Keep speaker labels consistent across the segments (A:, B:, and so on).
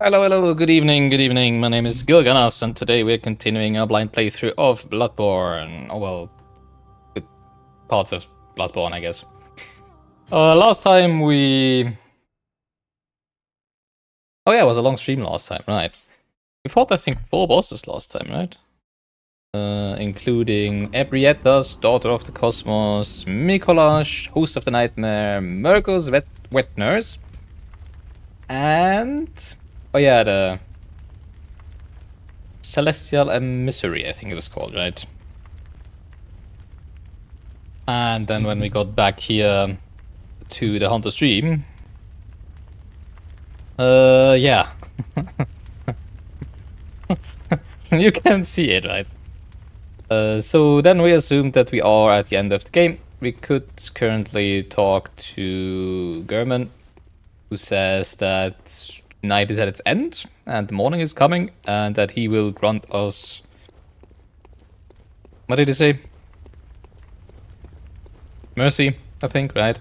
A: Hello, good evening. My name is Gilganos, and today we're continuing our blind playthrough of Bloodborne. Oh, well, with parts of Bloodborne, I guess. Last time we... Oh yeah, it was a long stream last time, right. We fought, I think, 4 bosses last time, right? Including Ebrietas, Daughter of the Cosmos, Mikolash, Host of the Nightmare, Murgo's Wet Nurse, and... Oh yeah, the... Celestial Emissary, I think it was called, right? And then when we got back here to the Hunter stream, yeah. You can see it, right? So then we assumed that we are at the end of the game. We could currently talk to German, who says that night is at its end and the morning is coming, and that he will grant us... What did he say? Mercy, I think, right?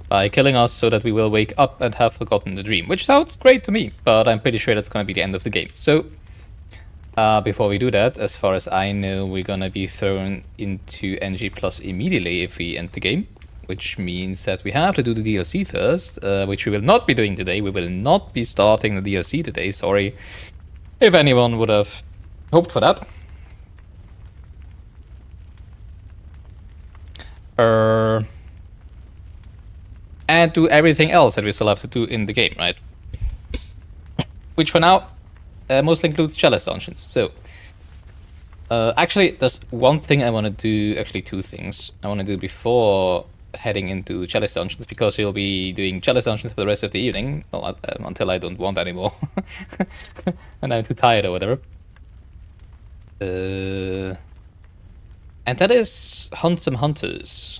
A: By killing us so that we will wake up and have forgotten the dream. Which sounds great to me, but I'm pretty sure that's gonna be the end of the game. So, before we do that, as far as I know, we're gonna be thrown into NG Plus immediately if we end the game. Which means that we have to do the DLC first, which we will not be doing today. We will not be starting the DLC today, sorry. If anyone would have hoped for that. And do everything else that we still have to do in the game, right? Which for now mostly includes chalice dungeons. So, actually, there's one thing I want to do, actually 2 things I want to do before heading into chalice dungeons, because you'll be doing chalice dungeons for the rest of the evening, well, until I don't want anymore, and I'm too tired or whatever. And that is hunt some hunters.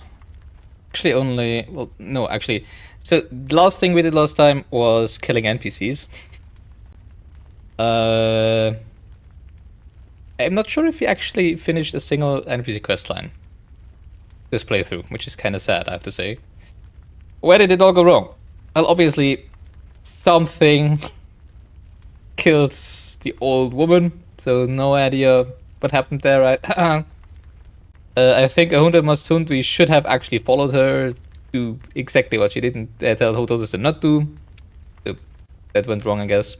A: Actually only... Well, no, actually. So, the last thing we did last time was killing NPCs. I'm not sure if we actually finished a single NPC questline this playthrough, which is kind of sad, I have to say. Where did it all go wrong? Well, obviously, something killed the old woman, so no idea what happened there, right? I think Ahunda Mastund, we should have actually followed her, do exactly what she didn't tell Hotos to not do. So that went wrong, I guess.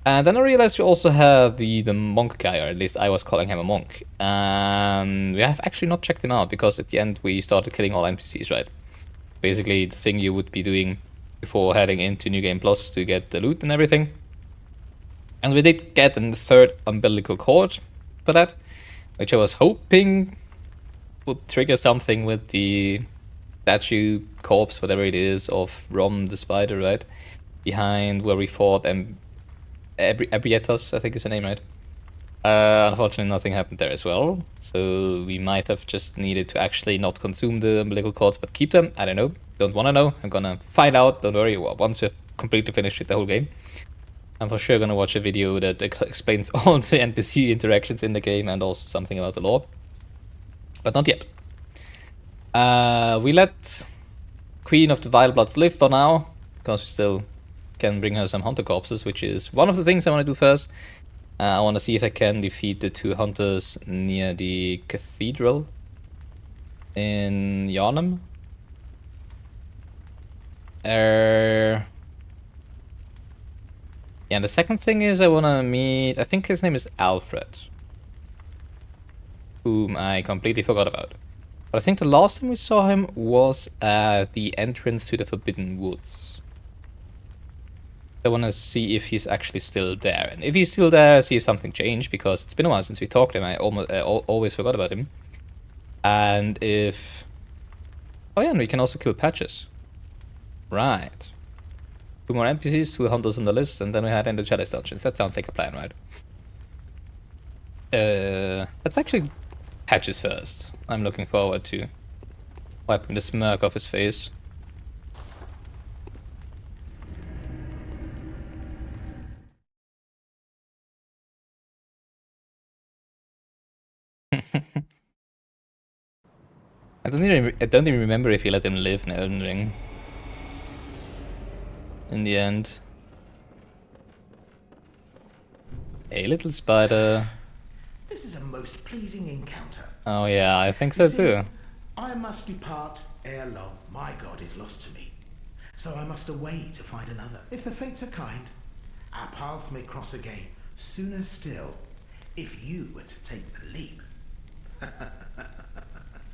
A: And then I realized we also have the monk guy, or at least I was calling him a monk. And we have actually not checked him out, because at the end we started killing all NPCs, right? Basically the thing you would be doing before heading into New Game Plus to get the loot and everything. And we did get a 3rd umbilical cord for that, which I was hoping would trigger something with the statue, corpse, whatever it is, of Rom the spider, right? Behind where we fought Ebrietas, I think is her name, right? Unfortunately, nothing happened there as well. So we might have just needed to actually not consume the umbilical cords, but keep them. I don't know. Don't want to know. I'm gonna find out. Don't worry. Once we've completely finished with the whole game, I'm for sure gonna watch a video that explains all the NPC interactions in the game and also something about the lore. But not yet. We let Queen of the Vile Bloods live for now, because we still can bring her some hunter corpses, which is one of the things I want to do first. I want to see if I can defeat the 2 hunters near the cathedral in Yharnam. Yeah, and the second thing is I want to meet, I think his name is Alfred, whom I completely forgot about. But I think the last time we saw him was at the entrance to the Forbidden Woods. I want to see if he's actually still there. And if he's still there, see if something changed, because it's been a while since we talked to him. I always forgot about him. And if... Oh yeah, and we can also kill Patches. Right. 2 more NPCs, 2 hunters on the list, and then we head into chalice dungeons. That sounds like a plan, right? Let's actually Patches first. I'm looking forward to wiping the smirk off his face. I don't even remember if he let him live in Elden Ring. In the end. Hey, little spider.
B: This is a most pleasing encounter.
A: Oh yeah, I think
B: You
A: so
B: see,
A: too.
B: I must depart ere long. My god is lost to me. So I must away to find another. If the fates are kind, our paths may cross again. Sooner still, if you were to take the leap.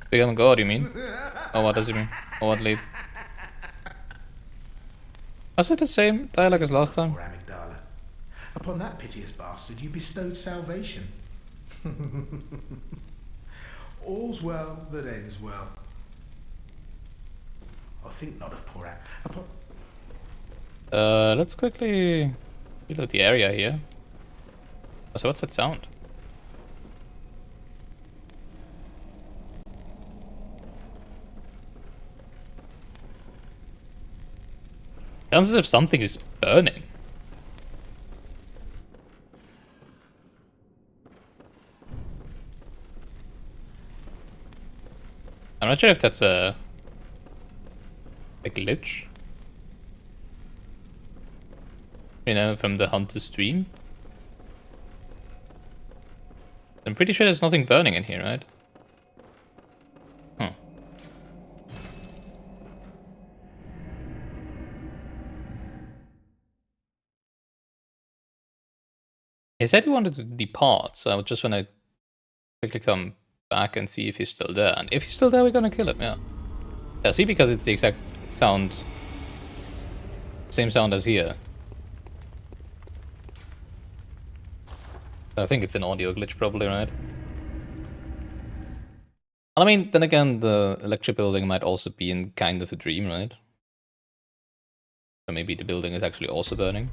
A: Become God, you mean? Oh, what does it mean? Oh, what leap? Was it the same dialogue as last time?
B: Poor amygdala. Upon that piteous bastard you bestowed salvation. All's well that ends well. I think not of poor Upon...
A: Let's quickly reload the area here. Oh, so what's that sound? Sounds as if something is burning. I'm not sure if that's a glitch. You know, from the Hunter stream. I'm pretty sure there's nothing burning in here, right? Huh. He said he wanted to depart, so I just want to quickly come back and see if he's still there. And if he's still there, we're gonna kill him, yeah. Yeah, see, because it's the exact sound. Same sound as here. I think it's an audio glitch, probably, right? I mean, then again, the electric building might also be in kind of a dream, right? Or maybe the building is actually also burning.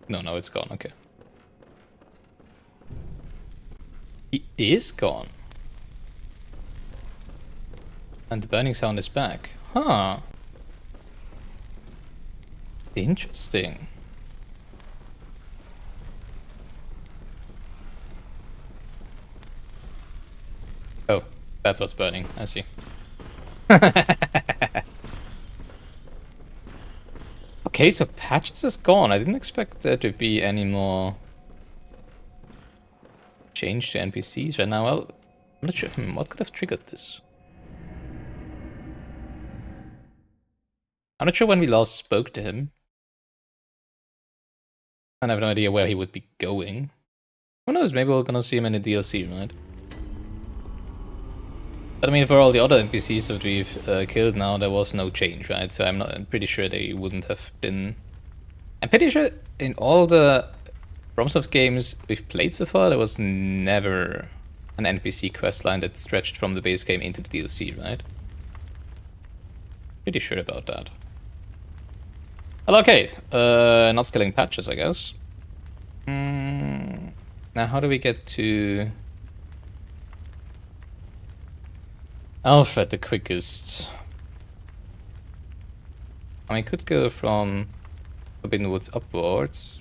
A: No, it's gone, okay. He is gone. And the burning sound is back. Huh. Interesting. Oh, that's what's burning. I see. Okay, so Patches is gone. I didn't expect there to be any more change to NPCs right now. Well, I'm not sure. What could have triggered this? I'm not sure when we last spoke to him. And I have no idea where he would be going. Who knows, maybe we're gonna see him in the DLC, right? But I mean, for all the other NPCs that we've killed now, there was no change, right? So I'm pretty sure they wouldn't have been... I'm pretty sure in all the FromSoft games we've played so far, there was never an NPC questline that stretched from the base game into the DLC, right? Pretty sure about that. Well, okay. Not killing Patches, I guess. Now, how do we get to Alfred the quickest? I could go from Forbidden Woods upwards.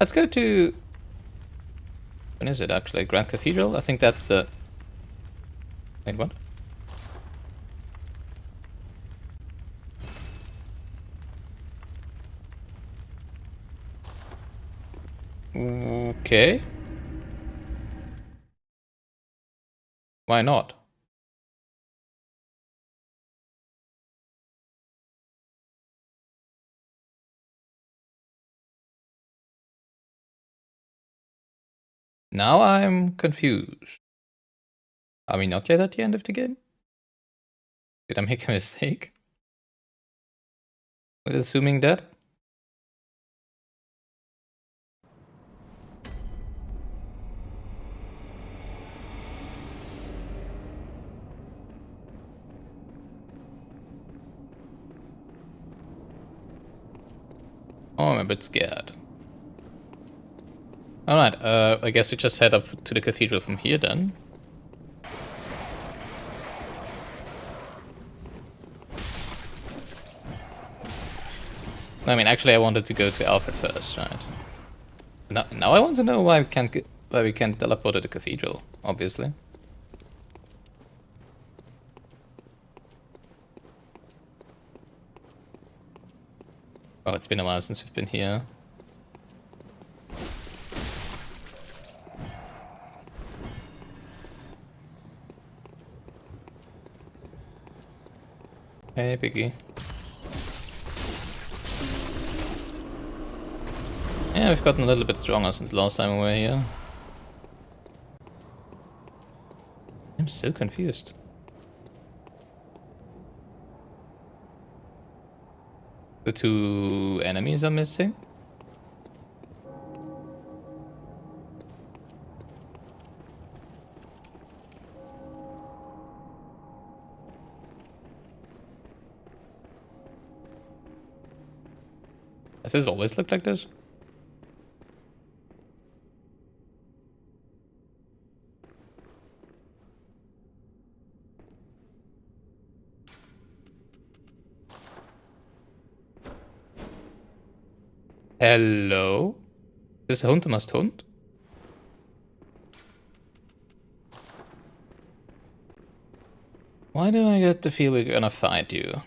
A: Let's go to... When is it actually? Grand Cathedral? I think that's the... Wait, what? Okay. Why not? Now I'm confused. Are we not yet at the end of the game? Did I make a mistake? With assuming that? Oh, I'm a bit scared. Alright, I guess we just head up to the cathedral from here then. I mean, actually I wanted to go to Alfred first, right? Now I want to know why we can't teleport to the cathedral, obviously. Oh, it's been a while since we've been here. Hey, Biggie. Yeah, we've gotten a little bit stronger since last time we were here. I'm so confused. The two enemies are missing? Does this always look like this? Hello? This hunter must hunt? Why do I get the feel we're gonna fight you?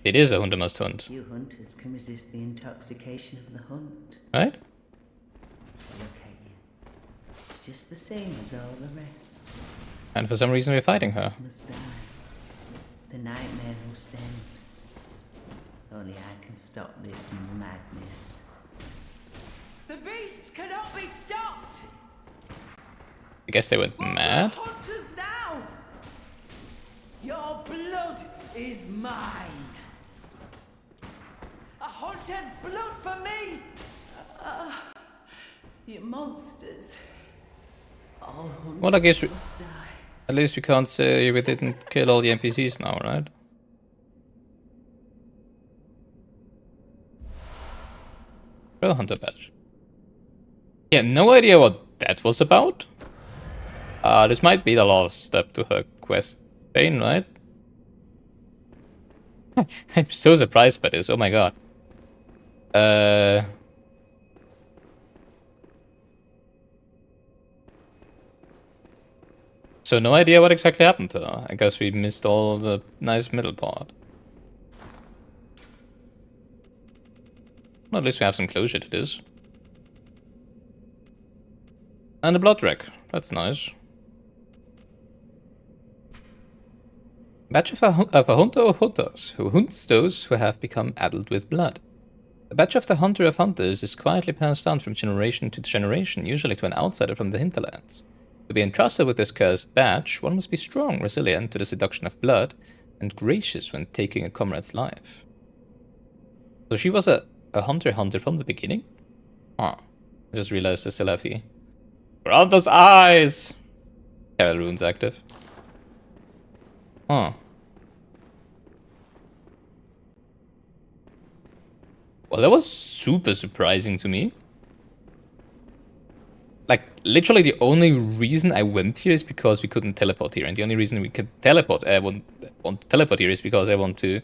A: It is a hunter must hunt.
C: You hunters can resist the intoxication of the hunt.
A: Right?
C: Look at you. Just the same as all the rest.
A: And for some reason we're fighting her.
C: Hunters must die. The nightmare must end. Only I can stop this madness.
D: The beasts cannot be stopped!
A: I guess they went
D: What
A: mad.
D: are the hunters now? Your blood is mine. A hunter's blood for me! You monsters.
C: All hunters
A: Well, I guess we,
C: must die.
A: at least we can't say we didn't kill all the NPCs now, right? Trail Hunter badge. Yeah, no idea what that was about. This might be the last step to her quest pain, right? I'm so surprised by this, oh my god. So no idea what exactly happened to her. I guess we missed all the nice middle part. Well, at least we have some closure to this. And a blood wreck. That's nice. Badge of a hunter of hunters, who hunts those who have become addled with blood. The badge of the hunter of hunters is quietly passed down from generation to generation, usually to an outsider from the hinterlands. To be entrusted with this cursed badge, one must be strong, resilient to the seduction of blood, and gracious when taking a comrade's life. So she was a hunter from the beginning? Huh. I just realized I still have the Brother's eyes! Carol runes active. Huh. Well, that was super surprising to me. Like, literally the only reason I went here is because we couldn't teleport here. And the only reason we could teleport, want to teleport here is because I want to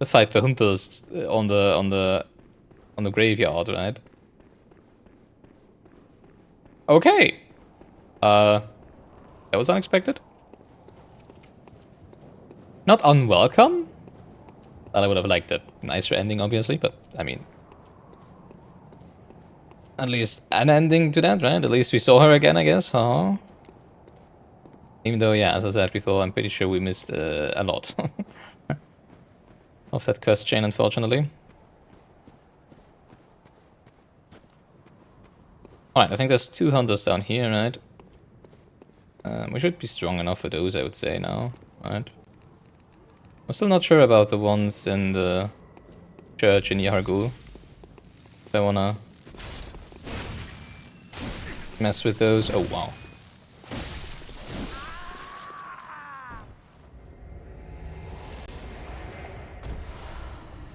A: fight the hunters on the graveyard, right? Okay. That was unexpected. Not unwelcome. Well, I would have liked a nicer ending, obviously, but I mean, at least an ending to that, right? At least we saw her again, I guess, huh? Even though, yeah, as I said before, I'm pretty sure we missed a lot of that quest chain, unfortunately. Alright, I think there's 2 hunters down here, right? We should be strong enough for those, I would say, now, right? I'm still not sure about the ones in the church in Yargul. If I wanna mess with those. Oh, wow.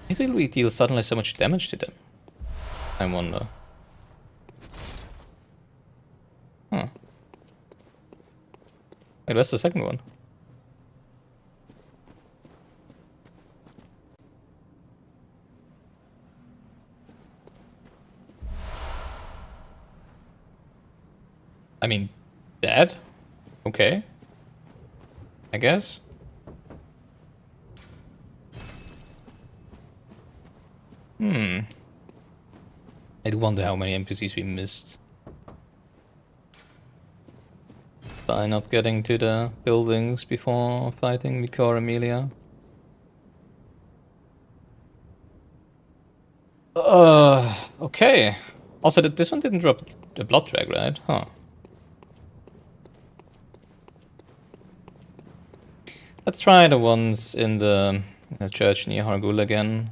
A: Why will we deal suddenly so much damage to them? I wonder. Huh. Wait, where's the second one? I mean, dead? Okay. I guess. I do wonder how many NPCs we missed by not getting to the buildings before fighting Vicor Amelia. Okay. Also, this one didn't drop the blood drag, right? Huh. Let's try the ones in the church near Hargul again.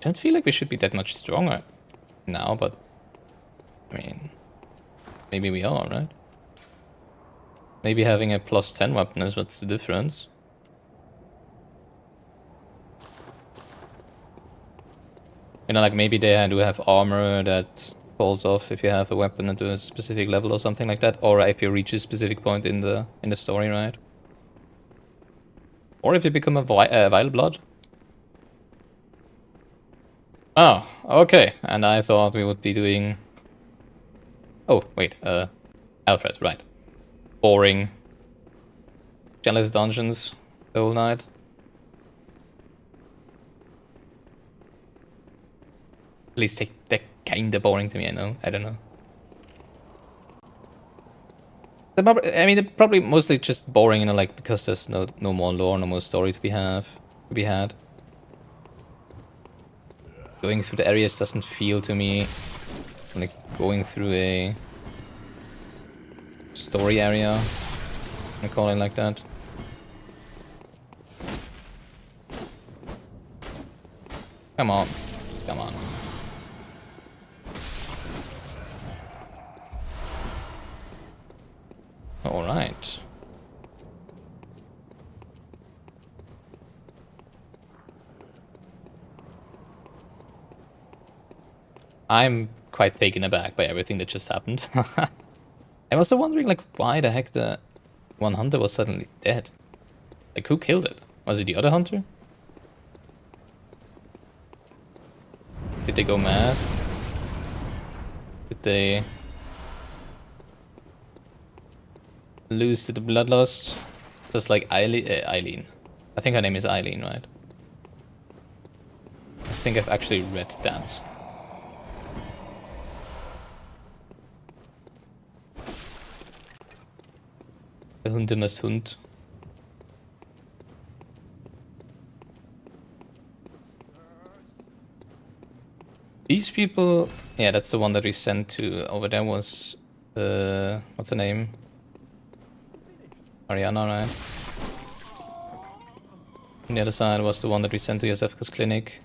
A: Don't feel like we should be that much stronger now, but I mean, maybe we are, right? Maybe having a plus 10 weapon is what's the difference. You know, like maybe they do have armor that falls off if you have a weapon at a specific level or something like that, or if you reach a specific point in the story, right? Or if you become a vile blood. Oh, okay. And I thought we would be doing... Oh, wait. Alfred, right. Boring. Jealous dungeons the whole night. At least they're kinda boring to me, I know. I don't know. I mean, they're probably mostly just boring, you know, like, because there's no more lore, no more story to be had. Going through the areas doesn't feel to me like going through a story area. I call it like that. Come on. Come on. Alright. I'm quite taken aback by everything that just happened. I'm also wondering, like, why the heck the one hunter was suddenly dead? Like, who killed it? Was it the other hunter? Did they go mad? Did they lose to the bloodlust? Just like Eileen. I think her name is Eileen, right? I think I've actually read that. The Hunde must hunt. These people... Yeah, that's the one that we sent to... Over there was... what's her name? Ariana, right? On the other side was the one that we sent to Yosefka's clinic.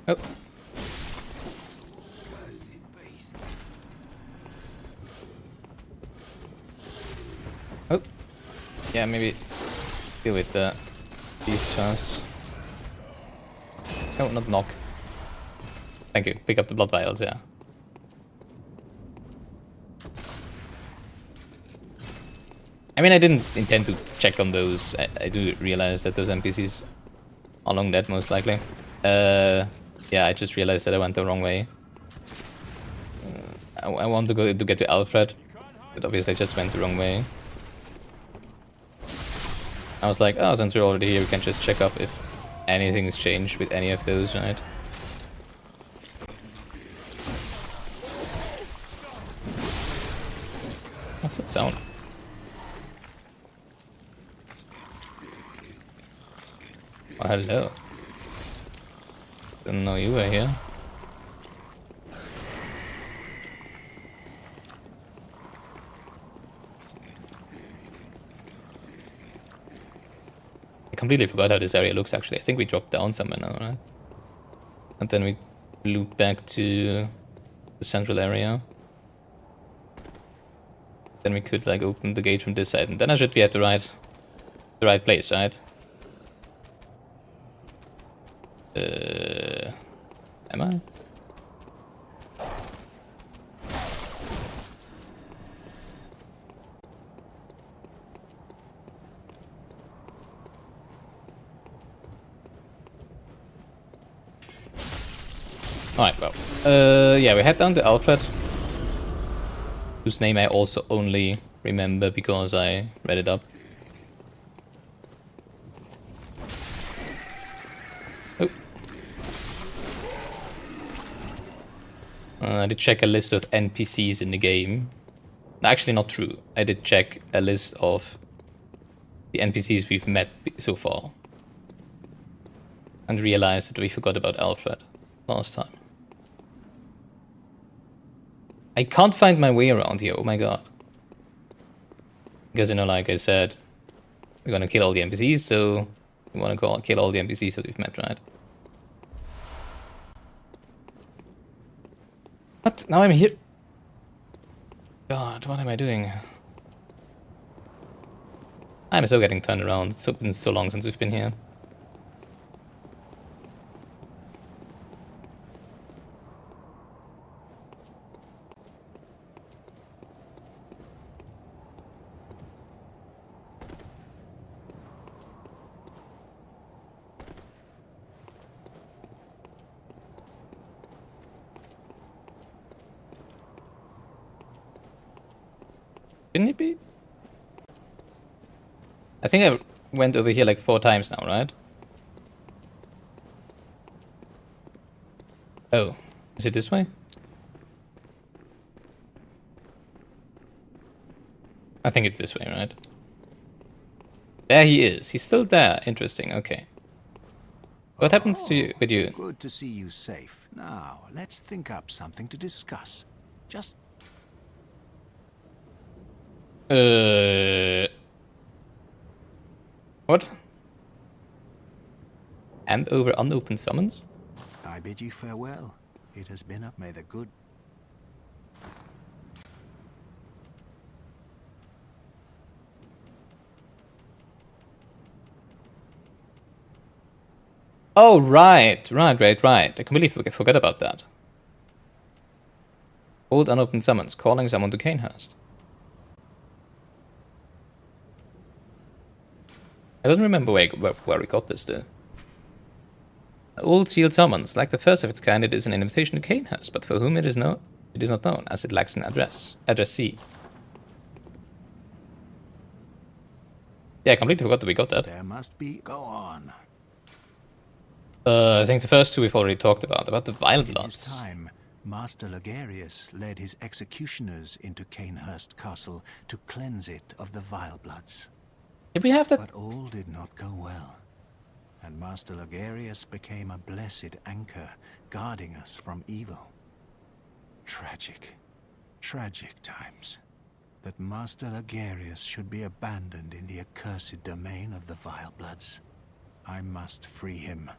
A: Oh. Oh. Yeah, maybe deal with these first. Oh, not knock. Thank you. Pick up the blood vials, yeah. I mean, I didn't intend to check on those. I do realize that those NPCs are along that, most likely. Yeah, I just realized that I went the wrong way. I want to get to Alfred, but obviously I just went the wrong way. I was like, oh, since we're already here, we can just check up if anything's changed with any of those, right? What's that sound? Oh, hello. Didn't know you were here. I completely forgot how this area looks, actually. I think we dropped down somewhere now, right? And then we loop back to the central area. Then we could, like, open the gate from this side, and then I should be at the right place, right? Am I? Alright, well. Yeah, we head down to Alfred. whose name I also only remember because I read it up. Oh. I did check a list of NPCs in the game. Actually, not true. I did check a list of the NPCs we've met so far. And realized that we forgot about Alfred last time. I can't find my way around here, oh my god. Because, you know, like I said, we're gonna kill all the NPCs, so we wanna kill all the NPCs that we've met, right? What? Now I'm here. God, what am I doing? I'm still getting turned around. It's been so long since we've been here. Shouldn't it be? I think I went over here like 4 times now, right? Oh, is it this way? I think it's this way, right? There he is. He's still there. Interesting. Okay. What happens to you with you?
E: Good to see you safe. Now, let's think up something to discuss. Just
A: What? Hand over unopened summons?
E: I bid you farewell. It has been up. May the good.
A: Oh, right. I completely forgot about that. Old unopened summons, calling someone to Canehurst. I don't remember where we got this, though. Old sealed summons, like the first of its kind, it is an invitation to Canehurst, but for whom it is not known, as it lacks an addressee. Yeah, I completely forgot that we got that.
E: There must be. Go on.
A: I think the first two we've already talked about the Vile
E: In his
A: Bloods.
E: time, Master Logarius led his executioners into Canehurst Castle to cleanse it of the Vile Bloods.
A: Did we have that?
E: But all did not go well, and Master Logarius became a blessed anchor, guarding us from evil. Tragic, tragic times. That Master Logarius should be abandoned in the accursed domain of the Vile Bloods. I must free him,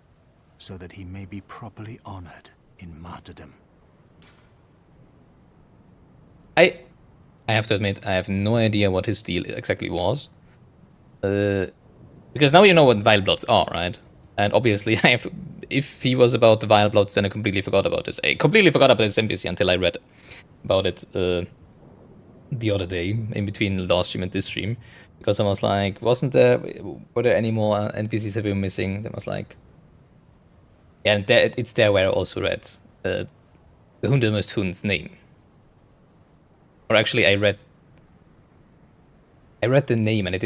E: so that he may be properly honored in martyrdom.
A: I have to admit, I have no idea what his deal exactly was. Because now you know what Vile Bloods are, right? And obviously, if he was about the Vile Bloods, then I completely forgot about this. I completely forgot about this NPC until I read about it the other day, in between last stream and this stream. Because I was like, were there any more NPCs that we were missing? That was like... Yeah, and it's there where I also read the Hundermust Hund's name. Or actually, I read the name and I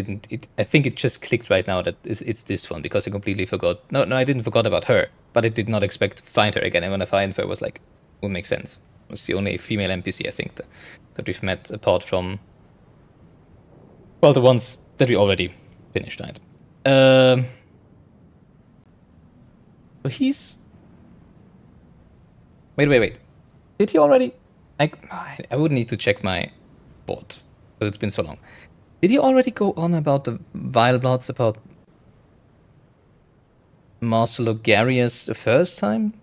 A: think it just clicked right now that it's this one, because I completely forgot. No, I didn't forget about her, but I did not expect to find her again. And when I find her, it was like, would make sense. It was the only female NPC, I think, that we've met apart from, well, the ones that we already finished, right? So he's... Wait. Did he already... I would need to check my board, because it's been so long. Did he already go on about the Vile Bloods, about Master Logarius the first time?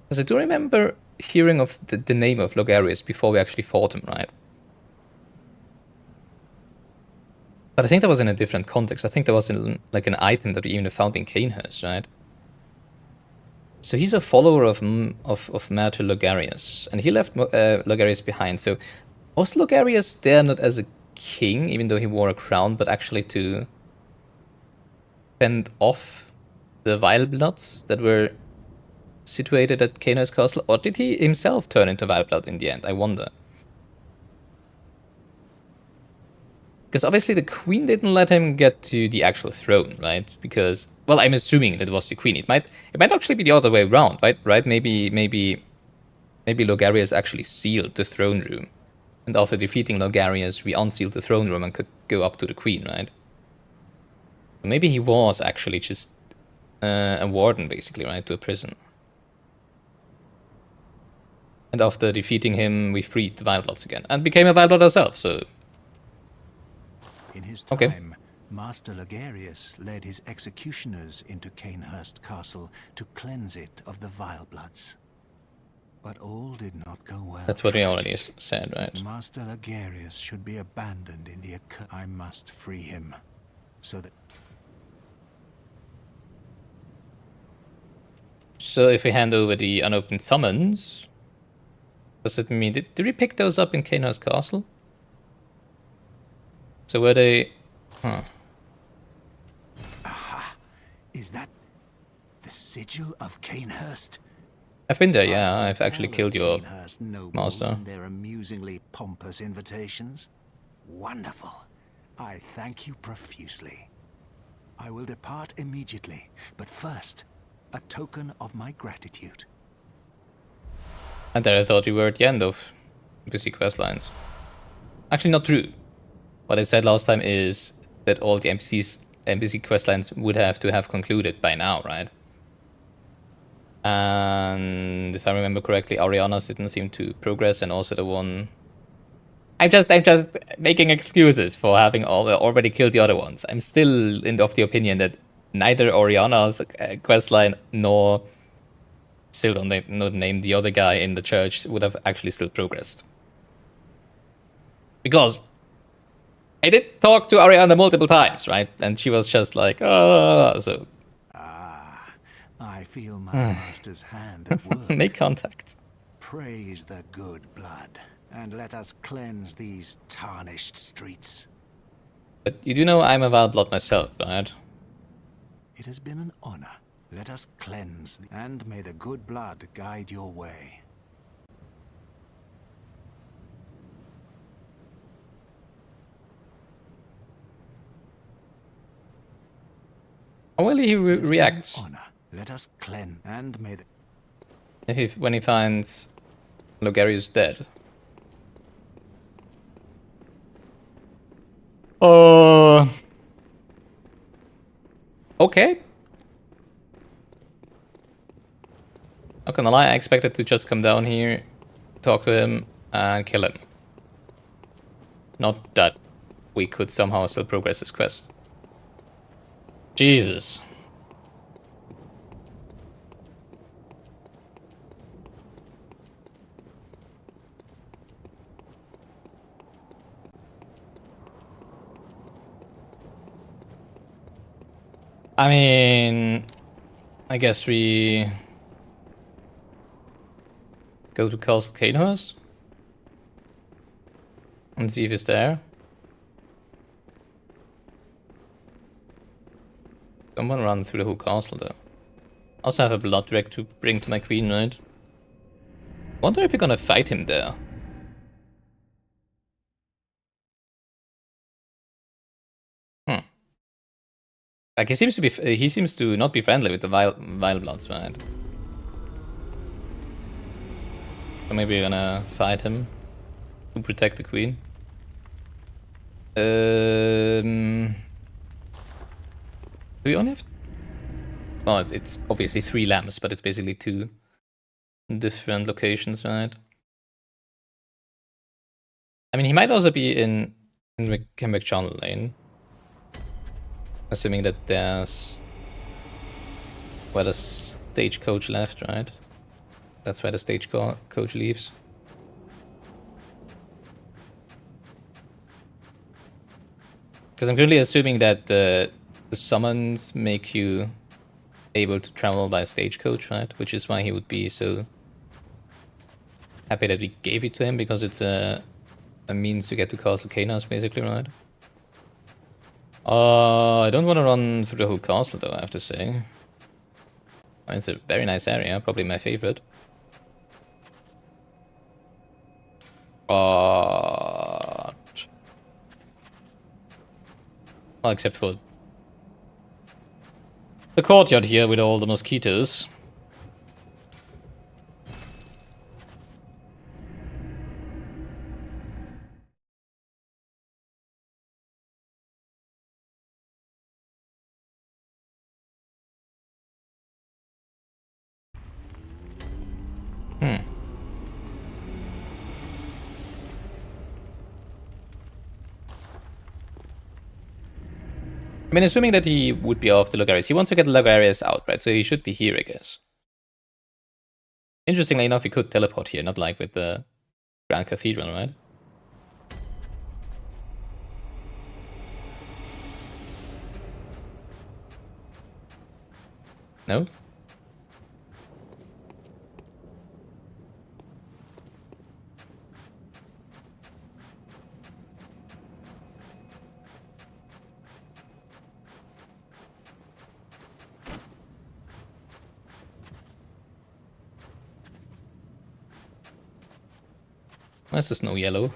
A: Because I do remember hearing of the name of Logarius before we actually fought him, right? But I think that was in a different context. I think that was in like an item that we even found in Canehurst, right? So he's a follower of Master Logarius, and he left Logarius behind. So was Logarius there not as a king, even though he wore a crown, but actually to fend off the Vile Bloods that were situated at Kano's castle, or did he himself turn into Vileblood in the end? I wonder. Because obviously the queen didn't let him get to the actual throne, right? Because, well, I'm assuming that it was the queen. It might actually be the other way around, right? Maybe Logarius actually sealed the throne room, and after defeating Logarius, we unsealed the throne room and could go up to the queen, right? Maybe he was actually just a warden, basically, right, to a prison. And after defeating him, we freed the Vilebloods again and became a Vileblood ourselves. So.
E: In his time, Master Logarius led his executioners into Canehurst Castle to cleanse it of the Vilebloods. But all did not go well.
A: That's what we already said, right?
E: Master Logarius should be abandoned in the I must free him, so that...
A: So if we hand over the unopened summons, does it mean... Did we pick those up in Canehurst Castle? So were they... Huh.
E: Aha! Is that the sigil of Canehurst?
A: I've been there, yeah. I've actually killed your
E: master.
A: master.
E: And their amusingly pompous invitations. Wonderful. I thank you profusely. I will depart immediately, but first, a token of my gratitude.
A: And then I thought we were at the end of NPC questlines. Actually, not true. What I said last time is that all the NPC questlines would have to have concluded by now, right? And if I remember correctly, Ariana's didn't seem to progress, and also the one... I'm just making excuses for having already killed the other ones. I'm still of the opinion that neither Oriana's questline nor... Still don't name the other guy in the church would have actually still progressed. Because I did talk to Ariana multiple times, right? And she was just like, oh, so...
E: Ah, I feel my master's hand at work.
A: Make contact.
E: Praise the good blood, and let us cleanse these tarnished streets.
A: But you do know I'm a Vileblood myself, right?
E: It has been an honor. Let us cleanse, and may the good blood guide your way.
A: How will he react?
E: Honor. Let us cleanse, and may the...
A: When he finds Logarius dead. Okay. Not gonna lie, I expected to just come down here, talk to him, and kill him. Not that we could somehow still progress this quest. Jesus. I mean, I guess we go to Castle Canehurst and see if he's there. Someone run through the whole castle though. Also have a blood direct to bring to my queen, right? Wonder if we're gonna fight him there. Like he seems to not be friendly with the Vilebloods, right? So maybe we're gonna fight him to protect the queen. Do we only have... Well, it's obviously 3 lamps, but it's basically 2 different locations, right? I mean, he might also be in McConnell Lane. Assuming that there's... where the stagecoach left, right? That's where the stagecoach leaves. Because I'm currently assuming that the summons make you able to travel by stagecoach, right? Which is why he would be so happy that we gave it to him, because it's a means to get to Castle Canehurst, basically, right? I don't want to run through the whole castle, though, I have to say. I mean, it's a very nice area, probably my favorite. But... well, except for the courtyard here with all the mosquitoes. I mean, assuming that he would be off the Logarius. He wants to get the Logarius out, right? So he should be here, I guess. Interestingly enough, he could teleport here, not like with the Grand Cathedral, right? No? This is no yellow.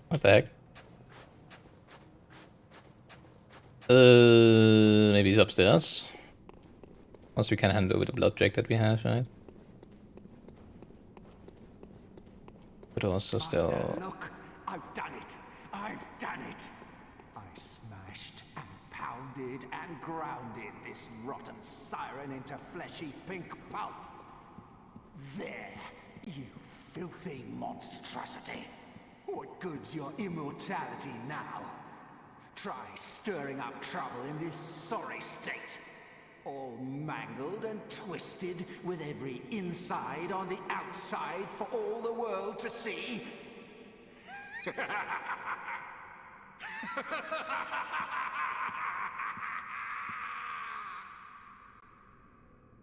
A: What the heck? Maybe he's upstairs. Once we can hand over the blood drake that we have, right? But also still...
F: Look, I've done it. I've done it. I smashed and pounded and grounded this rotten siren into fleshy pink pulp. There, you filthy monstrosity. What good's your immortality now? Try stirring up trouble in this sorry state. All mangled and twisted, with every inside on the outside for all the world to see.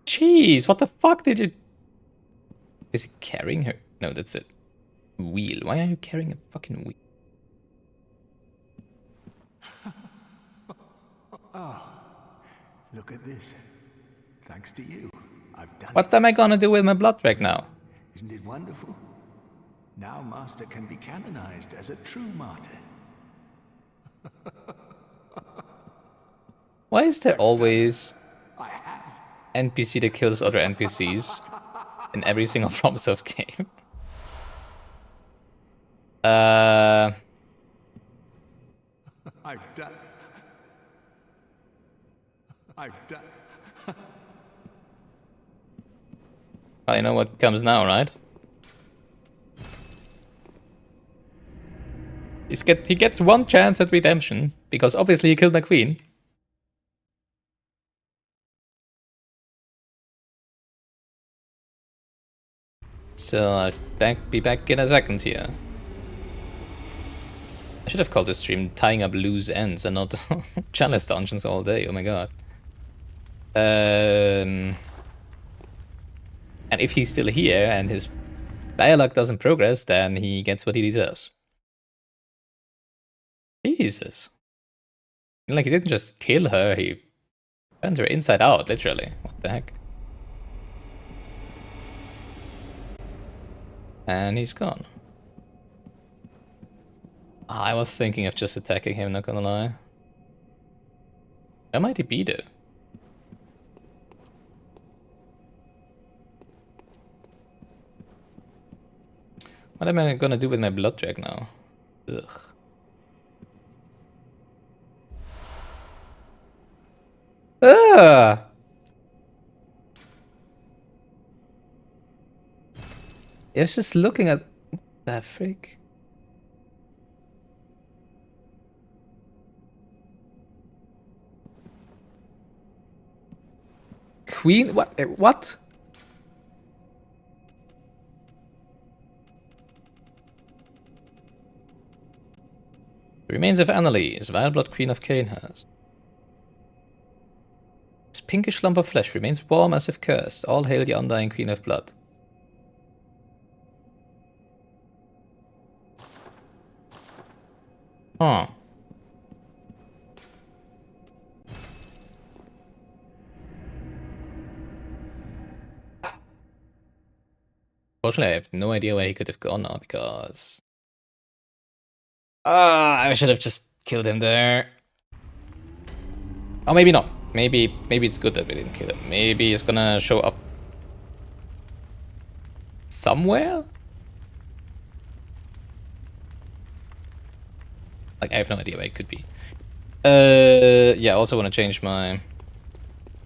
A: Jeez, what the fuck did you... Is he carrying her? No, that's it. Wheel. Why are you carrying a fucking wheel?
E: Look at this. Thanks to you, I've done
A: What am I gonna do with my blood drake now?
E: it. Isn't it wonderful? Now Master can be canonized as a true martyr.
A: Why is there always
E: I have.
A: NPC that kills other NPCs in every single FromSoft game?
E: I've done. I've done.
A: I know what comes now, right? He gets one chance at redemption, because obviously he killed my queen. So I'll be back in a second here. I should have called this stream tying up loose ends and not chalice dungeons all day, oh my god. And if he's still here and his dialogue doesn't progress, then he gets what he deserves. Jesus. Like, he didn't just kill her, he turned her inside out, literally. What the heck? And he's gone. I was thinking of just attacking him, not gonna lie. Where might he be, though? What am I gonna do with my blood drake now? Ugh. Ugh! I was just looking at... What the frick? Queen? What? What? The remains of Annalise, Vileblood Queen of Cainhurst. This pinkish lump of flesh remains warm as if cursed. All hail the undying Queen of Blood. Huh. Fortunately, I have no idea where he could have gone now because I should have just killed him there. Oh, maybe not. Maybe it's good that we didn't kill him. Maybe he's gonna show up somewhere. Like, I have no idea where it could be. Yeah, I also want to change my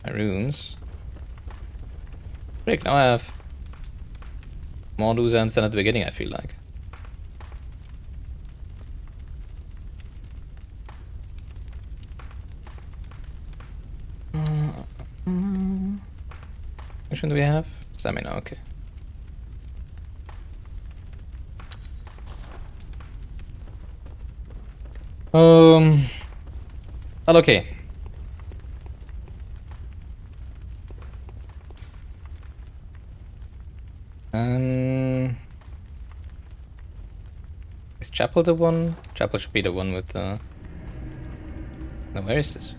A: runes. Frick, now I have more loose ends than at the beginning, I feel like. Which one do we have? Stamina, okay. Well, okay. Is Chapel the one? Chapel should be the one with the... No, where is this?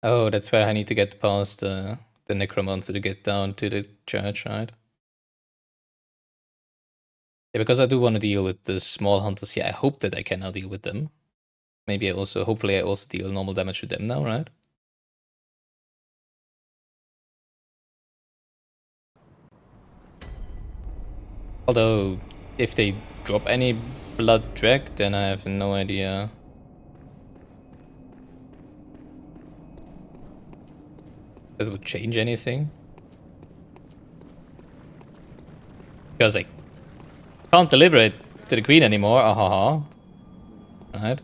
A: Oh, that's where I need to get past the necromancer to get down to the church, right? Yeah, because I do want to deal with the small hunters here. I hope that I can now deal with them. Maybe hopefully I also deal normal damage to them now, right? Although, if they drop any blood drag, then I have no idea. That would change anything. Because I can't deliver it to the queen anymore, ahaha. Right.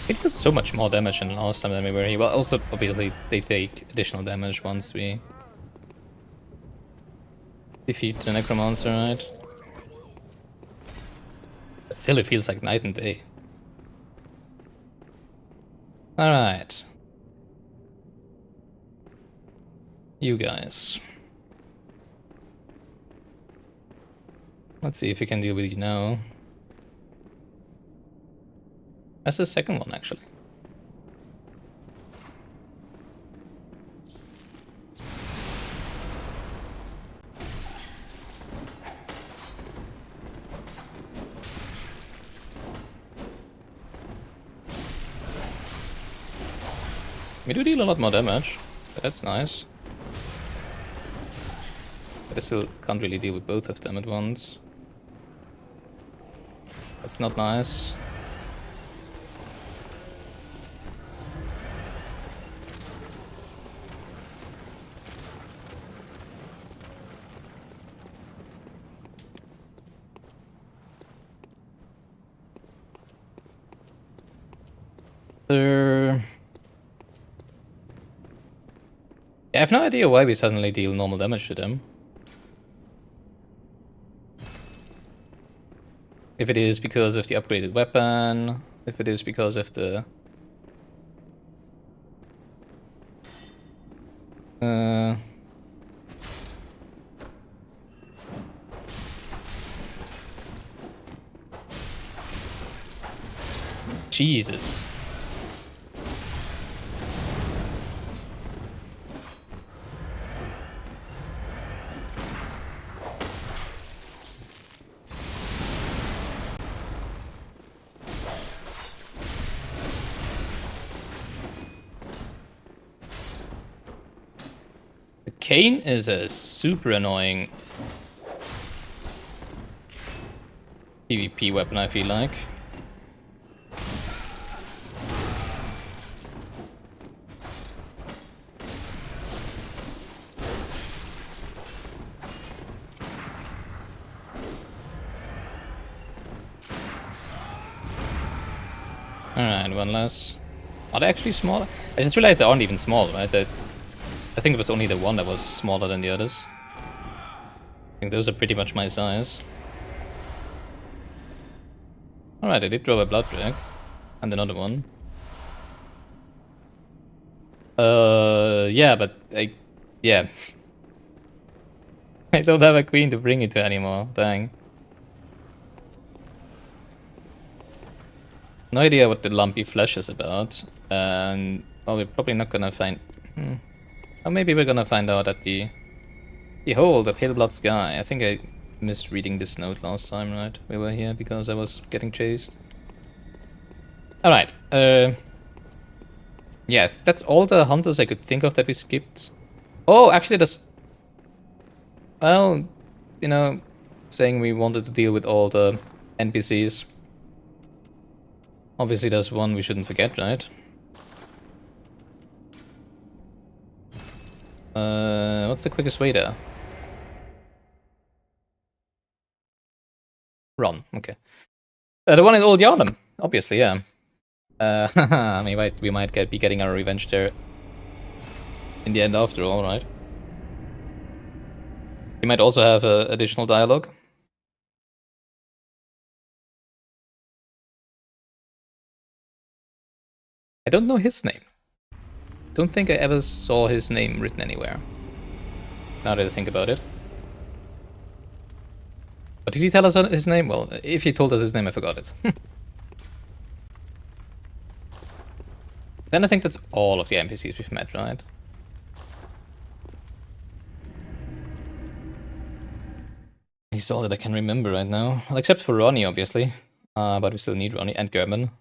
A: It does so much more damage than last time than we were here. Well, also, obviously, they take additional damage once we defeat the necromancer, right? But still, it feels like night and day. Alright. You guys. Let's see if we can deal with you now. That's the second one, actually. We do deal a lot more damage. That's nice. But I still can't really deal with both of them at once. That's not nice. I have no idea why we suddenly deal normal damage to them. If it is because of the upgraded weapon, if it is because of the... Jesus. Cane is a super annoying PvP weapon, I feel like. Alright, one less. Are they actually smaller? I just realized they aren't even small, right? I think it was only the one that was smaller than the others. I think those are pretty much my size. Alright, I did draw a blood drag. And another one. Yeah, but yeah. I don't have a queen to bring it to anymore. Dang. No idea what the lumpy flesh is about. And well, we're probably not gonna find. Or maybe we're gonna find out at the. Behold, a pale blood sky. I think I missed reading this note last time, right? We were here because I was getting chased. Alright. Yeah, that's all the hunters I could think of that we skipped. Oh, actually, there's. Well, you know, saying we wanted to deal with all the NPCs. Obviously, there's one we shouldn't forget, right? What's the quickest way there? Run, okay. The one in Old Yarnum, obviously, yeah. I mean, we might be getting our revenge there in the end after all, right? We might also have additional dialogue. I don't know his name. Don't think I ever saw his name written anywhere. Now that I think about it. But did he tell us his name? Well, if he told us his name, I forgot it. Then I think that's all of the NPCs we've met, right? He's all that I can remember right now. Well, except for Ronnie, obviously. But we still need Ronnie and German.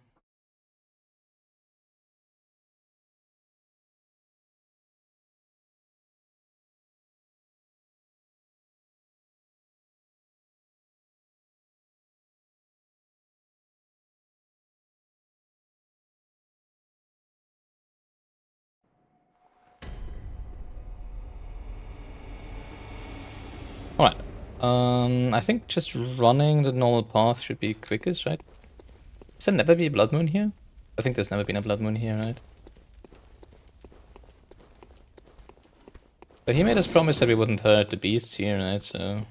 A: Alright. I think just running the normal path should be quickest, right? Has there never be a blood moon here? I think there's never been a blood moon here, right? But he made us promise that we wouldn't hurt the beasts here, right? So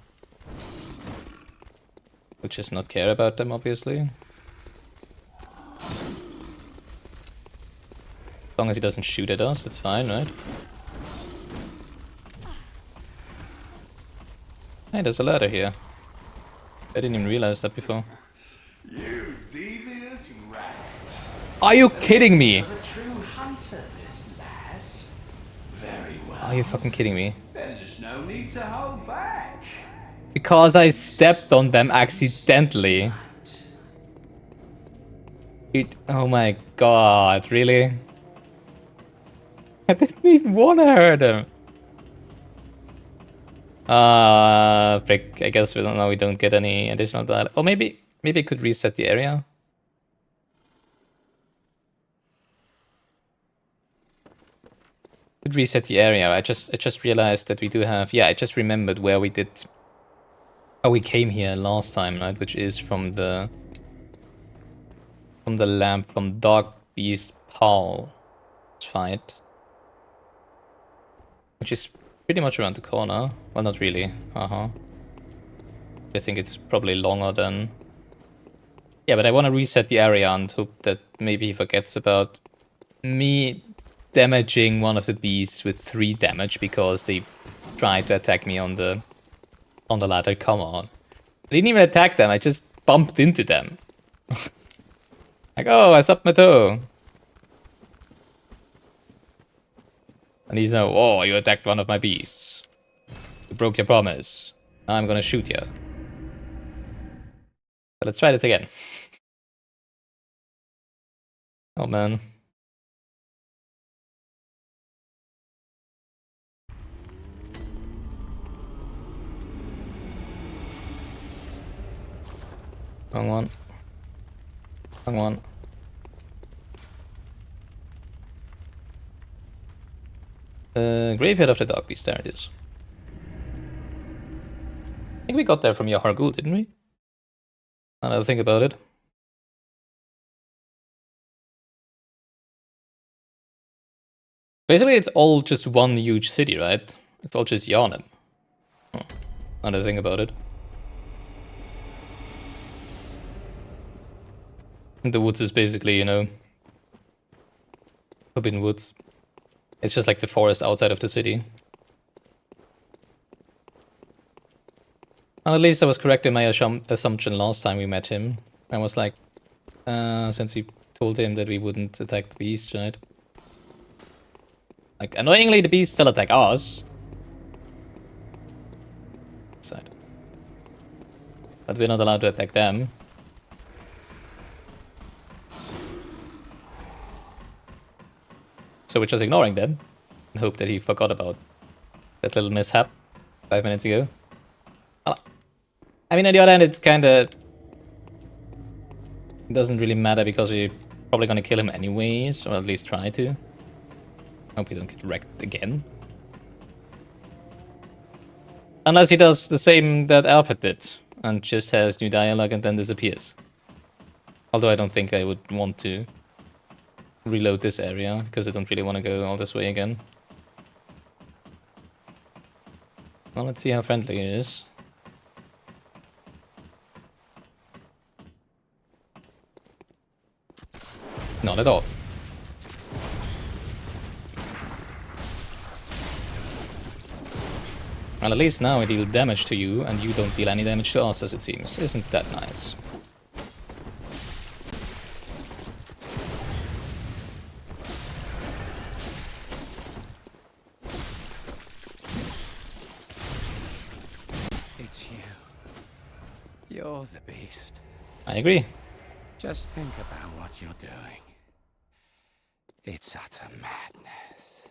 A: we'll just not care about them, obviously. As long as he doesn't shoot at us, it's fine, right? Hey, there's a ladder here. I didn't even realize that before.
G: You devious rat.
A: Are you kidding me?
G: You're a true hunter, this lass. Very well.
A: Are you fucking kidding me?
G: Then there's no need to hold back.
A: Because I stepped on them accidentally. Dude, oh my god, really? I didn't even want to hurt him. Frick, I guess we don't get any additional dialogue. Or maybe it could reset the area. Could reset the area. I just realized that we do have, yeah, I just remembered where we did, how we came here last time, right? Which is from the lamp from Dark Beast Paul fight. Which is pretty much around the corner. Well, not really. I think it's probably longer than... Yeah, but I want to reset the area and hope that maybe he forgets about me damaging one of the beasts with 3 damage because they tried to attack me on the ladder. Come on. I didn't even attack them, I just bumped into them. Like, oh, I subbed my toe. And he's now, oh, you attacked one of my beasts. You broke your promise. I'm gonna shoot you. So let's try this again. Oh man. Wrong one. Wrong one. Graveyard of the Dark Beast, there it is. I think we got there from Yahargul, didn't we? Now that I think about it. Basically, it's all just one huge city, right? It's all just Yarnum. Now that I think about it. And the woods is basically, you know, forbidden woods. It's just like the forest outside of the city. Well, at least I was correct in my assumption last time we met him. I was like, since we told him that we wouldn't attack the beast, right? Like, annoyingly, the beasts still attack us. Side. But we're not allowed to attack them. So we're just ignoring them. And hope that he forgot about that little mishap 5 minutes ago. Well, I mean, on the other hand, it's kinda... It doesn't really matter because we're probably gonna kill him anyways, or at least try to. Hope we don't get wrecked again. Unless he does the same that Alfred did, and just has new dialogue and then disappears. Although I don't think I would want to reload this area, because I don't really want to go all this way again. Well, let's see how friendly he is. Not at all. Well, at least now I deal damage to you, and you don't deal any damage to us, as it seems. Isn't that nice?
E: It's you. You're the beast.
A: I agree.
E: Just think about what you're doing. It's utter madness.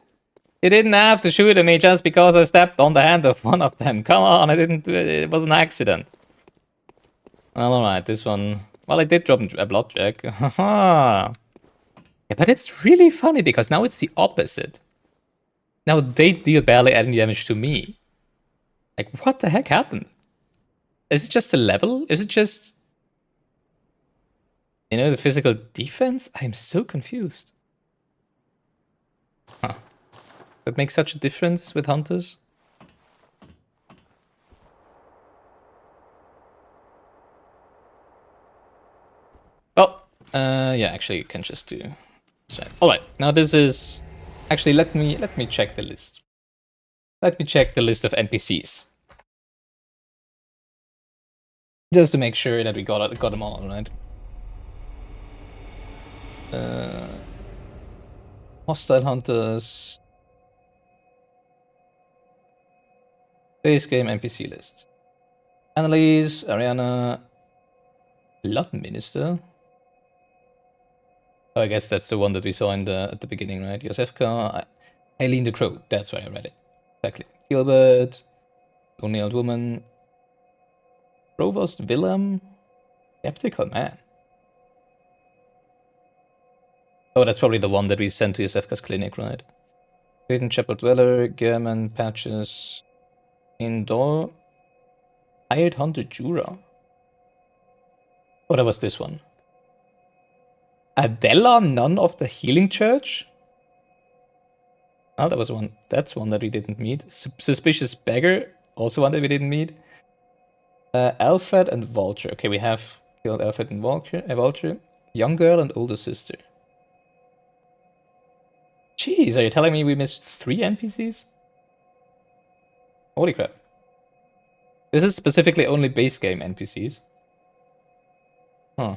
A: You didn't have to shoot at me just because I stepped on the hand of one of them. Come on, I didn't. It was an accident. Well, alright, this one. Well, I did drop a blood check. Yeah, but it's really funny because now it's the opposite. Now they deal barely any damage to me. Like, what the heck happened? Is it just a level? Is it just, you know, the physical defense? I'm so confused. Huh. That makes such a difference with hunters? Well, yeah, actually you can just do this. Right. Alright, now this is... Actually, let me check the list. Let me check the list of NPCs. Just to make sure that we got them all, right? Hostile hunters. Base game NPC list. Annalise, Ariana, Blood Minister. Oh, I guess that's the one that we saw in at the beginning, right? Yosefka, Eileen the Crow. That's why I read it. Exactly. Gilbert, Lonely Old Woman, Provost Willem, Skeptical Man. Oh, that's probably the one that we sent to Yosefka's clinic, right? Clayton Shepherd Dweller, German Patches, Indoor, Hired Hunter Jura. Oh, that was this one. Adela, Nun of the Healing Church? Oh, that was one. That's one that we didn't meet. Suspicious Beggar, also one that we didn't meet. Alfred and Vulture. Okay, we have killed Alfred and Vulture. Young girl and older sister. Jeez, are you telling me we missed 3 NPCs? Holy crap. This is specifically only base game NPCs. Huh.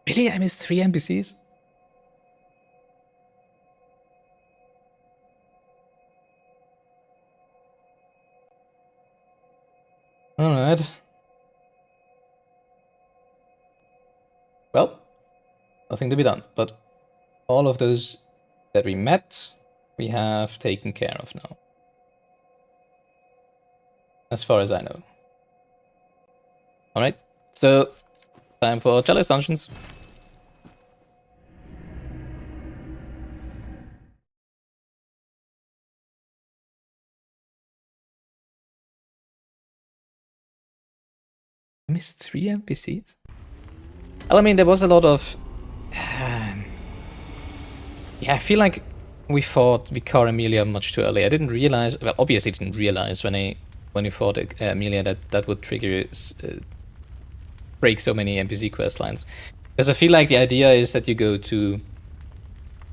A: Really? I missed 3 NPCs? Alright. Well, nothing to be done, but all of those that we met, we have taken care of now. As far as I know. Alright, so time for Chalice Dungeons. Missed 3 NPCs? Well, I mean, there was a lot of... yeah, I feel like we fought Vicar Amelia much too early. I didn't realize... Well, obviously didn't realize when we fought Amelia that would trigger break so many NPC quest lines. Because I feel like the idea is that you go to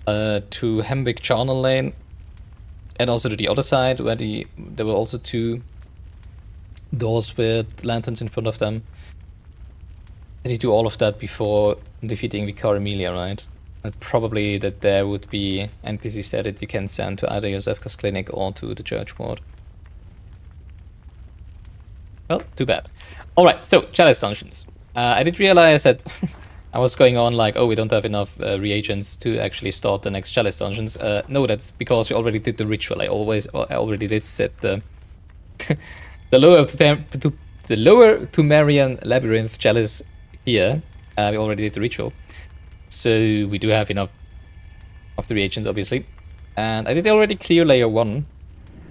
A: Hembig Charnel Lane, and also to the other side where there were also 2 doors with lanterns in front of them. And you do all of that before defeating Vicar Emilia, right? And probably that there would be NPCs there that you can send to either Yosefka's clinic or to the church ward. Well, too bad. Alright, so Chalice Dungeons. I did realize that I was going on like, oh, we don't have enough reagents to actually start the next Chalice Dungeons. No, that's because we already did the ritual. I already did set the the lower Pthumerian Labyrinth Chalice here. We already did the ritual. So we do have enough of the reagents, obviously. And I did already clear layer 1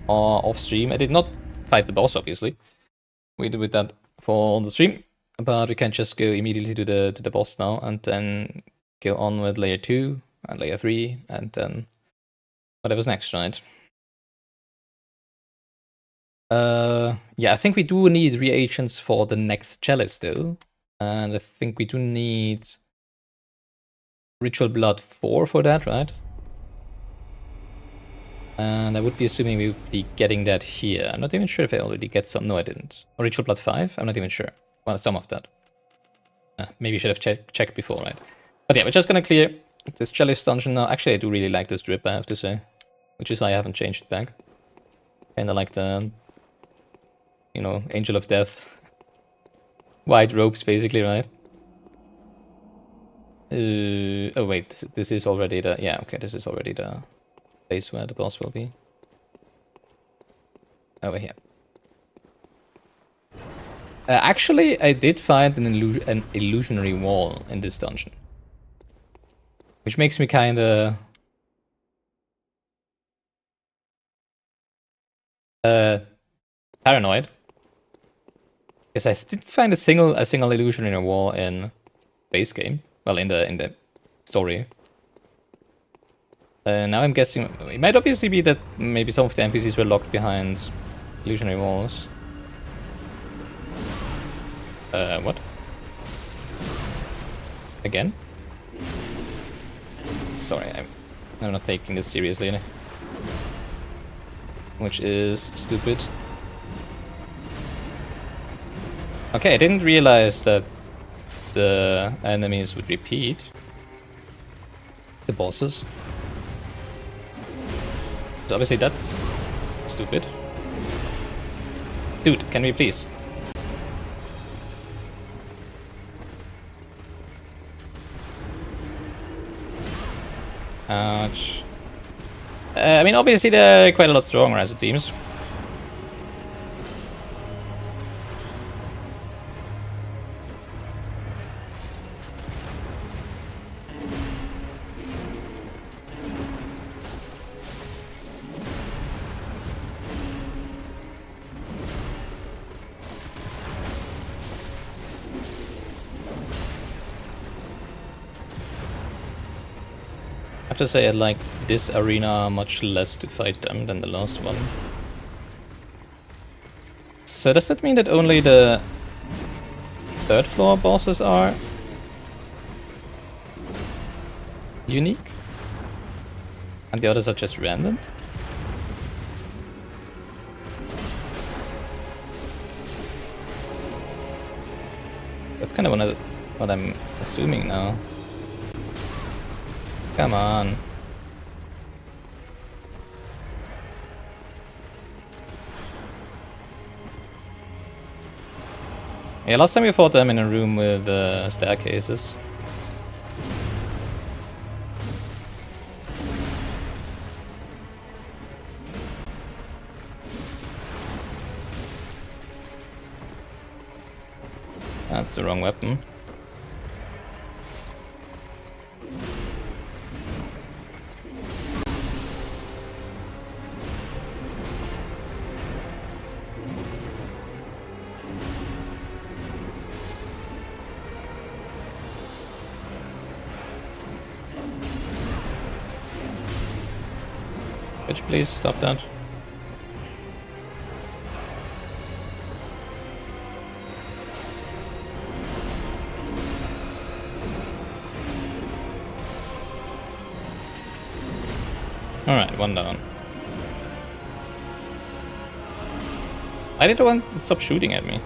A: off stream. I did not fight the boss, obviously. We did that for the stream. But we can just go immediately to the boss now and then go on with layer 2 and layer 3 and then whatever's next, right? Yeah, I think we do need reagents for the next chalice though. And I think we do need Ritual Blood 4 for that, right? And I would be assuming we would be getting that here. I'm not even sure if I already get some. No, I didn't. Or Ritual Blood 5? I'm not even sure. Well, some of that. Maybe you should have checked before, right? But yeah, we're just gonna clear this Chalice dungeon now. Actually, I do really like this drip, I have to say. Which is why I haven't changed it back. Kinda like the, you know, Angel of Death. White robes, basically, right? Oh wait, this is already the... Yeah, okay, this is already the place where the boss will be. Over here. Actually, I did find an illusionary wall in this dungeon. Which makes me kinda... paranoid. Because I did find a single illusionary wall in base game. Well, in the story. Now I'm guessing... It might obviously be that maybe some of the NPCs were locked behind illusionary walls. What? Again? Sorry, I'm not taking this seriously. Which is stupid. Okay, I didn't realize that the enemies would repeat. The bosses. So obviously that's stupid. Dude, can we please? Ouch. I mean, obviously they're quite a lot stronger, as it seems. I have to say I like this arena much less to fight them than the last one. So does that mean that only the third floor bosses are unique? And the others are just random? That's kind of what I'm assuming now. Come on. Yeah, last time we fought them in a room with staircases. That's the wrong weapon. Could you please stop that? Alright, one down. Why did the one stop shooting at me?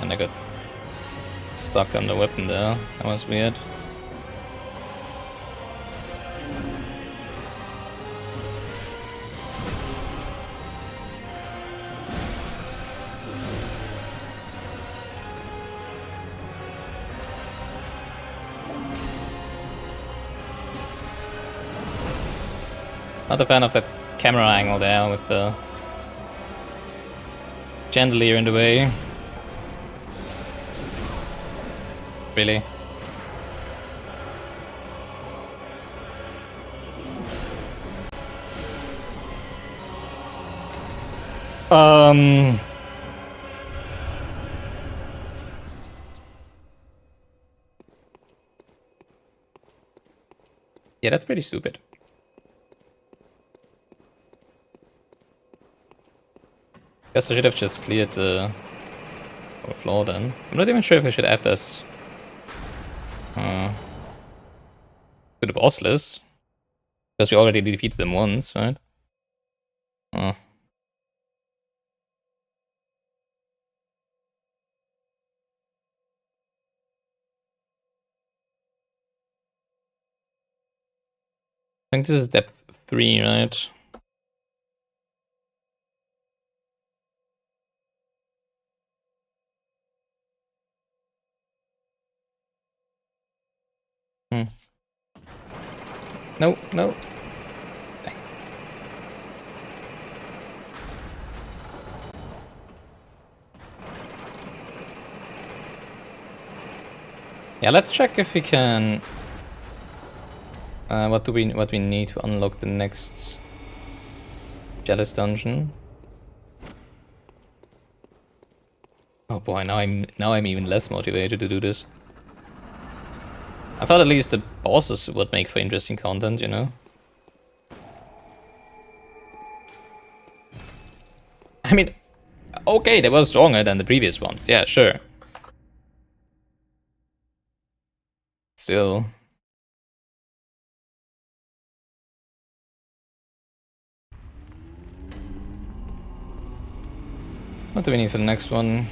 A: And I got stuck on the weapon there. That was weird. Not a fan of that camera angle there with the chandelier in the way. Really? Yeah, that's pretty stupid. Guess I should have just cleared the floor then. I'm not even sure if I should add this to the boss list. Because we already defeated them once, right? Oh. I think this is depth 3, right? No, no. Yeah, let's check if we can. What we need to unlock the next jealous dungeon? Oh boy, now I'm even less motivated to do this. I thought at least the bosses would make for interesting content, you know? I mean, okay, they were stronger than the previous ones, yeah, sure. Still. What do we need for the next one?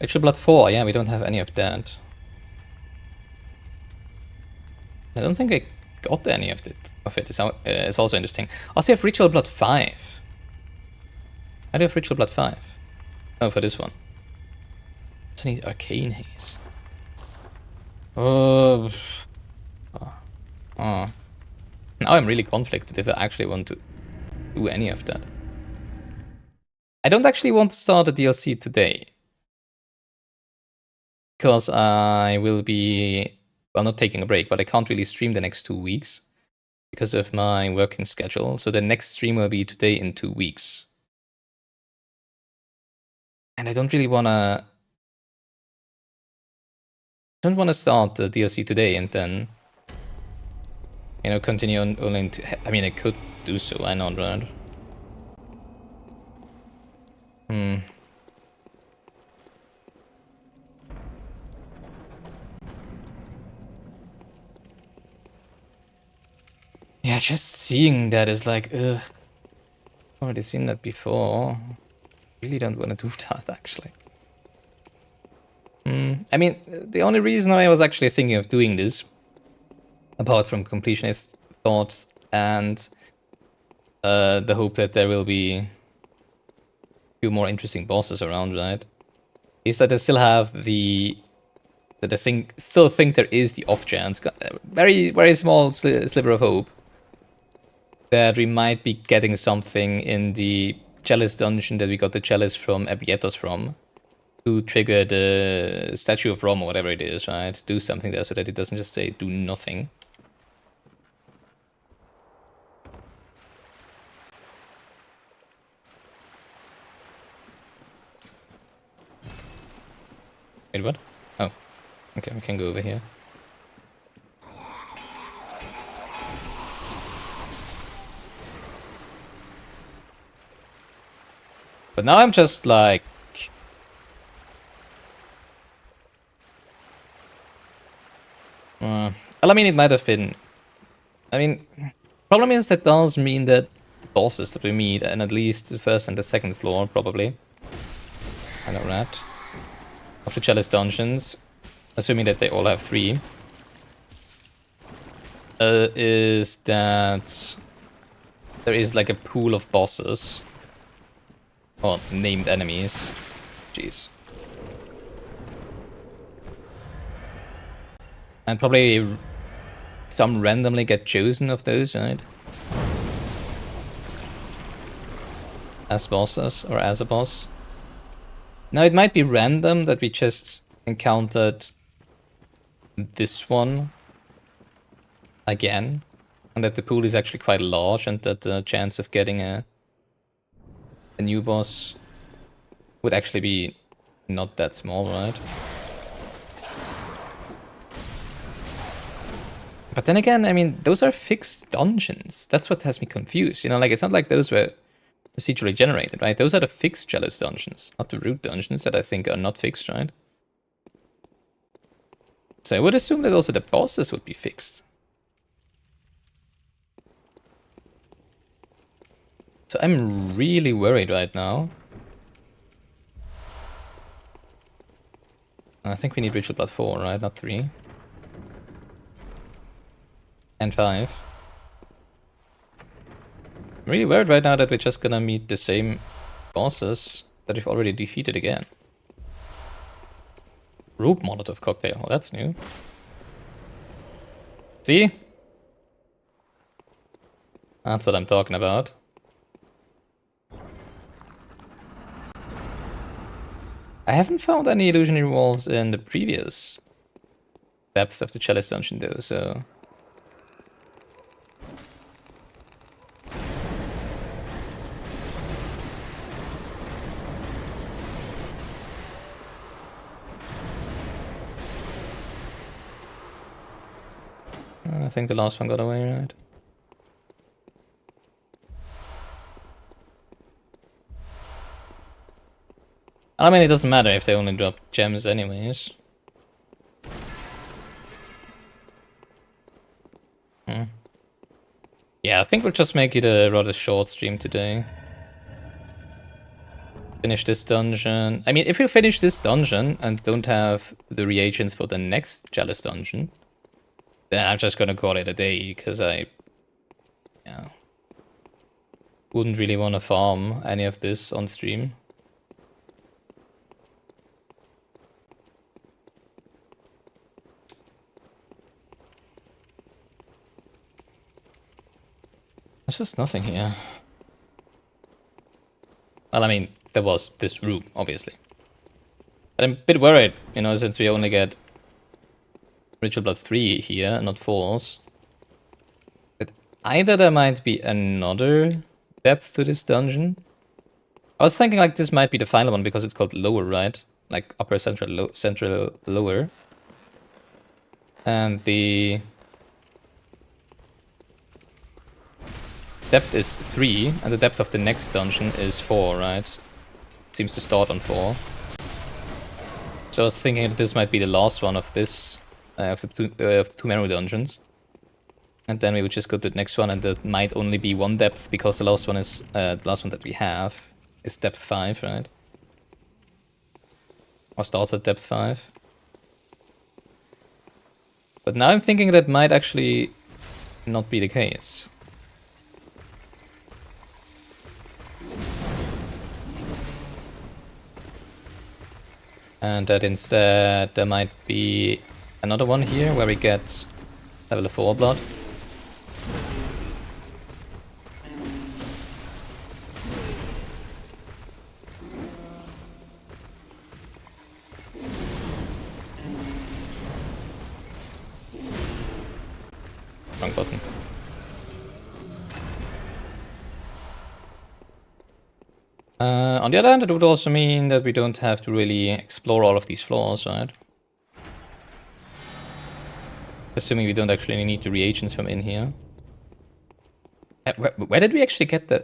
A: Ritual Blood 4, yeah, we don't have any of that. I don't think I got any of it. It's also interesting. Also, I have Ritual Blood 5. I do have Ritual Blood 5. Oh, for this one. I need Arcane Haze. Oh. Now I'm really conflicted if I actually want to do any of that. I don't actually want to start a DLC today. Because I will be, well, not taking a break, but I can't really stream the next 2 weeks because of my working schedule. So the next stream will be today in 2 weeks. And I don't really want to... don't want to start the DLC today and then, you know, continue on only into... I mean, I could do so, why not, right? Yeah, just seeing that is like, ugh. Already seen that before. Really don't want to do that, actually. I mean, the only reason I was actually thinking of doing this, apart from completionist thoughts and the hope that there will be a few more interesting bosses around, right, is that I still have the... that I still think there is the off chance, very, very small sliver of hope, that we might be getting something in the Chalice dungeon that we got the Chalice from Ebrietos from, to trigger the Statue of Rom or whatever it is, right? Do something there so that it doesn't just say do nothing. Wait, what? Oh. Okay, we can go over here. But now I'm just like... well, I mean, it might have been... I mean, problem is that does mean that the bosses that we meet, and at least the first and the second floor, probably. I know that. Of the Chalice dungeons, assuming that they all have 3, is that there is like a pool of bosses. Or named enemies. Jeez. And probably some randomly get chosen of those, right? As bosses, or as a boss. Now it might be random that we just encountered this one again. And that the pool is actually quite large and that the chance of getting a new boss would actually be not that small, right? But then again, I mean, those are fixed dungeons. That's what has me confused. You know, like, it's not like those were procedurally generated, right? Those are the fixed Chalice dungeons, not the root dungeons that I think are not fixed, right? So I would assume that also the bosses would be fixed. So I'm really worried right now. I think we need Ritual Blood 4, right? Not 3. And 5. I'm really worried right now that we're just gonna meet the same bosses that we've already defeated again. Rope Molotov cocktail. Well, that's new. See? That's what I'm talking about. I haven't found any illusionary walls in the previous depths of the Chalice dungeon though, so... I think the last one got away, right? I mean, it doesn't matter if they only drop gems anyways. Yeah, I think we'll just make it a rather short stream today. Finish this dungeon. I mean, if we finish this dungeon and don't have the reagents for the next Chalice dungeon, then I'm just gonna call it a day, because I... yeah... wouldn't really want to farm any of this on stream. There's just nothing here. Well, I mean, there was this room, obviously. But I'm a bit worried, you know, since we only get Ritual Blood 3 here, not 4s. That either there might be another depth to this dungeon. I was thinking like this might be the final one because it's called lower, right? Like upper, central, central, lower. And the depth is 3, and the depth of the next dungeon is 4, right? It seems to start on 4. So I was thinking that this might be the last one of this, of the Pthumeru dungeons. And then we would just go to the next one, and that might only be 1 depth, because the last one is, the last one that we have is depth 5, right? Or starts at depth 5. But now I'm thinking that might actually not be the case. And that instead there might be another one here where we get level 4 blood. Wrong button. On the other hand, it would also mean that we don't have to really explore all of these floors, right? Assuming we don't actually need the reagents from in here. Where did we actually get the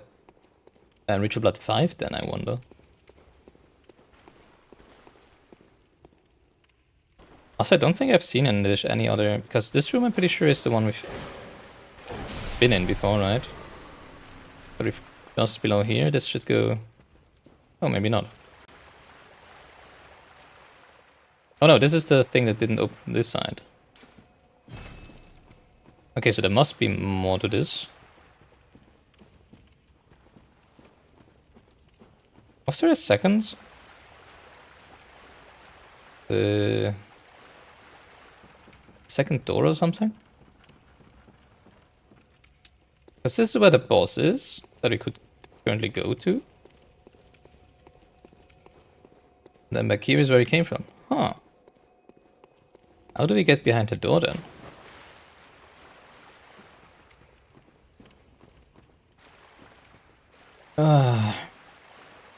A: Ritual Blood 5 then, I wonder? Also, I don't think I've seen any other... Because this room, I'm pretty sure, is the one we've been in before, right? But if just below here, this should go... Oh, maybe not. Oh no, this is the thing that didn't open this side. Okay, so there must be more to this. Was there a second? Second door or something? Because this is where the boss is, that we could currently go to. Then back here is where he came from. Huh. How do we get behind the door then?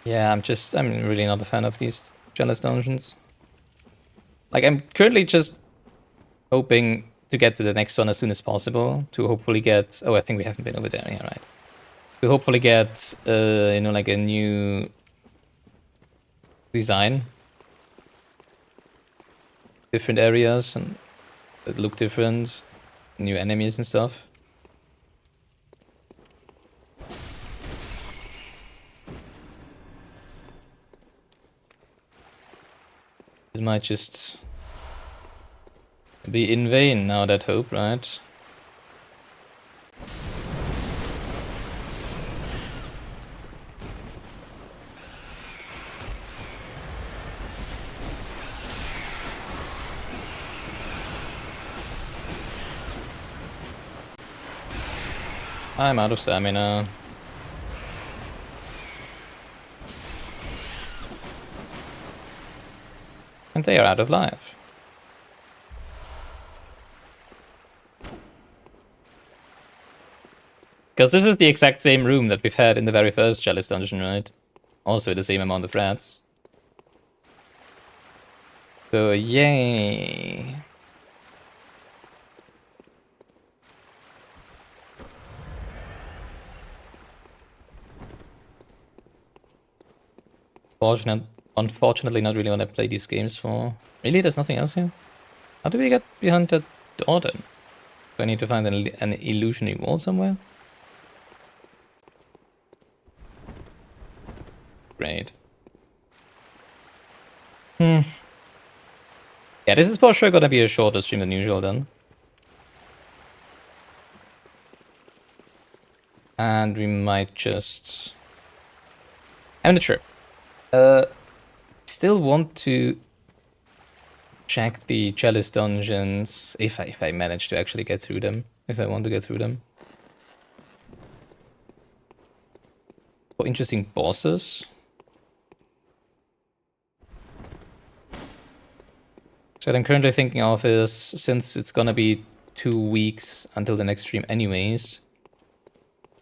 A: Yeah, I'm really not a fan of these jealous dungeons. Like, I'm currently just hoping to get to the next one as soon as possible, to hopefully get... Oh, I think we haven't been over there, yeah, right. To hopefully get, you know, like a new design. Different areas and that look different. New enemies and stuff. It might just be in vain now, that hope, right? I'm out of stamina. And they are out of life. Because this is the exact same room that we've had in the very first Chalice dungeon, right? Also the same amount of rats. So, yay! Unfortunately, not really what I play these games for. Really? There's nothing else here? How do we get behind that door then? Do I need to find an illusionary wall somewhere? Great. Yeah, this is for sure gonna be a shorter stream than usual then. And we might just... I'm not sure. Still want to check the Chalice dungeons if I manage to actually get through them. If I want to get through them. For interesting bosses. So what I'm currently thinking of is, since it's gonna be 2 weeks until the next stream anyways,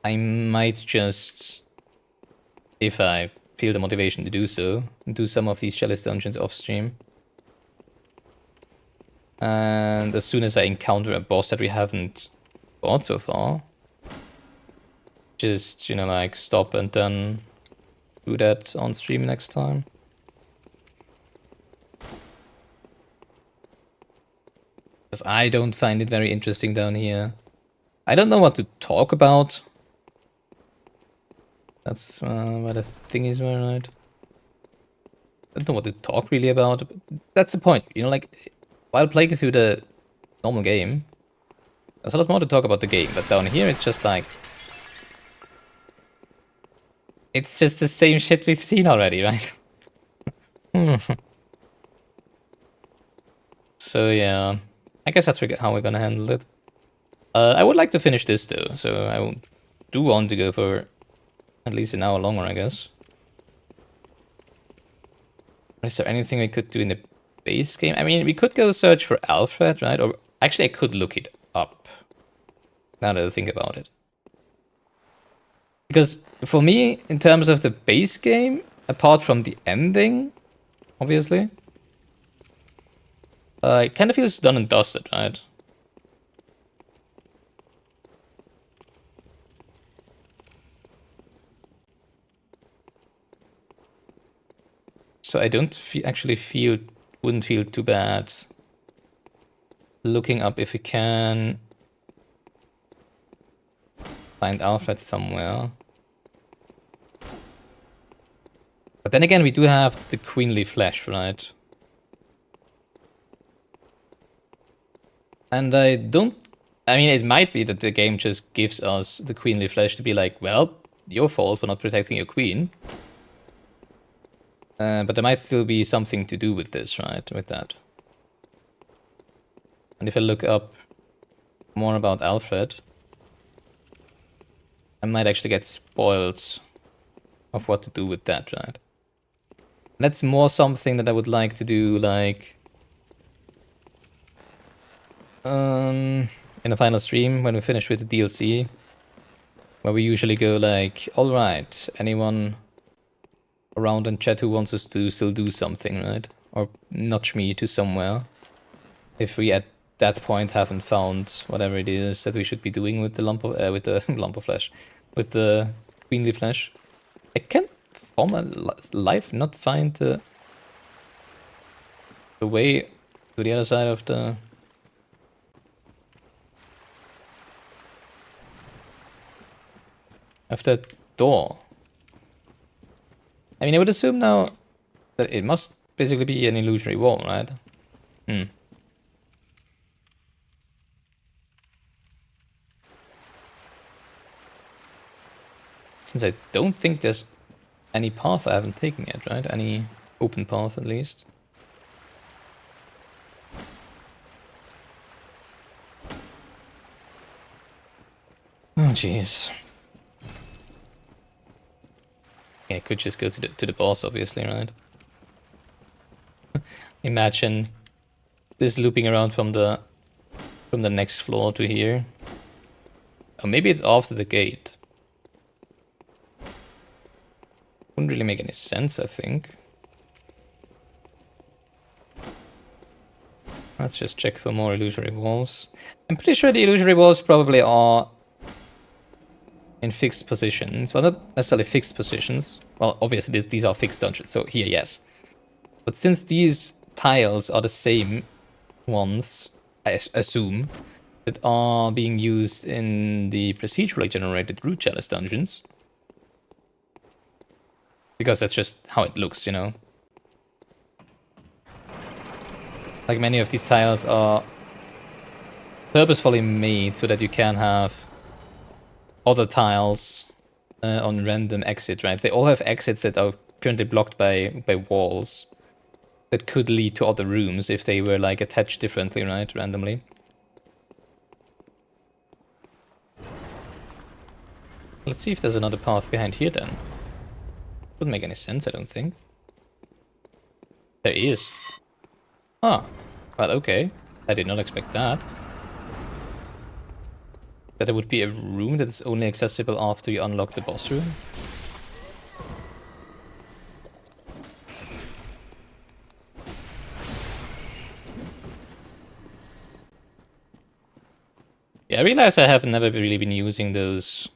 A: I might just, if I feel the motivation to do so, do some of these Chalice dungeons off stream. And as soon as I encounter a boss that we haven't fought so far, just, you know, like stop and then do that on stream next time. Because I don't find it very interesting down here. I don't know what to talk about. That's where the thingies were, right? I don't know what to talk really about. But that's the point, you know, like, while playing through the normal game, there's a lot more to talk about the game, but down here it's just like... It's just the same shit we've seen already, right? So yeah, I guess that's how we're gonna handle it. I would like to finish this though, so I do want to go for at least an hour longer, I guess. Is there anything we could do in the base game? I mean, we could go search for Alfred, right? Or actually, I could look it up. Now that I think about it. Because for me, in terms of the base game, apart from the ending, obviously, it kind of feels done and dusted, right? So I don't wouldn't feel too bad looking up if we can find Alfred somewhere. But then again, we do have the queenly flesh, right? And I mean, it might be that the game just gives us the queenly flesh to be like, well, your fault for not protecting your queen. But there might still be something to do with this, right? With that. And if I look up more about Alfred, I might actually get spoiled of what to do with that, right? That's more something that I would like to do, like, in a final stream when we finish with the DLC, where we usually go like, all right, anyone around in chat who wants us to still do something, right? Or nudge me to somewhere if we at that point haven't found whatever it is that we should be doing with the lump of lump of flesh, with the queenly flesh. I can't for my life not find the way to the other side of that door. I mean, I would assume now that it must basically be an illusory wall, right? Since I don't think there's any path I haven't taken yet, right? Any open path, at least. Oh, jeez. Yeah, I could just go to the boss, obviously, right? Imagine this looping around from the next floor to here. Or maybe it's after the gate. Wouldn't really make any sense, I think. Let's just check for more illusory walls. I'm pretty sure the illusory walls probably are in fixed positions. Well, not necessarily fixed positions. Well, obviously these are fixed dungeons, so here, yes. But since these tiles are the same ones, I assume, that are being used in the procedurally generated root chalice dungeons, because that's just how it looks, you know. Like, many of these tiles are purposefully made so that you can have other tiles on random exit, right? They all have exits that are currently blocked by walls that could lead to other rooms if they were, like, attached differently, right? Randomly. Let's see if there's another path behind here, then. Wouldn't make any sense, I don't think. There is. Ah, well, okay. I did not expect that. That there would be a room that is only accessible after you unlock the boss room. Yeah, I realize I have never really been using those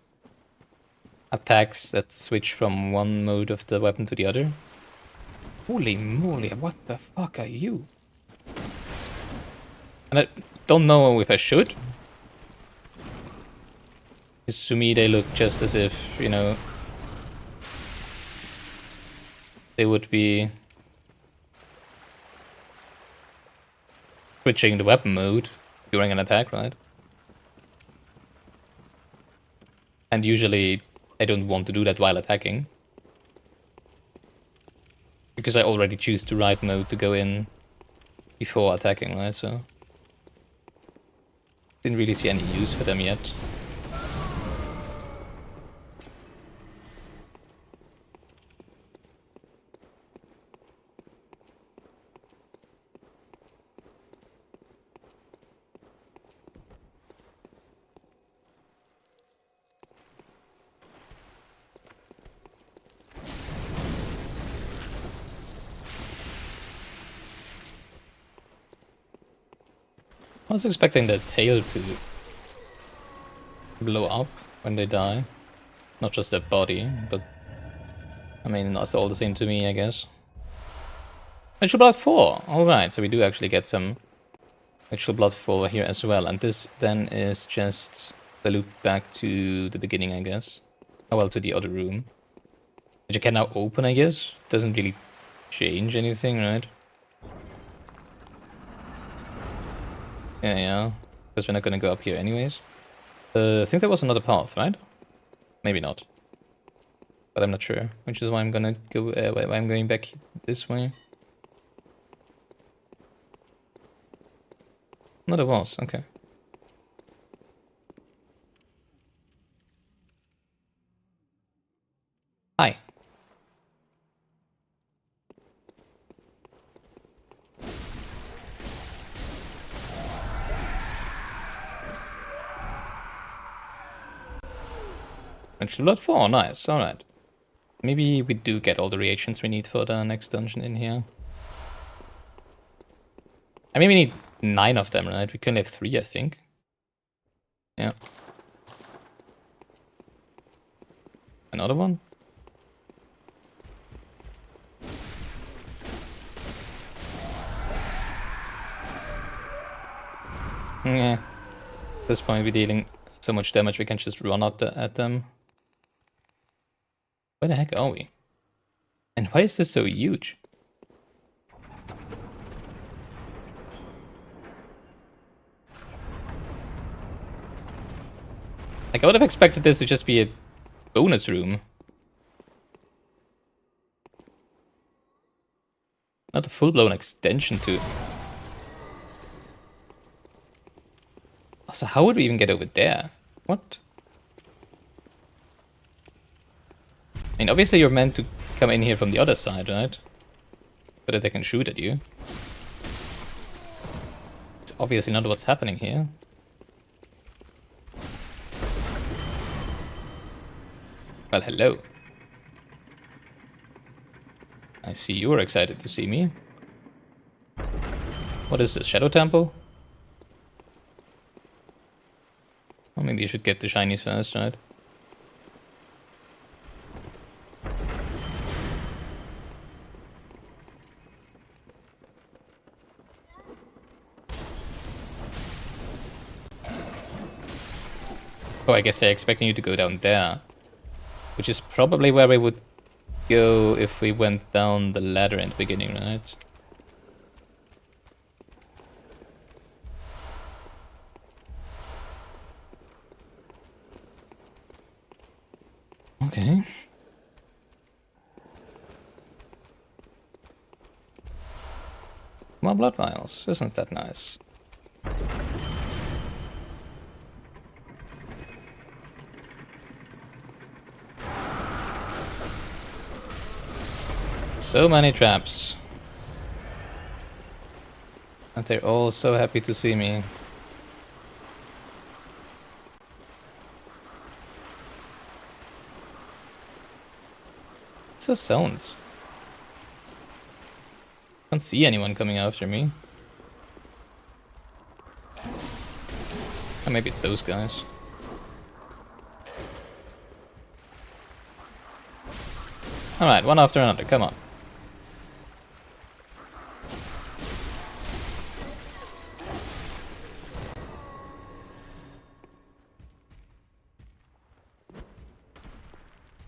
A: attacks that switch from one mode of the weapon to the other. Holy moly, what the fuck are you? And I don't know if I should. Because to me they look just as if, you know, they would be switching the weapon mode during an attack, right? And usually I don't want to do that while attacking. Because I already choose the right mode to go in before attacking, right? So didn't really see any use for them yet. I was expecting the tail to blow up when they die. Not just their body, but I mean, that's all the same to me, I guess. Ritual Blood 4! Alright, so we do actually get some Ritual Blood 4 here as well. And this then is just the loop back to the beginning, I guess. Oh well, to the other room. Which you can now open, I guess. Doesn't really change anything, right? Yeah. Because we're not gonna go up here anyways. I think there was another path, right? Maybe not. But I'm not sure. Which is why I'm gonna go, why I'm going back this way. No, there was. Okay. Hi. Ritual Blood 4, nice, alright. Maybe we do get all the reagents we need for the next dungeon in here. I mean, we need 9 of them, right? We can have 3, I think. Yeah. Another one? Yeah. At this point, we're dealing so much damage, we can just run at them. Where the heck are we? And why is this so huge? Like, I would have expected this to just be a bonus room. Not a full-blown extension to... So how would we even get over there? What? I mean, obviously you're meant to come in here from the other side, right? So that they can shoot at you. It's obviously not what's happening here. Well, hello. I see you are excited to see me. What is this, Shadow Temple? Well, maybe you should get the shinies first, right? Oh, I guess they're expecting you to go down there. Which is probably where we would go if we went down the ladder in the beginning, right? Okay. More blood vials, isn't that nice? So many traps. And they're all so happy to see me. What's those sounds? Can't see anyone coming after me. Or maybe it's those guys. Alright, one after another, come on.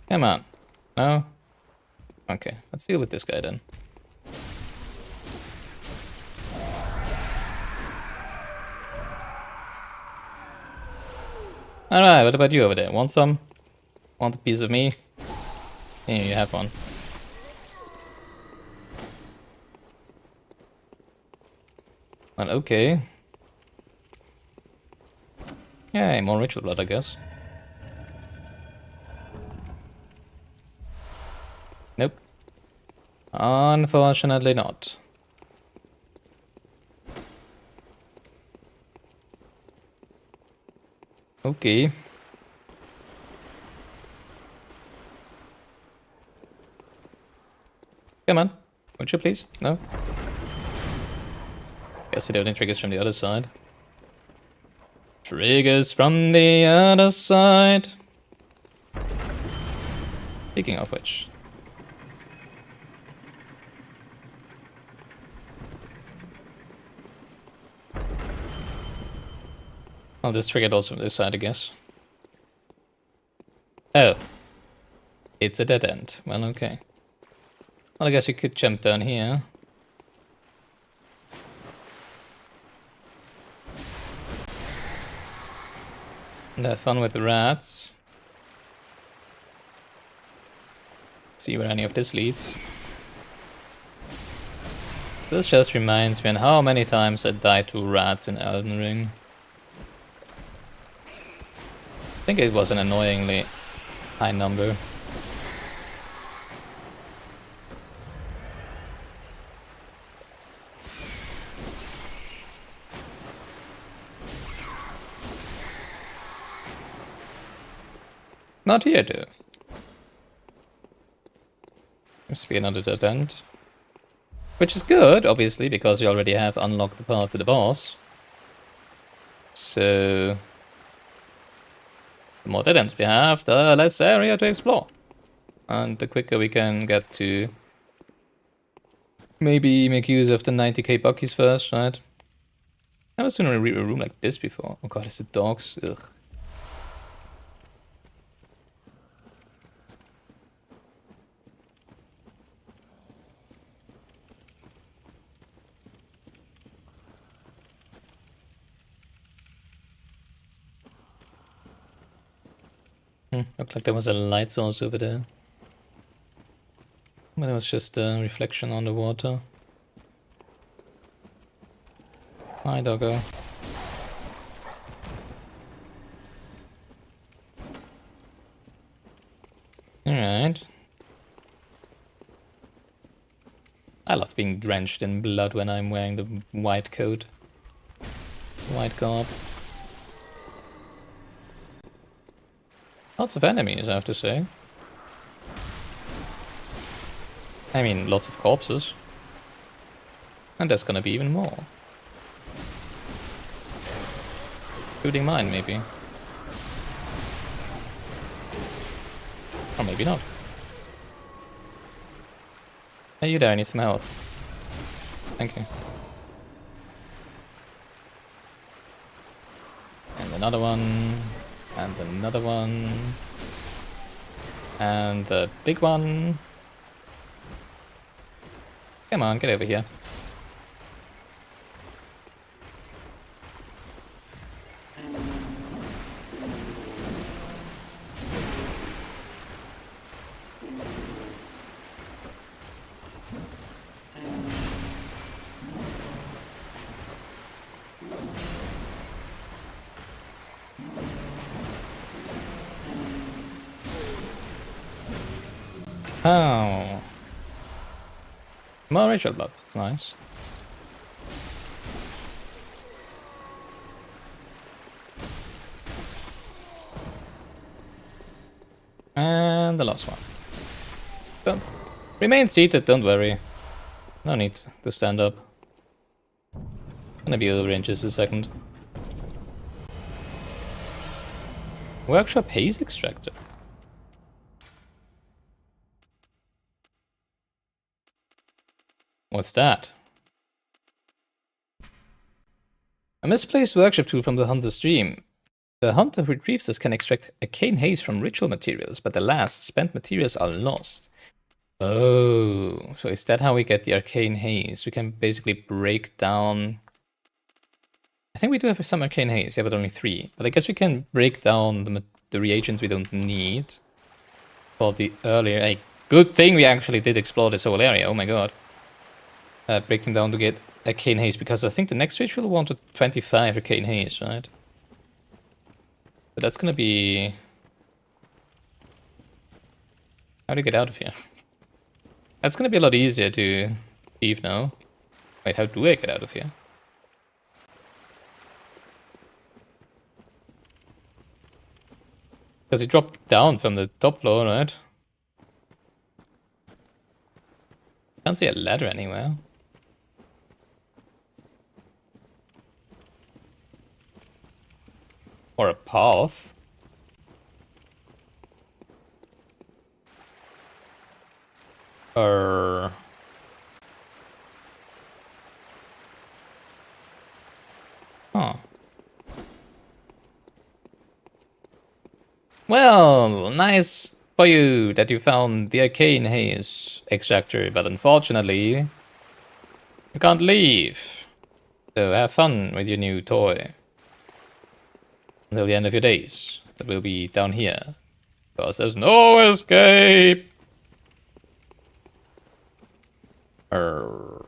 A: Come on. No? Okay, let's deal with this guy then. Alright, what about you over there? Want some? Want a piece of me? Here, you have one. Well, okay. Yeah, more ritual blood, I guess. Nope. Unfortunately not. Okay. Come on. Would you please? No? Guess it only triggers from the other side. Triggers from the other side. Speaking of which. Well, this triggered also from this side, I guess. Oh. It's a dead end. Well, okay. Well, I guess you could jump down here. And have fun with the rats. See where any of this leads. This just reminds me on how many times I died to rats in Elden Ring. I think it was an annoyingly high number. Not here, though. Must be another dead end. Which is good, obviously, because you already have unlocked the path to the boss. So... the more dead ends we have, the less area to explore. And the quicker we can get to... maybe make use of the 90k buckies first, right? I've never seen a room like this before. Oh god, is it dogs? Ugh. Looked like there was a light source over there. But it was just a reflection on the water. Hi, doggo. Alright. I love being drenched in blood when I'm wearing the white coat. White garb. Lots of enemies, I have to say. I mean, lots of corpses. And there's gonna be even more. Including mine, maybe. Or maybe not. Hey, you there, I need some health. Thank you. And another one. And another one. And the big one. Come on, get over here. Oh. More ritual blood, that's nice. And the last one. Don't remain seated, don't worry. No need to stand up. Gonna be over in just a second. Workshop haze extractor. What's that? A misplaced workshop tool from the hunter's dream. The hunter who retrieves this can extract arcane haze from ritual materials, but the last spent materials are lost. Oh, so is that how we get the arcane haze? We can basically break down... I think we do have some arcane haze, yeah, but only 3. But I guess we can break down the reagents we don't need for the earlier... Hey, good thing we actually did explore this whole area, oh my god. Break them down to get arcane haze, because I think the next ritual wanted 25 arcane haze, right? But that's gonna be... How do you get out of here? That's gonna be a lot easier to leave now. Wait, how do I get out of here? Because it dropped down from the top floor, right? Can't see a ladder anywhere. Or a path. Or... Huh. Well, nice for you that you found the arcane haze extractor, but unfortunately, you can't leave. So have fun with your new toy. Until the end of your days. That will be down here. Because there's no escape! I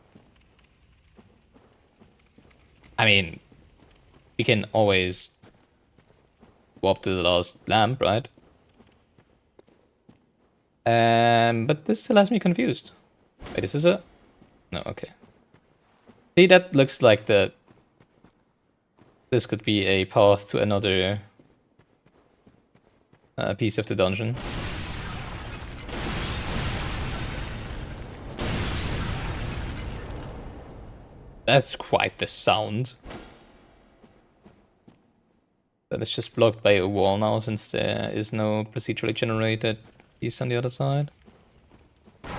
A: mean, we can always warp to the last lamp, right? But this still has me confused. Wait, is this a... No, okay. See, that looks like the... This could be a path to another piece of the dungeon. That's quite the sound. But it's just blocked by a wall now since there is no procedurally generated piece on the other side. I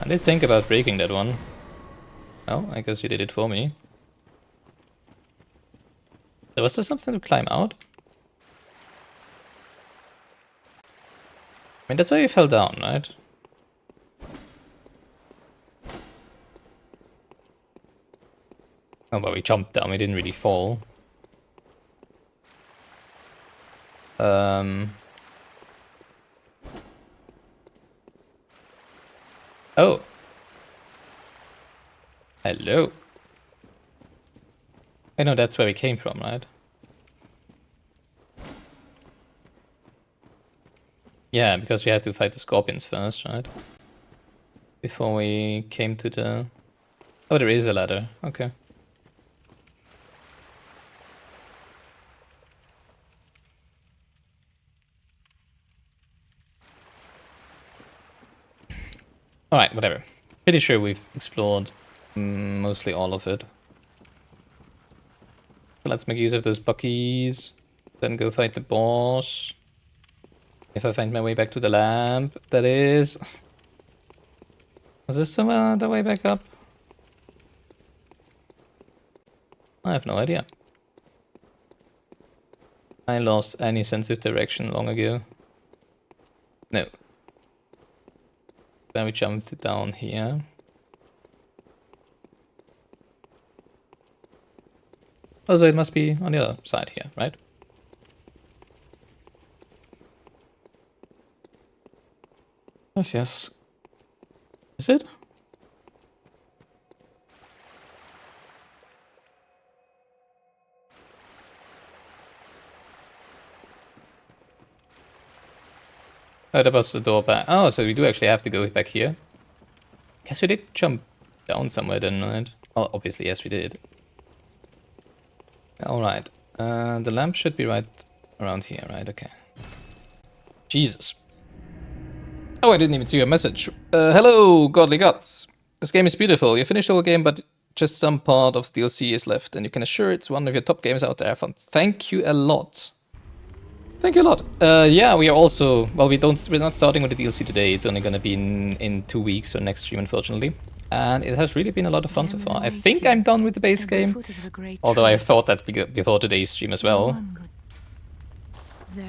A: did think about breaking that one. Oh, I guess you did it for me. So was there something to climb out? I mean, that's why you fell down, right? Oh, but we jumped down, we didn't really fall. Oh. Hello. I know that's where we came from, right? Yeah, because we had to fight the scorpions first, right? Before we came to the... Oh, there is a ladder. Okay. Alright, whatever. Pretty sure we've explored mostly all of it. So let's make use of those buckies. Then go fight the boss. If I find my way back to the lamp, that is. Was this the way back up? I have no idea. I lost any sense of direction long ago. No. Then we jumped down here. Oh, so it must be on the other side here, right? Yes, yes. Is it? Oh, that was the door back. Oh, so we do actually have to go back here. Guess we did jump down somewhere then, right? Well, obviously, yes, we did. Alright. The lamp should be right around here, right? Okay. Jesus. Oh, I didn't even see your message. Hello, godly gods. This game is beautiful. You finished the whole game, but just some part of the DLC is left, and you can assure it's one of your top games out there. Thank you a lot. Thank you a lot. Yeah, we are also... Well, we're not starting with the DLC today. It's only going to be in 2 weeks or next stream, unfortunately. And it has really been a lot of fun so far. I think I'm done with the base game. Although I thought that before today's stream as well.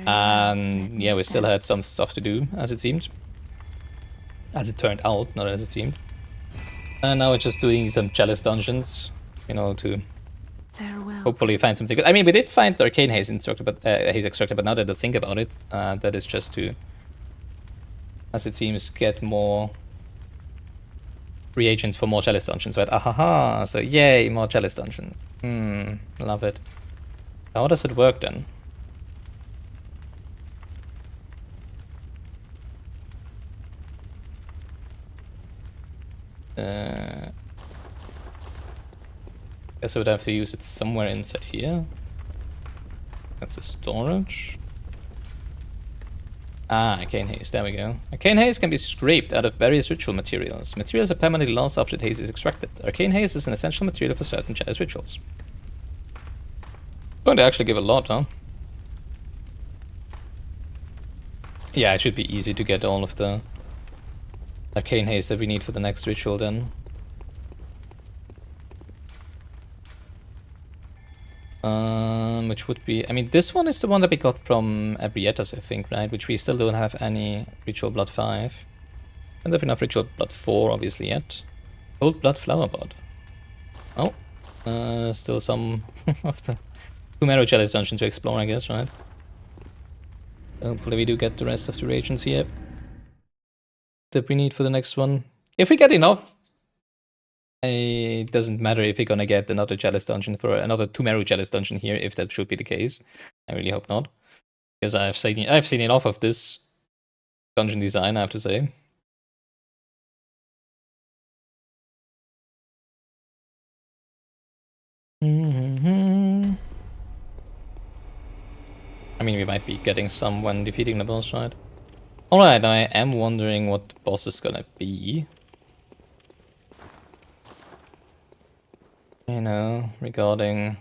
A: And yeah, we still had some stuff to do, as it seemed. As it turned out, not as it seemed. And now we're just doing some chalice dungeons, you know, to hopefully find something good. I mean, we did find the arcane haze extractor, but now that I think about it, that is just to, as it seems, get more reagents for more chalice dungeons, right? Ahaha, so yay, more chalice dungeons. Love it. How does it work then? Guess I would have to use it somewhere inside here. That's a storage. Ah, arcane haze, there we go. Arcane haze can be scraped out of various ritual materials. Materials are permanently lost after the haze is extracted. Arcane haze is an essential material for certain chalice rituals. Oh, they actually give a lot, huh? Yeah, it should be easy to get all of the arcane haste that we need for the next ritual then. Which would be, I mean, this one is the one that we got from Abrietas, I think, right? Which we still don't have any Ritual Blood 5. Don't have enough Ritual Blood 4, obviously, yet. Old Blood Flower Bud. Oh, still some of the Pthumeru Chalice dungeon to explore, I guess, right? Hopefully we do get the rest of the reagents here that we need for the next one. If we get enough, it doesn't matter if we're gonna get another Chalice dungeon for another Pthumeru Chalice dungeon here, if that should be the case. I really hope not, because I've seen enough of this dungeon design, I have to say. I mean, we might be getting some when defeating the boss, right? Alright, I am wondering what the boss is gonna be. You know, regarding...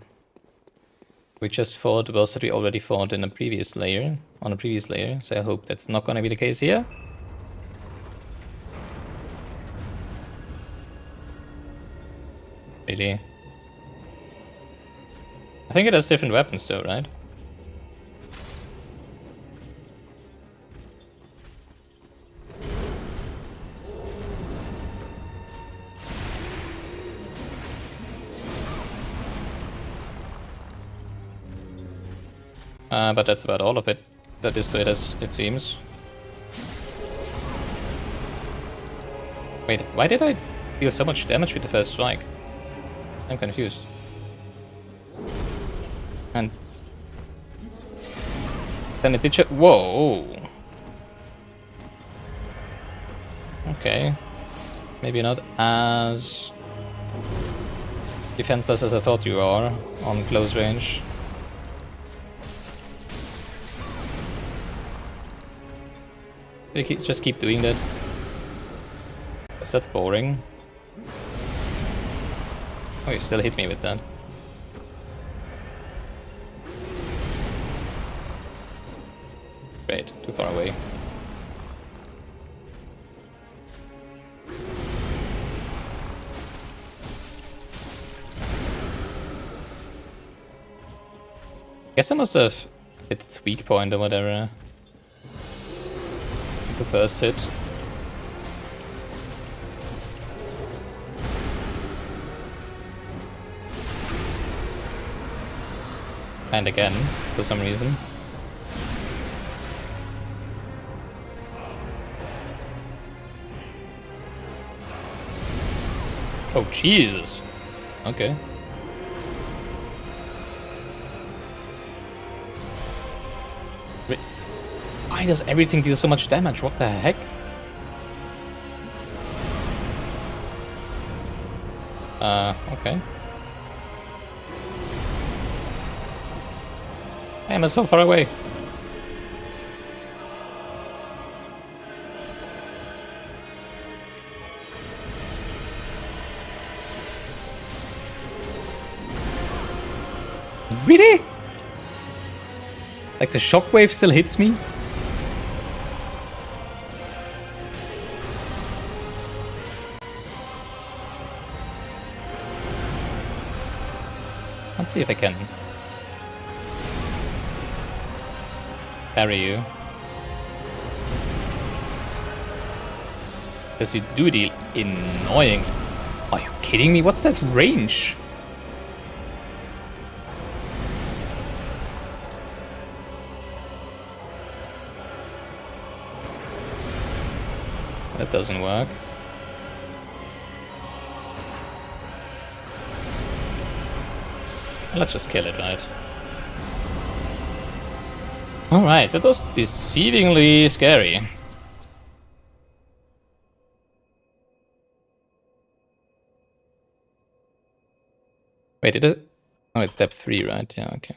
A: We just fought the boss that we already fought in a previous layer, on a previous layer, so I hope that's not gonna be the case here. Really? I think it has different weapons though, right? But that's about all of it. That is to it as it seems. Wait, why did I deal so much damage with the first strike? I'm confused. And then it did whoa! Okay. Maybe not as defenseless as I thought you are on close range. Just keep doing that. Because that's boring. Oh, you still hit me with that. Great, too far away. Guess I must have hit its weak point or whatever. The first hit. And again, for some reason. Oh, Jesus. Okay. Why does everything deal so much damage? What the heck? Okay. I am so far away. Really? Like the shockwave still hits me? Let's see if I can parry you. Because you do deal annoying. Are you kidding me? What's that range? That doesn't work. Let's just kill it, right? Alright, that was deceivingly scary. Wait, did it? Oh, it's step 3, right? Yeah, okay.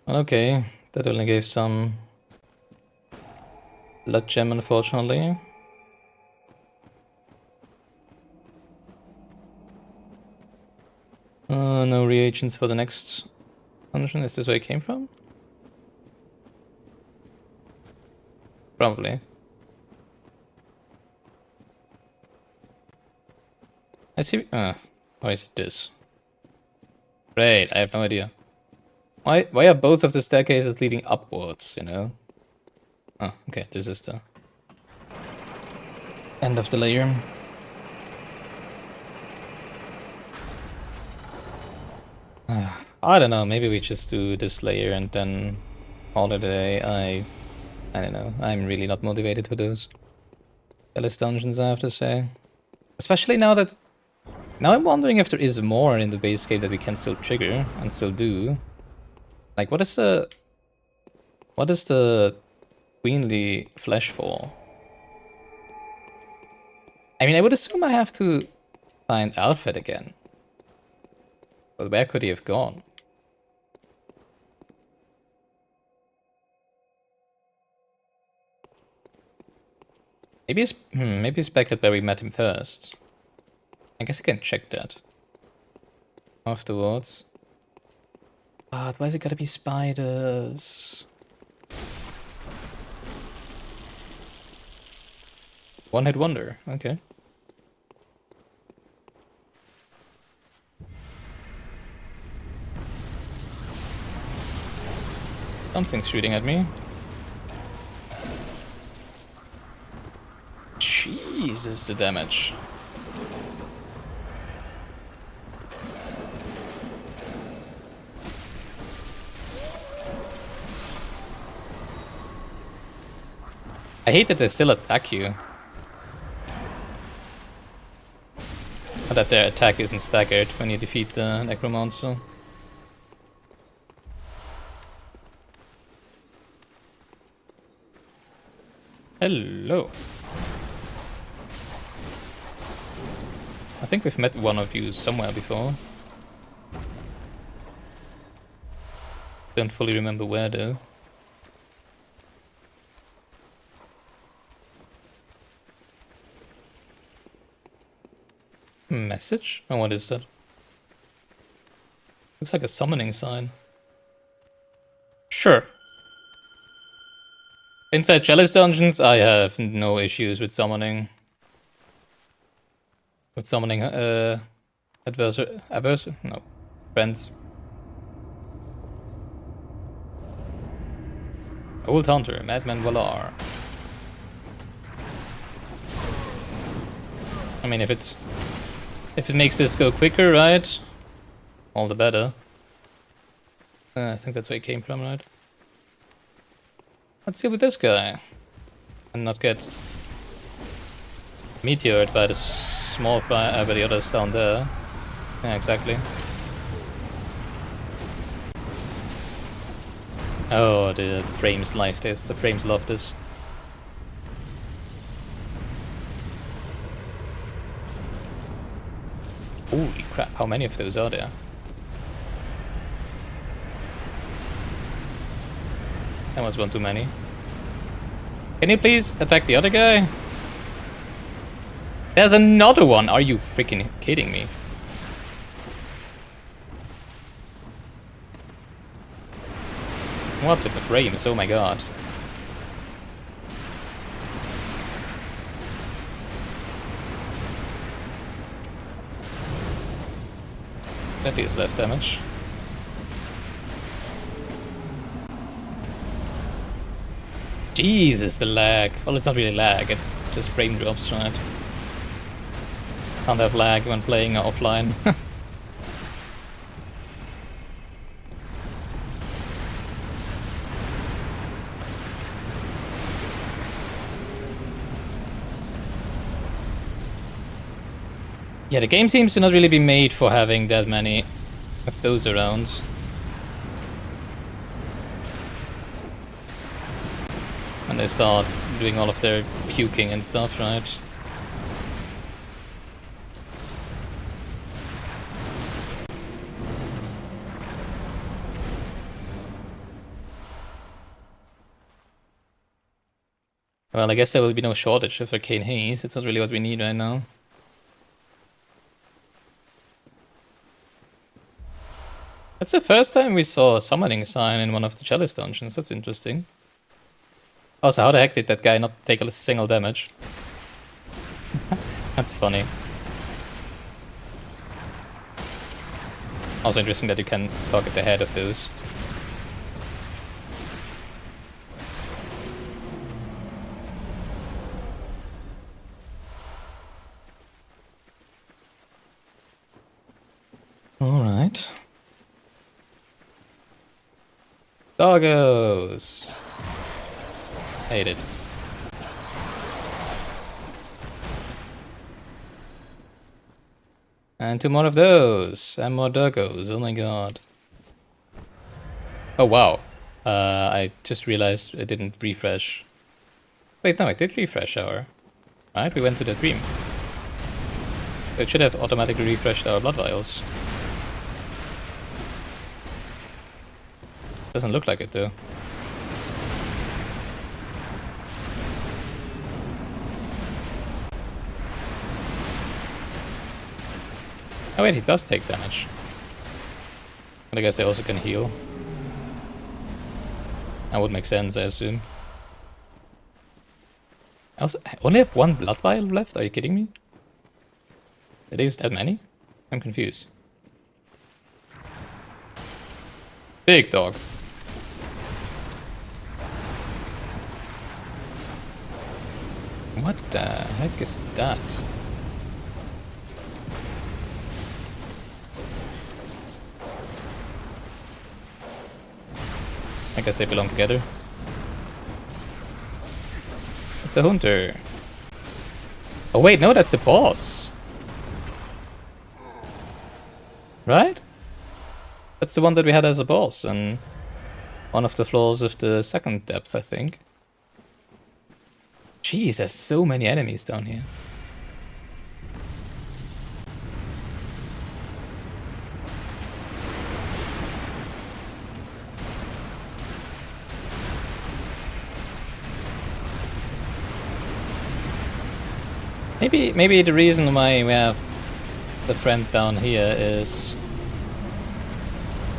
A: Okay, that only gave some blood gem, unfortunately. No reagents for the next dungeon. Is this where it came from? Probably. I see. Or is it this? Great, I have no idea. Why are both of the staircases leading upwards, you know? Oh, okay, this is the end of the layer. I don't know, maybe we just do this layer and then call it a day. I don't know, I'm really not motivated for those jealous dungeons, I have to say. Especially now that... Now I'm wondering if there is more in the base game that we can still trigger and still do. Like, what is the queenly flesh for? I mean, I would assume I have to find Alfred again. But where could he have gone? Maybe it's back at where we met him first. I guess I can check that afterwards. But why is it gotta be spiders? One-hit wonder, okay. Something's shooting at me. Jesus, the damage. I hate that they still attack you. Or that their attack isn't staggered when you defeat the necromancer. Hello. I think we've met one of you somewhere before. Don't fully remember where though. Message? Oh, what is that? Looks like a summoning sign. Sure. Inside jealous dungeons, I have no issues with summoning. With summoning adversary? No. Friends. Old Hunter, Madman Valar. I mean, if it makes this go quicker, right? All the better. I think that's where it came from, right? Let's deal with this guy. And not get meteored by the small fire, by the others down there. Yeah, exactly. Oh, the frames like this. The frames love this. Holy crap, how many of those are there? That was one too many. Can you please attack the other guy? There's another one! Are you freaking kidding me? What's with the frames? Oh my god. That deals less damage. Jesus, the lag. Well, it's not really lag, it's just frame drops, right? Can't have lag when playing offline. Yeah, the game seems to not really be made for having that many of those around. When they start doing all of their puking and stuff, right? Well, I guess there will be no shortage of arcane haze. It's not really what we need right now. That's the first time we saw a summoning sign in one of the chalice dungeons. That's interesting. Also, how the heck did that guy not take a single damage? That's funny. Also interesting that you can target the head of those. Alright. Doggos! Hate it. And 2 more of those! And more doggos, oh my god. Oh wow. I just realized I didn't refresh. Wait, no, I did refresh our... Right, we went to the dream. It should have automatically refreshed our blood vials. Doesn't look like it though. Oh wait, he does take damage. But I guess they also can heal. That would make sense, I assume. I only have 1 blood vial left? Are you kidding me? Did they use that many? I'm confused. Big dog. What the heck is that? I guess they belong together. It's a hunter. Oh wait, no, that's a boss. Right? That's the one that we had as a boss and one of the floors of the second depth, I think. Jeez, there's so many enemies down here. Maybe the reason why we have the friend down here is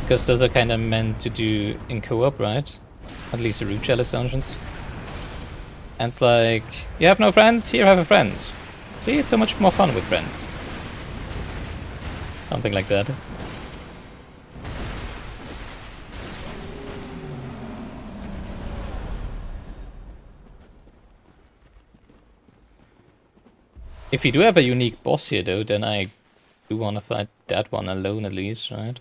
A: because those are kind of meant to do in co-op, right? At least the root chalice dungeons. And it's like, you have no friends? Here, have a friend. See, it's so much more fun with friends. Something like that. If you do have a unique boss here though, then I do want to fight that one alone at least, right?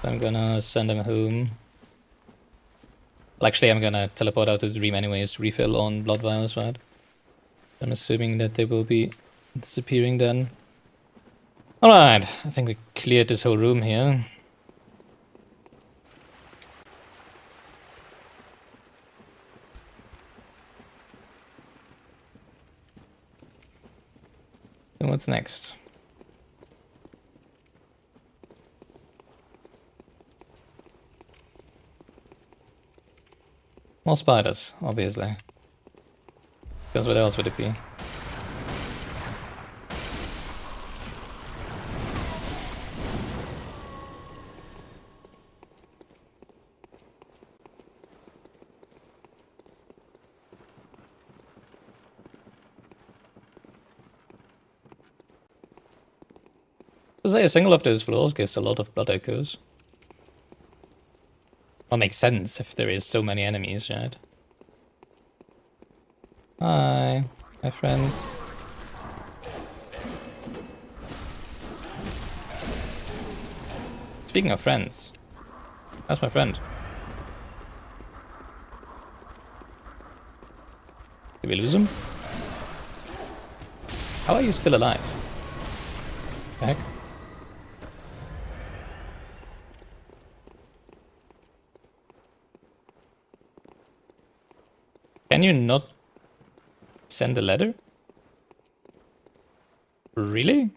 A: So I'm gonna send him home. Well, actually I'm gonna teleport out to the dream anyways, refill on blood vials, right? I'm assuming that they will be disappearing then. Alright, I think we cleared this whole room here. And what's next? More spiders, obviously. Because what else would it be? To say a single of those floors gives a lot of blood echoes. Well, makes sense if there is so many enemies, right? Hi, my friends. Speaking of friends, that's my friend. Did we lose him? How are you still alive? The heck? Can you not send a letter? Really?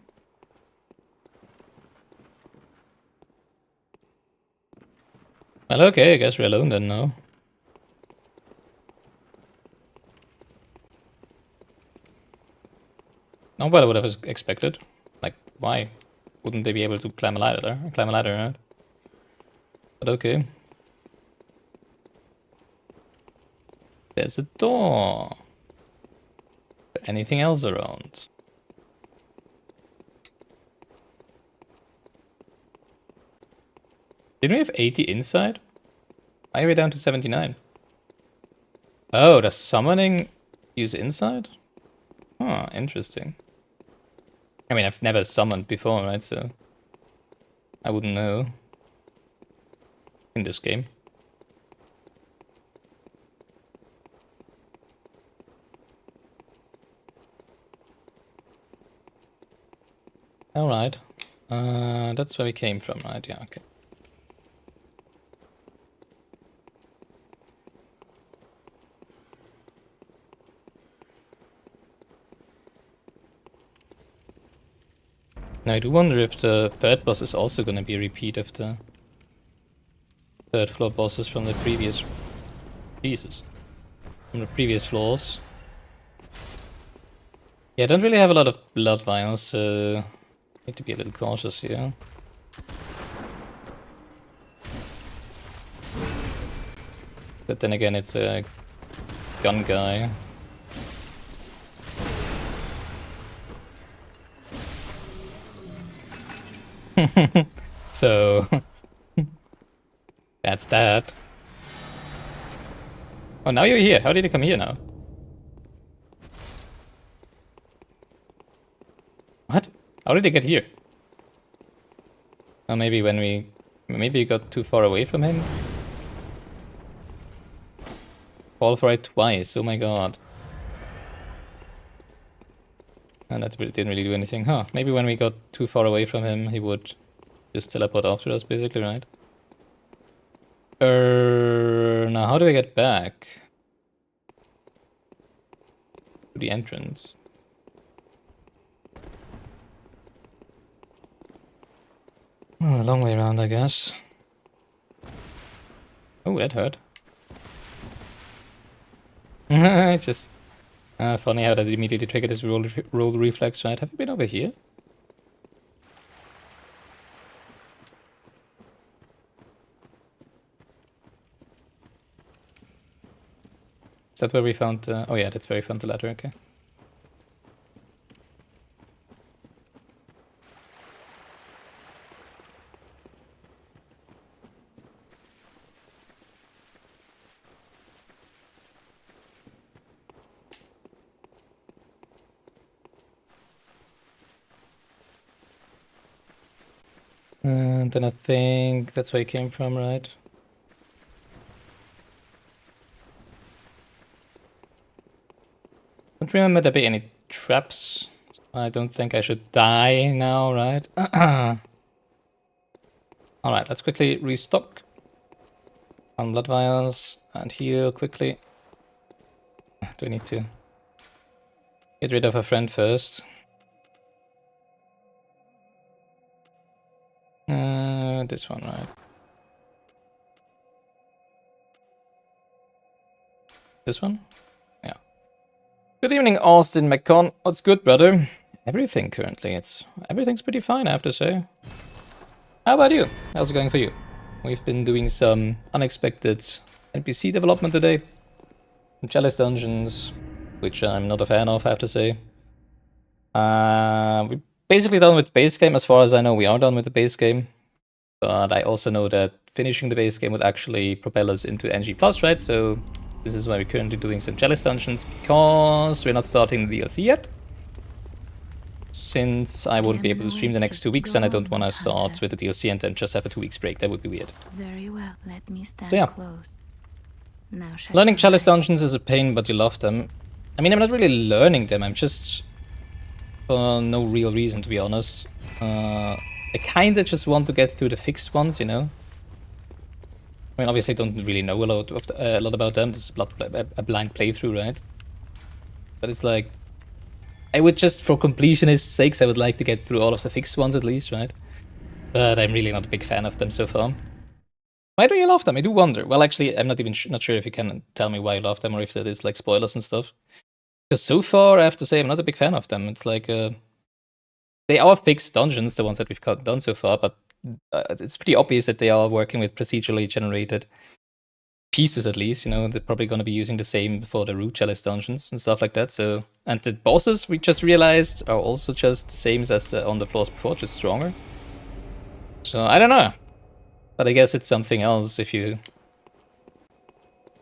A: Well, okay, I guess we're alone then now. Not what I would have expected. Like, why wouldn't they be able to climb a ladder? Right? But okay. There's a door. Anything else around? Didn't we have 80 inside? Why are we down to 79? Oh, does summoning use inside? Oh, interesting. I mean, I've never summoned before, right? So I wouldn't know in this game. Alright. That's where we came from, right? Yeah, okay. Now I do wonder if the third boss is also going to be a repeat of the third floor bosses from the previous pieces. From the previous floors. Yeah, I don't really have a lot of blood vials, so need to be a little cautious here. But then again, it's a gun guy. So that's that. Oh, now you're here. How did you come here now? What? How did he get here? Oh, maybe when we... Maybe you got too far away from him? Fall for it twice, oh my god. And that didn't really do anything. Huh, maybe when we got too far away from him, he would just teleport after us, basically, right? Now how do I get back? To the entrance. Oh, a long way around, I guess. Oh, that hurt. Just funny how that immediately triggered his roll reflex, right? Have you been over here? Is that where we found... oh yeah, that's where we found the ladder, okay. And then I think that's where he came from, right? Don't remember there be any traps. I don't think I should die now, right? Alright, let's quickly restock on blood vials and heal quickly. Do I need to get rid of a friend first? This one, right? This one? Yeah. Good evening, Austin McCon. What's good, brother? Everything currently. Everything's pretty fine, I have to say. How about you? How's it going for you? We've been doing some unexpected NPC development today. Some chalice dungeons, which I'm not a fan of, I have to say. We're basically done with the base game. As far as I know, we are done with the base game. But I also know that finishing the base game would actually propel us into NG+, right? So this is why we're currently doing some chalice dungeons, because we're not starting the DLC yet. Since I won't be able to stream the next 2 weeks, and I don't want to start with the DLC and then just have a 2 weeks break. That would be weird.
H: Very well. Let me stand
A: So yeah.
H: close. Now
A: Learning chalice dungeons is a pain, but you love them. I mean, I'm not really learning them. I'm just... for no real reason, to be honest. I kinda just want to get through the fixed ones, you know? I mean, obviously I don't really know a lot about them. This is a blind playthrough, right? But it's like... I would just, for completionist sakes, I would like to get through all of the fixed ones at least, right? But I'm really not a big fan of them so far. Why do you love them? I do wonder. Well, actually, I'm not even not sure if you can tell me why you love them or if that is like spoilers and stuff. Because so far, I have to say, I'm not a big fan of them. It's like... they are fixed dungeons, the ones that we've done so far, but it's pretty obvious that they are working with procedurally generated pieces at least. You know, they're probably going to be using the same for the root chalice dungeons and stuff like that. So, and the bosses we just realized are also just the same as on the floors before, just stronger. So I don't know, but I guess it's something else if you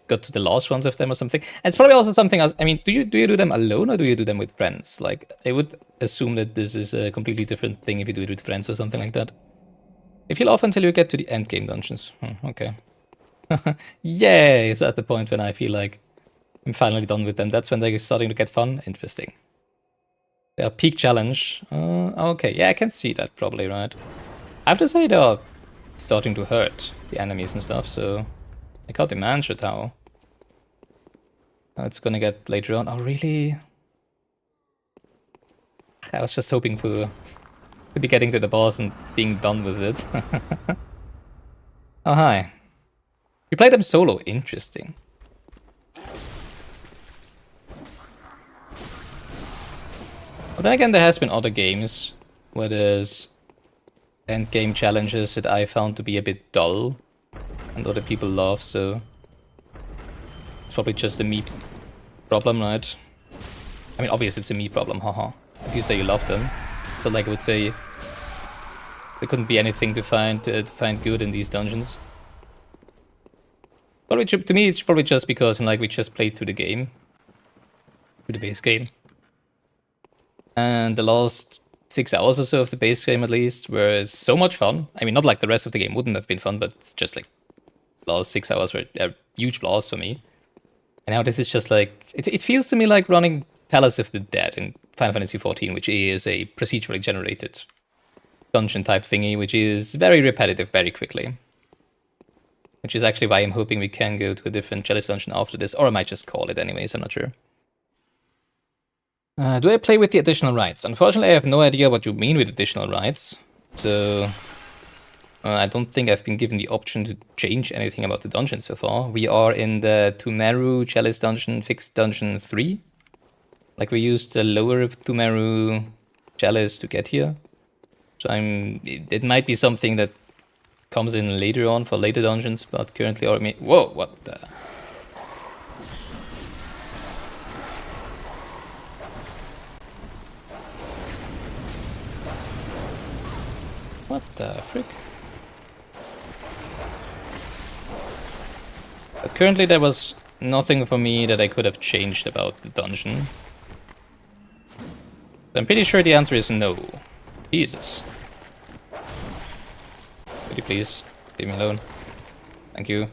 A: got to the last ones of them or something. And it's probably also something else. I mean, do you do them alone or do you do them with friends? Like, I would assume that this is a completely different thing if you do it with friends or something like that. If you'll off until you get to the end game dungeons. Okay. Yay! It's at the point when I feel like I'm finally done with them. That's when they're starting to get fun. Interesting. They are peak challenge. Okay, yeah, I can see that probably, right? I have to say they are starting to hurt the enemies and stuff, so I can't imagine how it's gonna get later on. Oh, really? I was just hoping to be getting to the boss and being done with it. Oh, hi. You play them solo. Interesting. But then again, there has been other games where there's endgame challenges that I found to be a bit dull and other people love, so it's probably just a me problem, right? I mean, obviously it's a me problem, haha. If you say you love them, so like I would say there couldn't be anything to find good in these dungeons. But to me, it's probably just because like we just played through the game, through the base game, and the last 6 hours or so of the base game at least were so much fun. I mean, not like the rest of the game wouldn't have been fun, but it's just like last 6 hours were a huge blast for me. And now this is just like it feels to me like running Palace of the Dead in Final Fantasy XIV, which is a procedurally generated dungeon type thingy, which is very repetitive very quickly. Which is actually why I'm hoping we can go to a different chalice dungeon after this, or I might just call it anyways, I'm not sure. Do I play with the additional rights? Unfortunately, I have no idea what you mean with additional rights, so I don't think I've been given the option to change anything about the dungeon so far. We are in the Pthumeru chalice dungeon, fixed dungeon 3. Like, we used the lower Pthumeru chalice to get here. So it might be something that comes in later on for later dungeons, but currently, whoa, what the... What the frick? But currently there was nothing for me that I could have changed about the dungeon. I'm pretty sure the answer is no. Jesus. Could you please leave me alone? Thank you.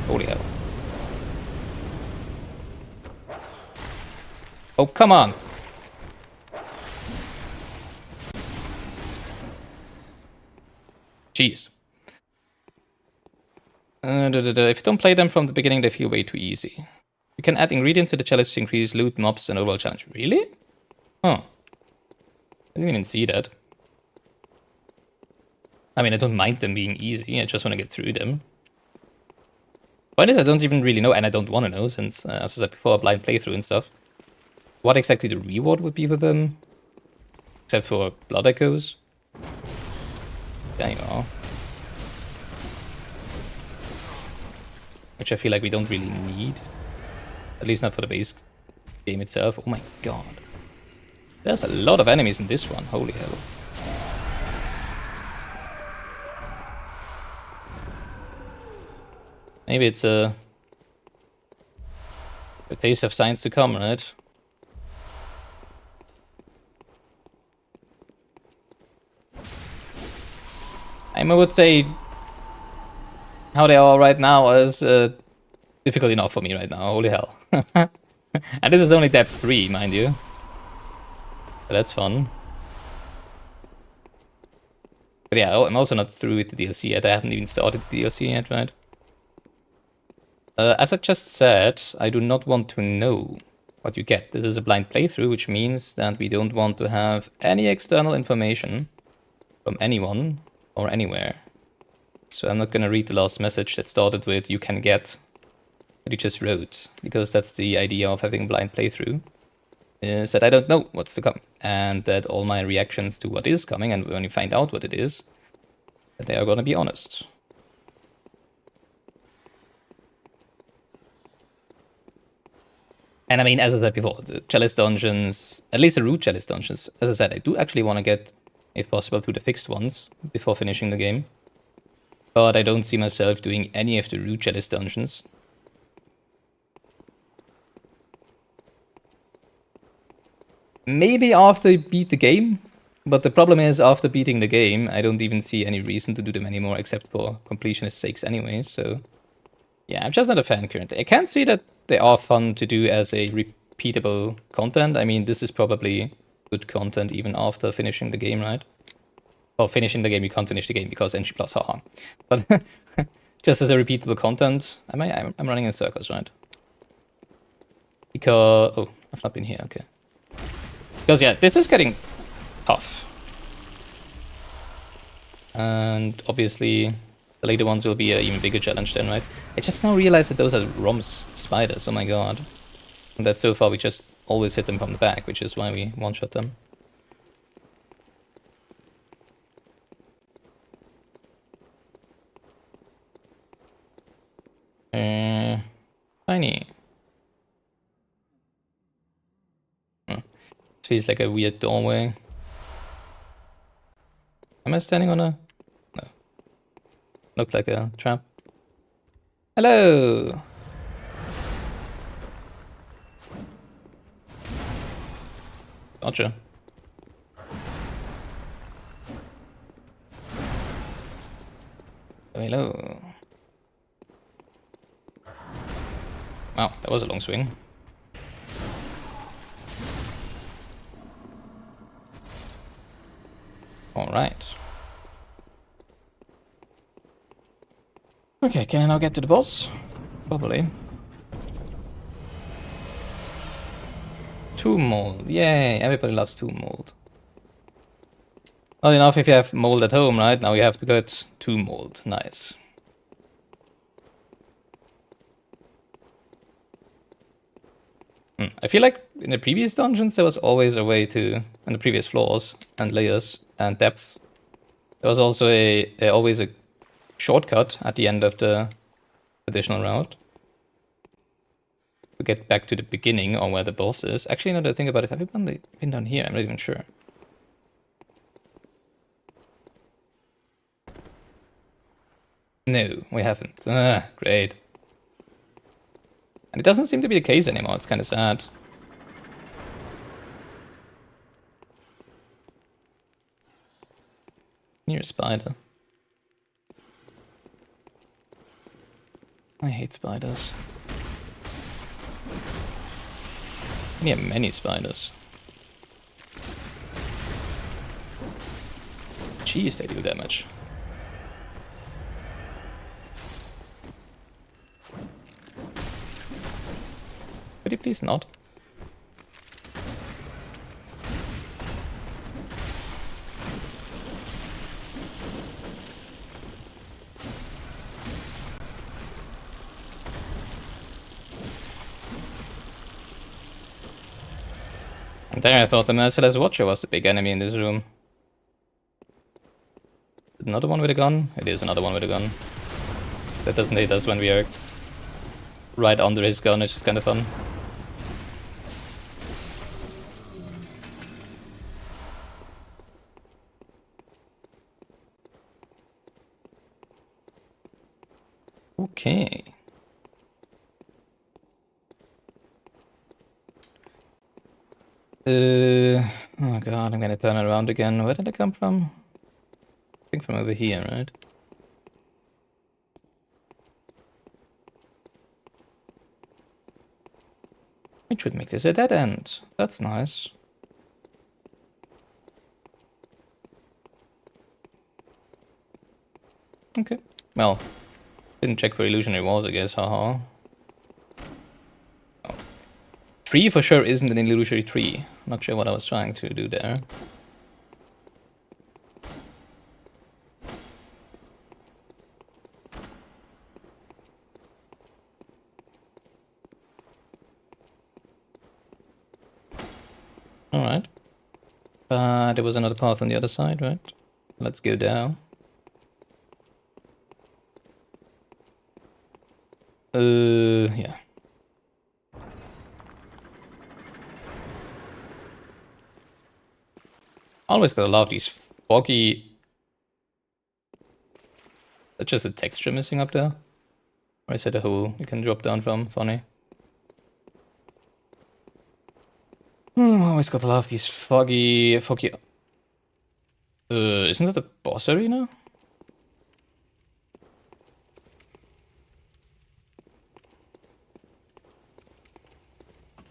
A: Holy hell. Oh, come on! Jeez. If you don't play them from the beginning, they feel way too easy. You can add ingredients to the chalice to increase loot, mobs, and overall challenge. Really? Huh. I didn't even see that. I mean, I don't mind them being easy, I just want to get through them. Point is, I don't even really know, and I don't want to know, since, as I said before, a blind playthrough and stuff. What exactly the reward would be for them? Except for blood echoes. There you are. Which I feel like we don't really need. At least not for the base game itself. Oh my god. There's a lot of enemies in this one. Holy hell. Maybe it's a taste of science to come, right? I would say how they are right now is difficult enough for me right now. Holy hell. And this is only depth 3, mind you. So that's fun. But yeah, I'm also not through with the DLC yet. I haven't even started the DLC yet, right? As I just said, I do not want to know what you get. This is a blind playthrough, which means that we don't want to have any external information from anyone or anywhere. So I'm not gonna read the last message that started with "you can get" that you just wrote, because that's the idea of having a blind playthrough, is that I don't know what's to come, and that all my reactions to what is coming, and when you find out what it is, that they are gonna be honest. And I mean, as I said before, the Chalice dungeons, at least the root Chalice dungeons, as I said, I do actually want to get, if possible, through the fixed ones before finishing the game. But I don't see myself doing any of the root Chalice dungeons. Maybe after I beat the game, but the problem is, after beating the game, I don't even see any reason to do them anymore, except for completionist sakes anyway, so... Yeah, I'm just not a fan currently. I can see that they are fun to do as a repeatable content. I mean, this is probably good content even after finishing the game, right? Well, finishing the game, you can't finish the game because NG+, haha. But just as a repeatable content, I'm running in circles, right? Because... Oh, I've not been here, okay. Because, yeah, this is getting tough. And obviously, the later ones will be an even bigger challenge then, right? I just now realized that those are Rom's spiders, oh my god. And that so far we just always hit them from the back, which is why we one-shot them. Tiny. It feels like a weird doorway. Am I standing on a... No. Looked like a trap. Hello! Gotcha. Oh, hello. Wow, that was a long swing. Alright. Okay, can I now get to the boss? Probably. Tomb mold. Yay, everybody loves tomb mold. Not enough if you have mold at home, right? Now you have to get tomb mold. Nice. I feel like in the previous dungeons there was always a way to, in the previous floors and layers and depths, there was also always a shortcut at the end of the additional route to get back to the beginning or where the boss is. Actually, now that I think about it, have we been down here? I'm not even sure. No, we haven't. Ah, great. And it doesn't seem to be the case anymore, it's kind of sad. Near a spider. I hate spiders. Near many spiders. Jeez, they do damage. Could you please not? And there I thought the Merciless Watcher was the big enemy in this room. Another one with a gun? It is another one with a gun. That doesn't hit us when we are right under his gun, it's just kind of fun. Okay. Oh god, I'm gonna turn around again. Where did I come from? I think from over here, right? It should make this a dead end. That's nice. Okay. Well, didn't check for illusionary walls, I guess, haha. Oh. Tree for sure isn't an illusory tree. Not sure what I was trying to do there. Alright. There was another path on the other side, right? Let's go down. Always gotta love these foggy... That's just a texture missing up there? Or is it a hole you can drop down from? Funny. Always gotta love these foggy... Isn't that a boss arena?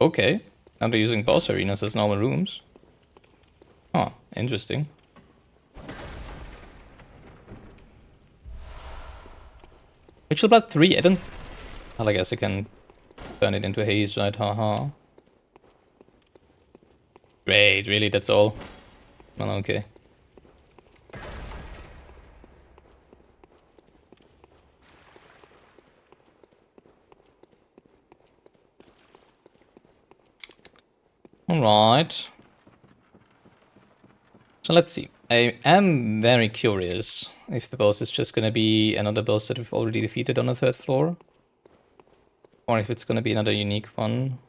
A: Okay. Now they're using boss arenas as normal rooms. Huh, interesting. Ritual Blood 3, I don't... Well, I guess I can turn it into haze, right? Haha. Great, really, that's all? Well, okay. Alright. So let's see. I am very curious if the boss is just gonna be another boss that we've already defeated on the 3rd floor. Or if it's gonna be another unique one.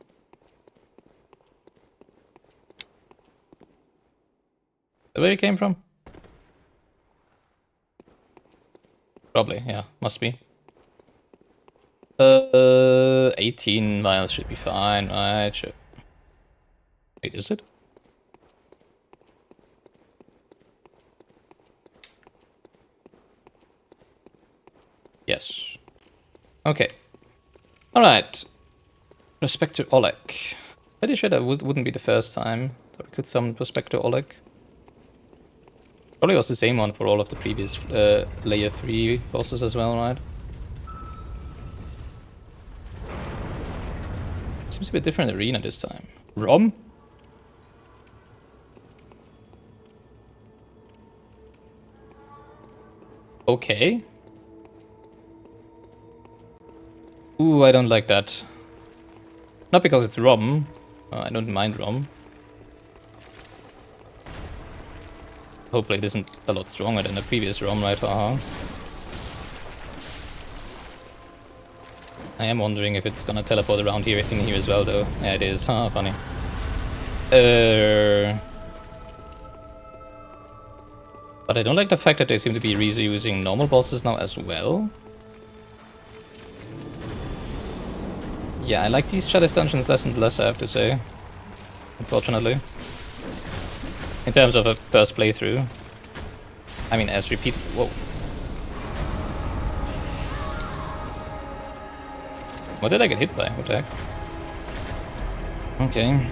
A: Where it came from? Probably, yeah, must be. 18 miles should be fine, right? Sure. Wait, is it? Yes. Okay. Alright. Prospector Oleg. Pretty sure that wouldn't be the first time that we could summon Prospector Oleg. Probably was the same one for all of the previous layer 3 bosses as well, right? Seems to be a different arena this time. Rom? Okay. Ooh, I don't like that. Not because it's Rom. I don't mind Rom. Hopefully it isn't a lot stronger than the previous Rom, right? Haha. I am wondering if it's gonna teleport around here in here as well, though. Yeah, it is. Haha, funny. But I don't like the fact that they seem to be reusing normal bosses now as well. Yeah, I like these Chalice dungeons less and less, I have to say. Unfortunately. In terms of a first playthrough. I mean, as repeat... Whoa. What did I get hit by? What the heck? Okay.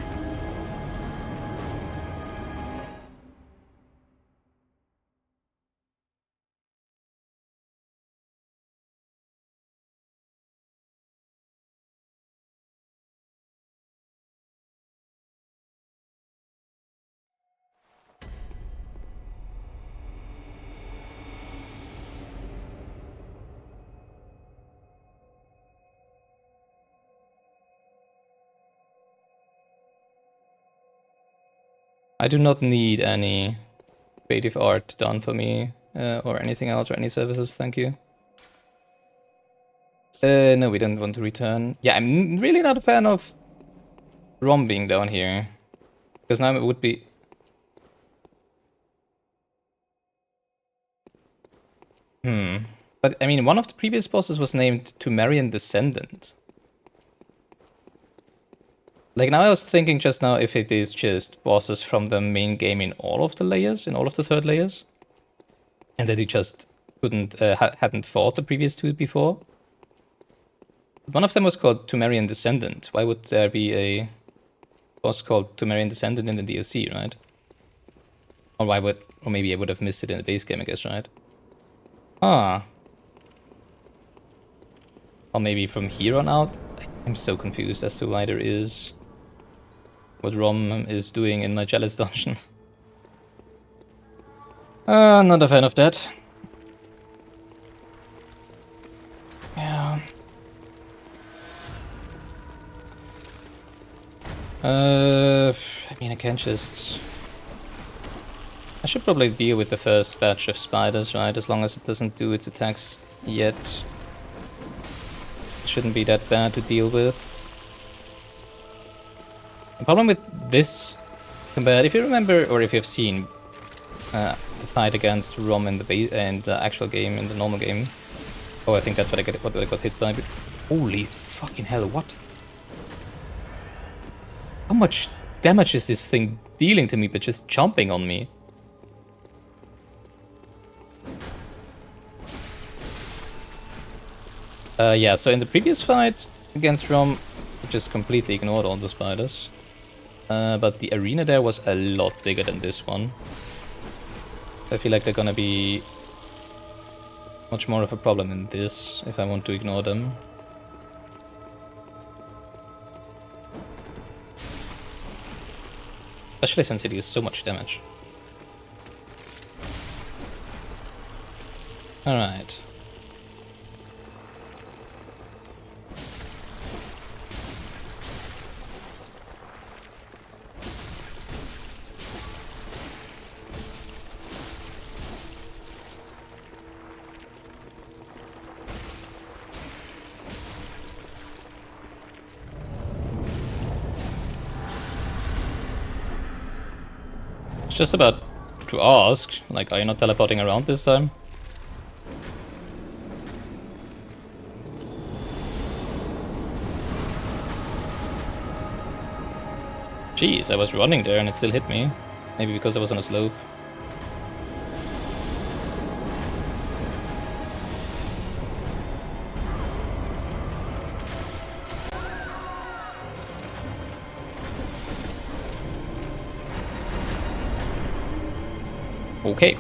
A: I do not need any creative art done for me, or anything else, or any services, thank you. No, we don't want to return. Yeah, I'm really not a fan of Rom being down here. Because now it would be... But, I mean, one of the previous bosses was named Pthumerian Descendant. Like, now I was thinking just now if it is just bosses from the main game in all of the layers, in all of the 3rd layers. And that you just couldn't, hadn't fought the previous 2 before. One of them was called Pthumerian Descendant. Why would there be a boss called Pthumerian Descendant in the DLC, right? Or why would... Or maybe I would have missed it in the base game, I guess, right? Ah. Or maybe from here on out? I'm so confused as to why there is... what Rom is doing in my Chalice dungeon. Not a fan of that. Yeah. I mean, I can't just... I should probably deal with the first batch of spiders, right? As long as it doesn't do its attacks yet. It shouldn't be that bad to deal with. The problem with this compared, if you remember, or if you've seen the fight against Rom in the actual game, in the normal game. Oh, I think that's what I got hit by. Holy fucking hell! What? How much damage is this thing dealing to me, but just jumping on me? Yeah, so in the previous fight against Rom, I just completely ignored all the spiders. But the arena there was a lot bigger than this one. I feel like they're gonna be much more of a problem in this, if I want to ignore them. Especially since it deals so much damage. Alright. Just about to ask, like, are you not teleporting around this time? Jeez, I was running there and it still hit me. Maybe because I was on a slope. Okay.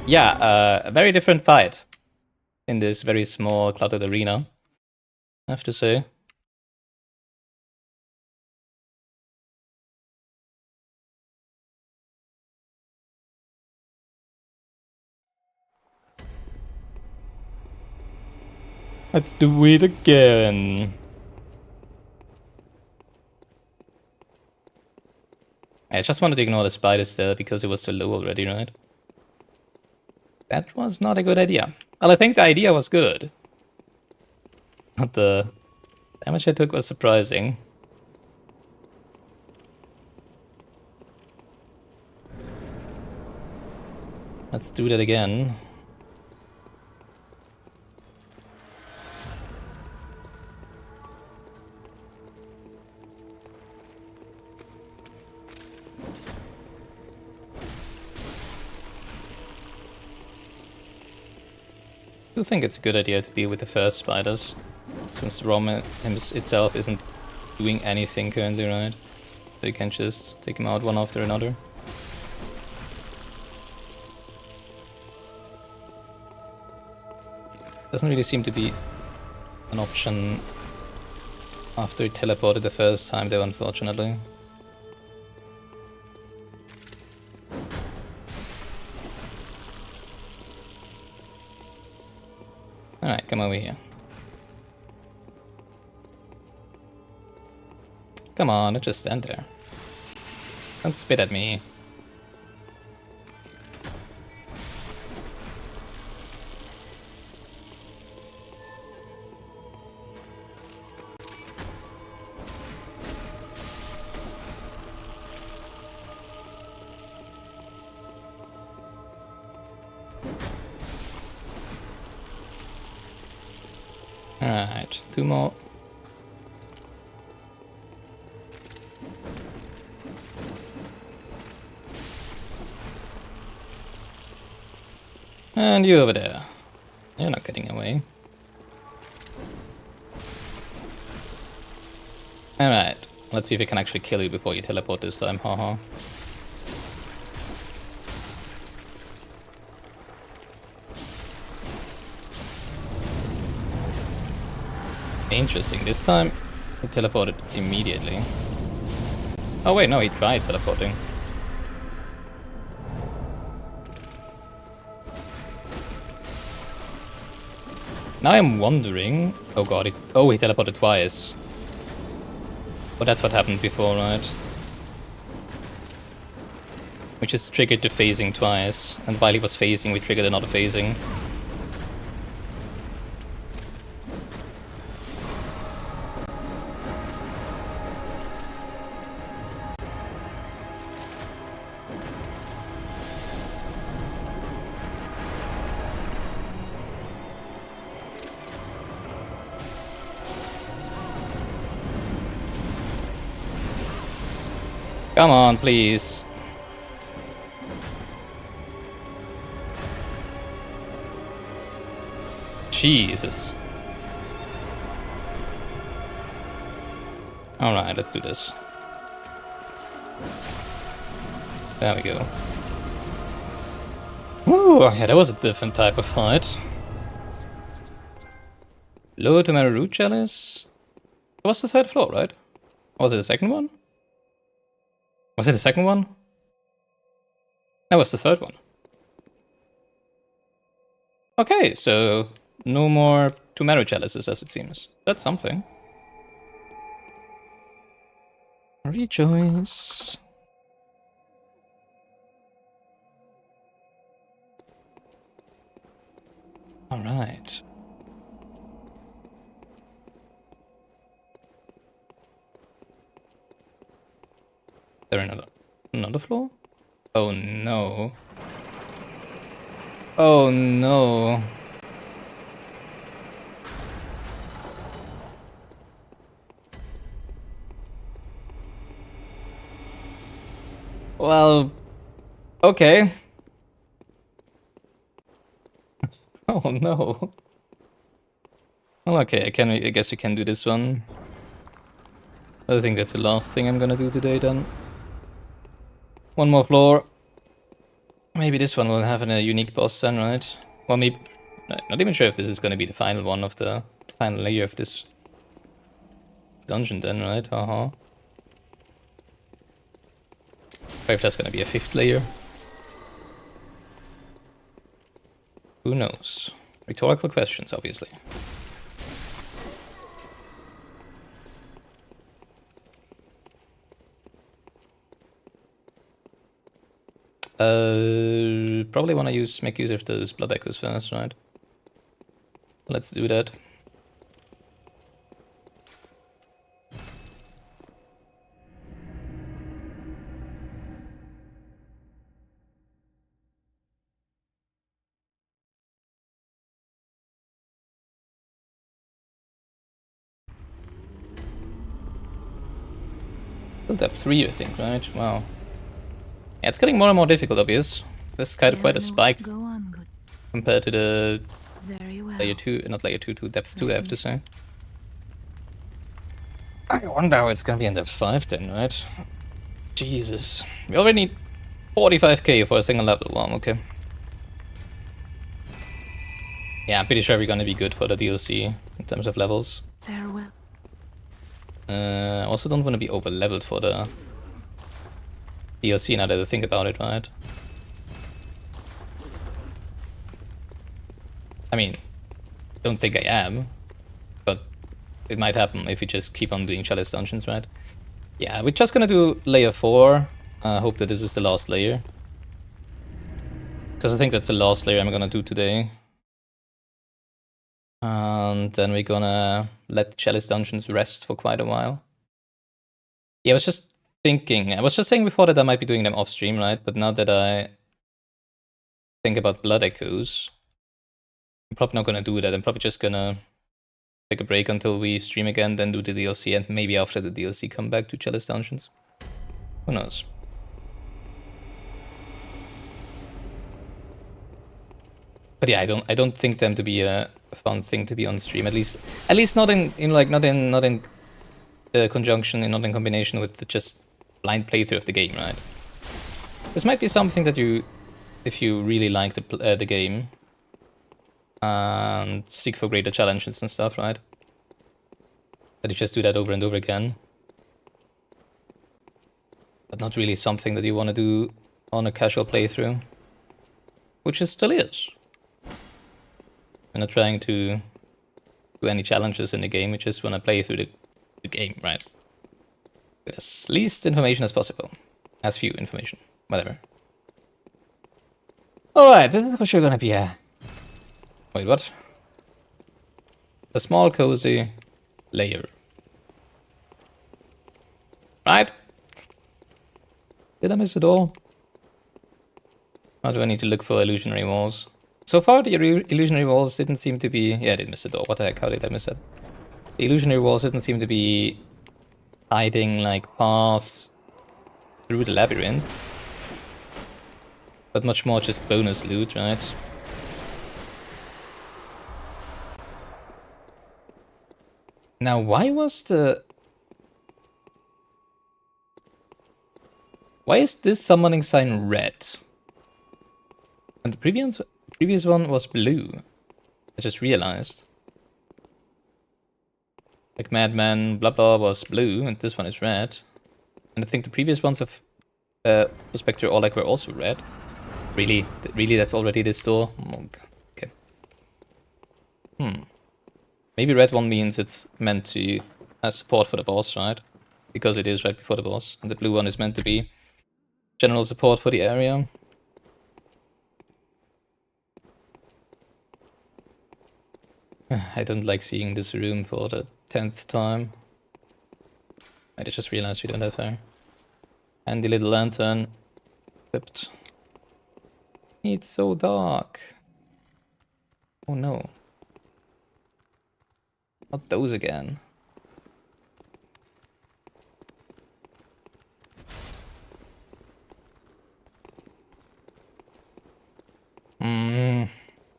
A: Yeah, a very different fight in this very small cluttered arena, I have to say. Let's do it again. I just wanted to ignore the spiders there because it was so low already, right? That was not a good idea. Well, I think the idea was good. But the damage I took was surprising. Let's do that again. I think it's a good idea to deal with the first spiders, since Rom itself isn't doing anything currently, right? So you can just take him out one after another. Doesn't really seem to be an option after he teleported the first time though, unfortunately. Alright, come over here. Come on, don't just stand there. Don't spit at me. Alright, 2 more. And you over there. You're not getting away. Alright, let's see if we can actually kill you before you teleport this time, haha. Interesting, this time he teleported immediately. Oh wait, no, he tried teleporting. Now I'm wondering... Oh god, he teleported twice. Oh, that's what happened before, right? We just triggered the phasing twice, and while he was phasing, we triggered another phasing. Come on, please. Jesus. Alright, let's do this. There we go. Ooh, yeah, that was a different type of fight. Lower Pthumeru Chalice. It was the third floor, right? Or was it the second one? Was it the second one? That was the third one. Okay, so no more Pthumeru Chalices as it seems. That's something. Rejoice. Alright. There another floor? Oh no. Oh no. Well, okay. Oh no. Well, okay, I guess we can do this one. I think that's the last thing I'm gonna do today then. One more floor. Maybe this one will have a unique boss then, right? Well, maybe... Not even sure if this is gonna be the final one of the final layer of this dungeon then, right? Or if that's gonna be a fifth layer. Who knows? Rhetorical questions, obviously. Probably want to make use of those blood echoes first, right? Let's do that. Still depth 3, I think, right? Wow. Yeah, it's getting more and more difficult, obvious. This is kind of quite a spike compared to the layer 2, not layer 2, to depth 2, I have to say. I wonder how it's gonna be in depth 5 then, right? Jesus. We already need 45k for a single level. Wow, okay. Yeah, I'm pretty sure we're gonna be good for the DLC in terms of levels.
H: Farewell.
A: I also don't want to be over leveled for the DLC now that I think about it, right? I mean, don't think I am, but it might happen if we just keep on doing chalice dungeons, right? Yeah, we're just gonna do layer 4. Hope that this is the last layer. Because I think that's the last layer I'm gonna do today. And then we're gonna let the chalice dungeons rest for quite a while. Yeah, I was just thinking, I was just saying before that I might be doing them off stream, right? But now that I think about blood echoes, I'm probably not gonna do that. I'm probably just gonna take a break until we stream again, then do the DLC, and maybe after the DLC come back to chalice dungeons. Who knows? But yeah, I don't think them to be a fun thing to be on stream. At least not in conjunction, not in combination with the just blind playthrough of the game, right? This might be something that you, if you really like the game and seek for greater challenges and stuff, right? That you just do that over and over again. But not really something that you want to do on a casual playthrough, which it still is. We're not trying to do any challenges in the game, we just want to play through the game, right? With as least information as possible. As few information. Whatever. Alright, this is for sure gonna be a... Wait, what? A small, cozy layer. Right? Did I miss a door? Or do I need to look for illusionary walls? So far, the illusionary walls didn't seem to be... Yeah, I did miss the door. What the heck? How did I miss it? The illusionary walls didn't seem to be hiding, like, paths through the labyrinth. But much more just bonus loot, right? Now, why is this summoning sign red? And the previous one was blue. I just realized. Like Madman, blah blah was blue, and this one is red. And I think the previous ones of Prospector Oleg were also red. Really? Really, that's already this door? Okay. Maybe red one means it's meant to as support for the boss, right? Because it is right before the boss. And the blue one is meant to be general support for the area. I don't like seeing this room for the 10th time. I just realized we don't have a handy little lantern equipped. It's so dark. Oh no. Not those again.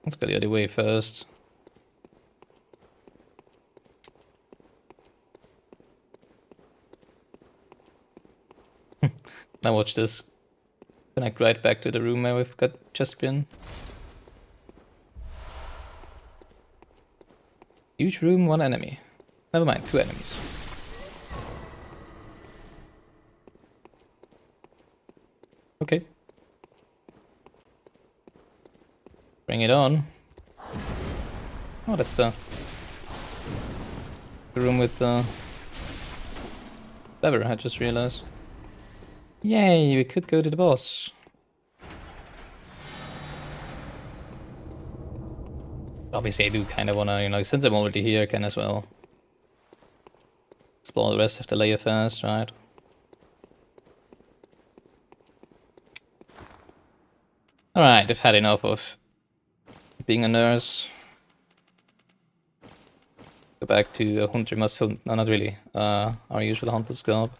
A: Let's go the other way first. Now watch this. Connect right back to the room where we've just been. Huge room, one enemy. Never mind, 2 enemies. Okay. Bring it on. Oh, that's the room with the lever, I just realized. Yay, we could go to the boss. Obviously I do kind of wanna, you know, since I'm already here, I can as well explore the rest of the layer first, right? Alright, I've had enough of being a nurse. Go back to Hunter must hunt. No, not really. Our usual hunter's garb.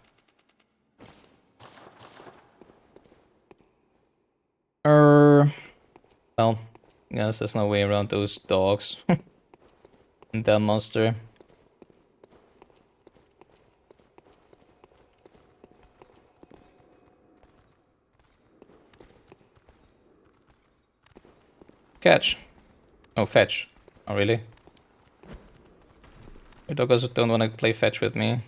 A: Well, yes, there's no way around those dogs. And that monster. Catch. Oh, fetch. Oh, really? Your doggos don't want to play fetch with me.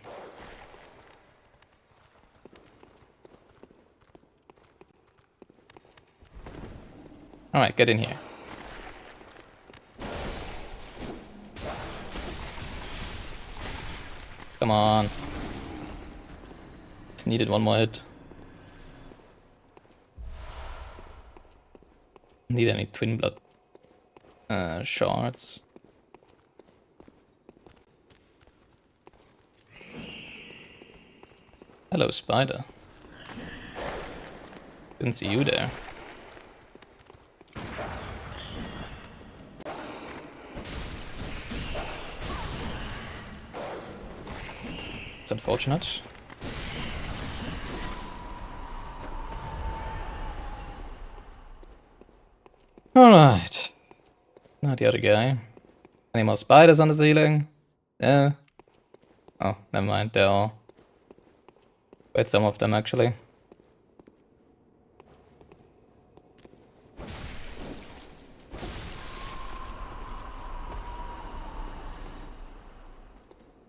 A: Alright, get in here. Come on. Just needed one more hit. Need any twin blood shards. Hello, spider. Didn't see you there. It's unfortunate. Alright. Not the other guy. Any more spiders on the ceiling? Yeah. Oh, never mind. There are quite some of them actually.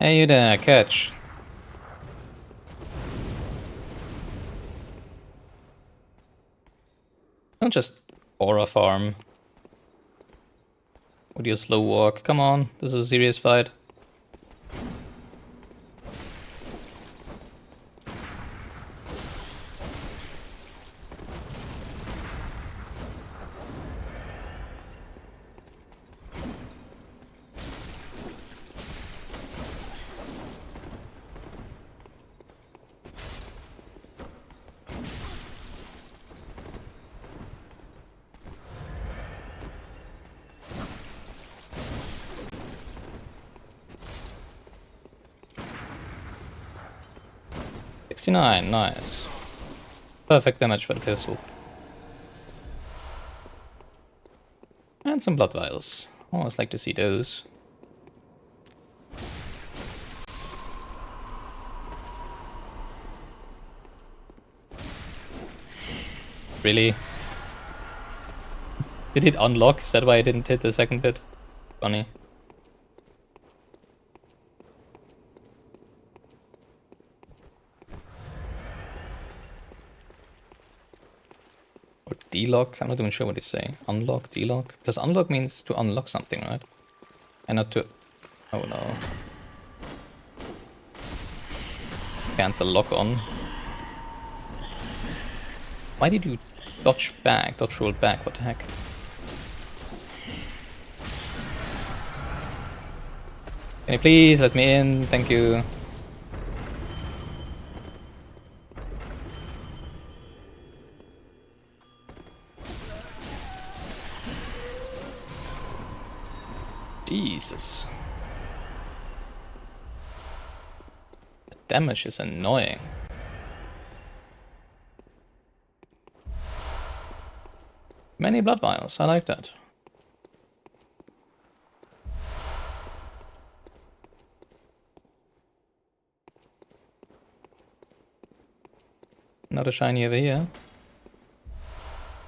A: Hey you there, catch. Don't just aura farm with your slow walk. Come on, this is a serious fight. Nice. Perfect damage for the pistol. And some blood vials. Always like to see those. Really? Did it unlock? Is that why I didn't hit the second hit? Funny. Or D-lock? I'm not even sure what it's saying. Unlock, D-lock? Because unlock means to unlock something, right? And not to... Oh no. Cancel lock on. Why did you dodge back? Dodge roll back, what the heck? Can you please let me in? Thank you. Jesus. The damage is annoying. Many blood vials, I like that. Another shiny over here.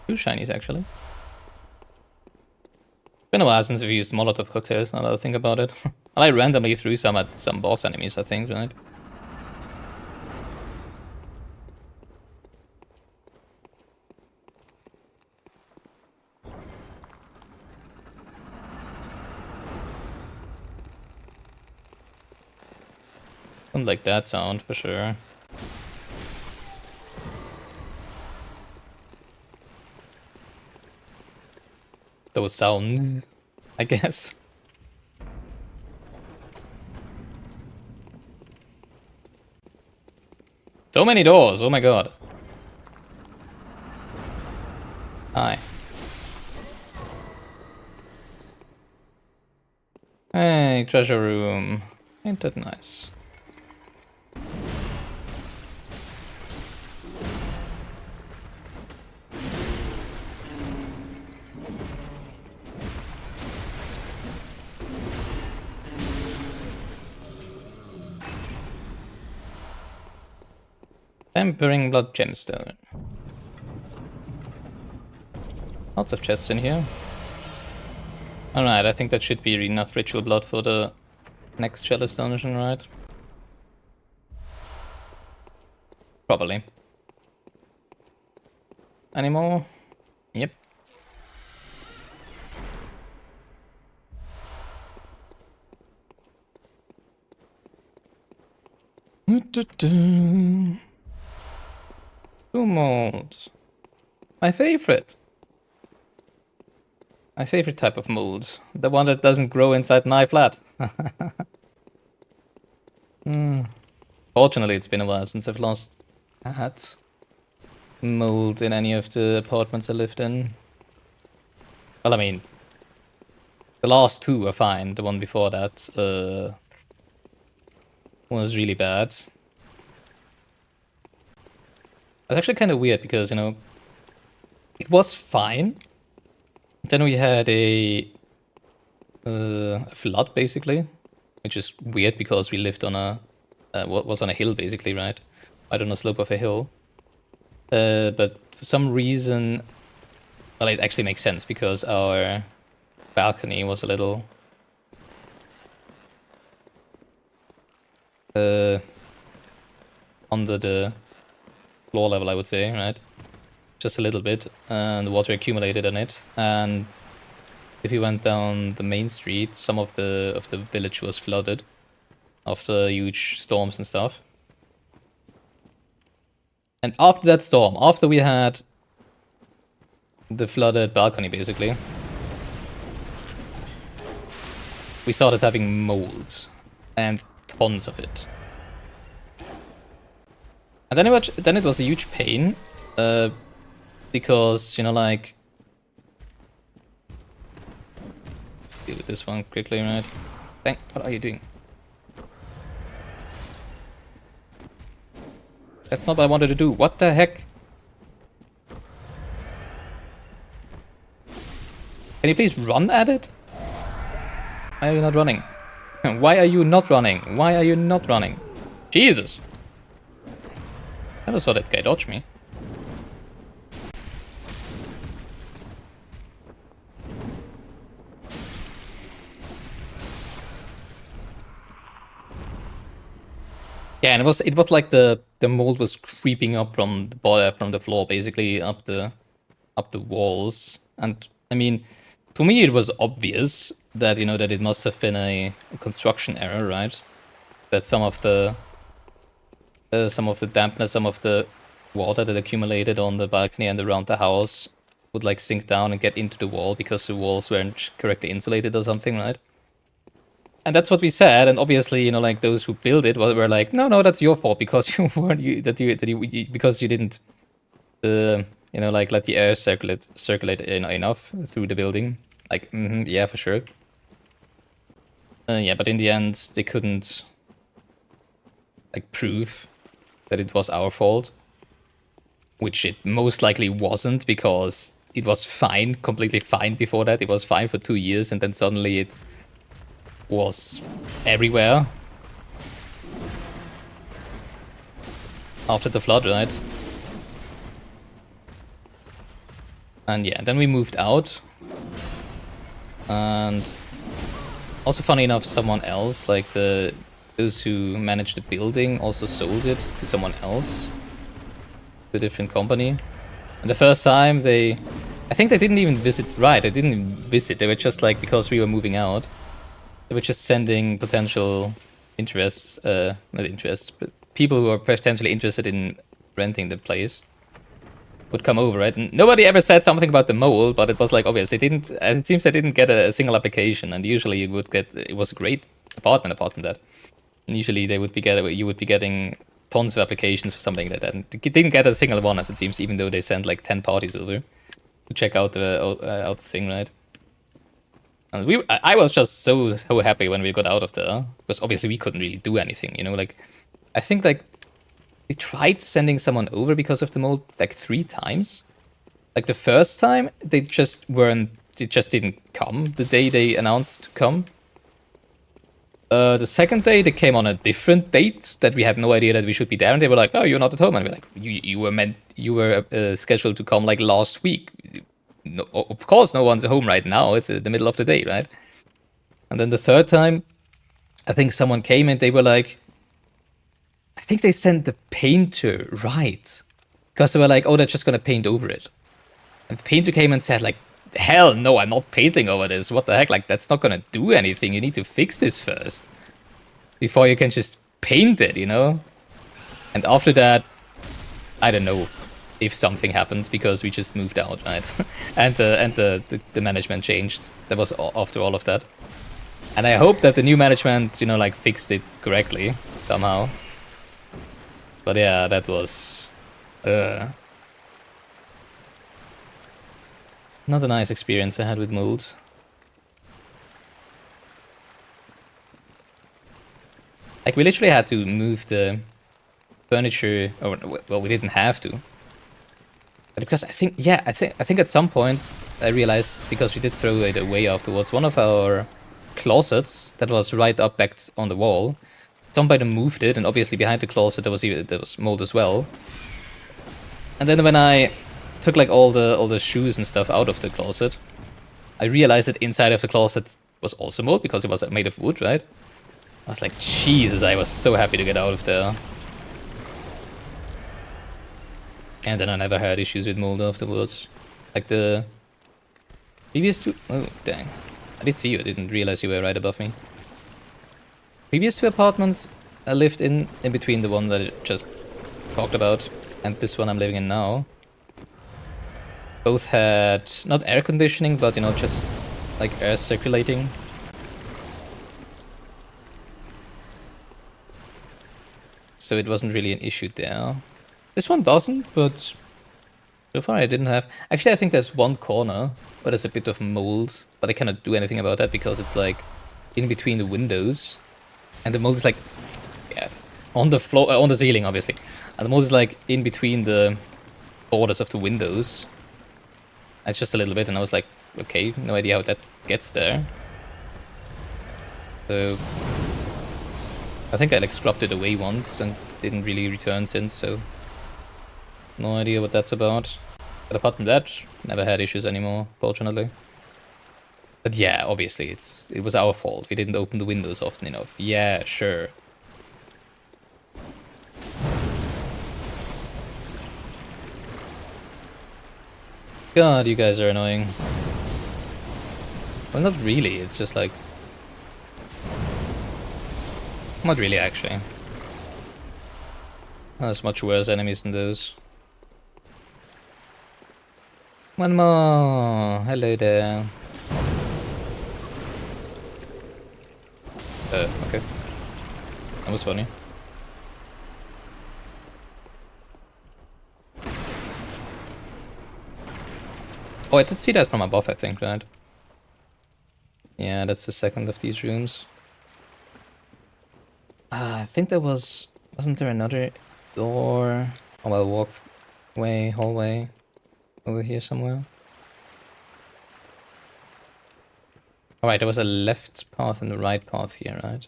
A: 2 shinies actually. Been a while since we've used Molotov cocktails, now that I think about it. I randomly threw some at some boss enemies, I think, right? Don't like that sound for sure. Those sounds, I guess. So many doors, oh my god. Hi. Hey, treasure room. Ain't that nice? Tempering blood gemstone. Lots of chests in here. Alright, I think that should be enough ritual blood for the next chalice dungeon, right? Probably. Any more? Yep. Mold. My favorite. My favorite type of mold. The one that doesn't grow inside my flat. Fortunately, it's been a while since I've last had mold in any of the apartments I lived in. Well, I mean, the last 2 are fine. The one before that was really bad. It's actually kind of weird because, you know, it was fine. Then we had a flood, basically, which is weird because we lived on a what was on a hill, basically, right? Right on the slope of a hill. But for some reason, well, it actually makes sense because our balcony was a little under the floor level, I would say, right? Just a little bit, and the water accumulated on it. And if you went down the main street, some of the village was flooded after huge storms and stuff. And after that storm, after we had the flooded balcony, basically, we started having mold and tons of it. And then it was a huge pain, because, you know, like, deal with this one quickly, right? Dang, what are you doing? That's not what I wanted to do. What the heck? Can you please run at it? Why are you not running? Why are you not running? Why are you not running? Jesus! Never saw that guy dodge me. Yeah, and it was like the mold was creeping up from the floor, basically up the walls. And I mean, to me it was obvious that that it must have been a construction error, right? That some of the dampness, some of the water that accumulated on the balcony and around the house would like sink down and get into the wall because the walls weren't correctly insulated or something, right? And that's what we said, and obviously, like those who built it were like, no, that's your fault because you weren't because you didn't, like let the air circulate enough through the building. Like, yeah, for sure. Yeah, but in the end, they couldn't like prove that it was our fault, which it most likely wasn't because it was fine, completely fine before that. It was fine for 2 years, and then suddenly it was everywhere after the flood, right? And yeah, then we moved out, and also funny enough, someone else, like those who managed the building, also sold it to someone else, to a different company. And the first time I think they didn't even visit. Right, they didn't even visit. They were just like, because we were moving out, they were just sending potential interests, not interests, but people who are potentially interested in renting the place would come over, right? And nobody ever said something about the mold, but it was like obvious. It seems they didn't get a single application, and usually it was a great apartment apart from that. And usually you would be getting tons of applications for something like that. And they didn't get a single one, as it seems, even though they sent like 10 parties over to check out the thing, right? And I was just so happy when we got out of there, because obviously we couldn't really do anything, like, I think like they tried sending someone over because of the mold like 3 times. Like the first time they just didn't come the day they announced to come. The second day they came on a different date that we had no idea that we should be there, and they were like, "Oh, you're not at home," and we're like, "You were scheduled to come like last week." No, of course, no one's home right now. It's the middle of the day, right? And then the third time, I think someone came and they were like, I think they sent the painter, right? Because they were like, "Oh, they're just gonna paint over it." And the painter came and said like, "Hell no, I'm not painting over this. What the heck? Like, that's not gonna do anything. You need to fix this first before you can just paint it, And after that, I don't know if something happened because we just moved out, right? and the management changed. That was after all of that. And I hope that the new management, like fixed it correctly somehow. But yeah, that was not a nice experience I had with molds. Like, we literally had to move the furniture, or well, we didn't have to. But because I think at some point I realized, because we did throw it away afterwards, one of our closets that was right up back on the wall, somebody moved it, and obviously behind the closet there was mold as well. And then when I took like all the shoes and stuff out of the closet, I realized that inside of the closet was also mold because it was made of wood, right? I was like, Jesus, I was so happy to get out of there. And then I never had issues with mold afterwards. Like the previous 2... Oh, dang. I did see you, I didn't realize you were right above me. Previous 2 apartments I lived in between the one that I just talked about and this one I'm living in now. Both had, not air conditioning, but just like air circulating. So it wasn't really an issue there. This one doesn't, but so far I didn't have... Actually, I think there's one corner where there's a bit of mold, but I cannot do anything about that because it's like in between the windows. And the mold is like, yeah, on the floor, on the ceiling, obviously. And the mold is like in between the borders of the windows. It's just a little bit, and I was like, okay, no idea how that gets there. So I think I like scrubbed it away once and didn't really return since, so no idea what that's about. But apart from that, never had issues anymore, fortunately. But yeah, obviously it was our fault. We didn't open the windows often enough. Yeah, sure. God, you guys are annoying. Well, not really, it's just like... Not really, actually. There's much worse enemies than those. One more! Hello there. Okay. That was funny. Oh, I did see that from above, I think, right? Yeah, that's the second of these rooms. I think there was... Wasn't there another door? Oh, well, walkway, hallway over here somewhere. Alright, there was a left path and a right path here, right?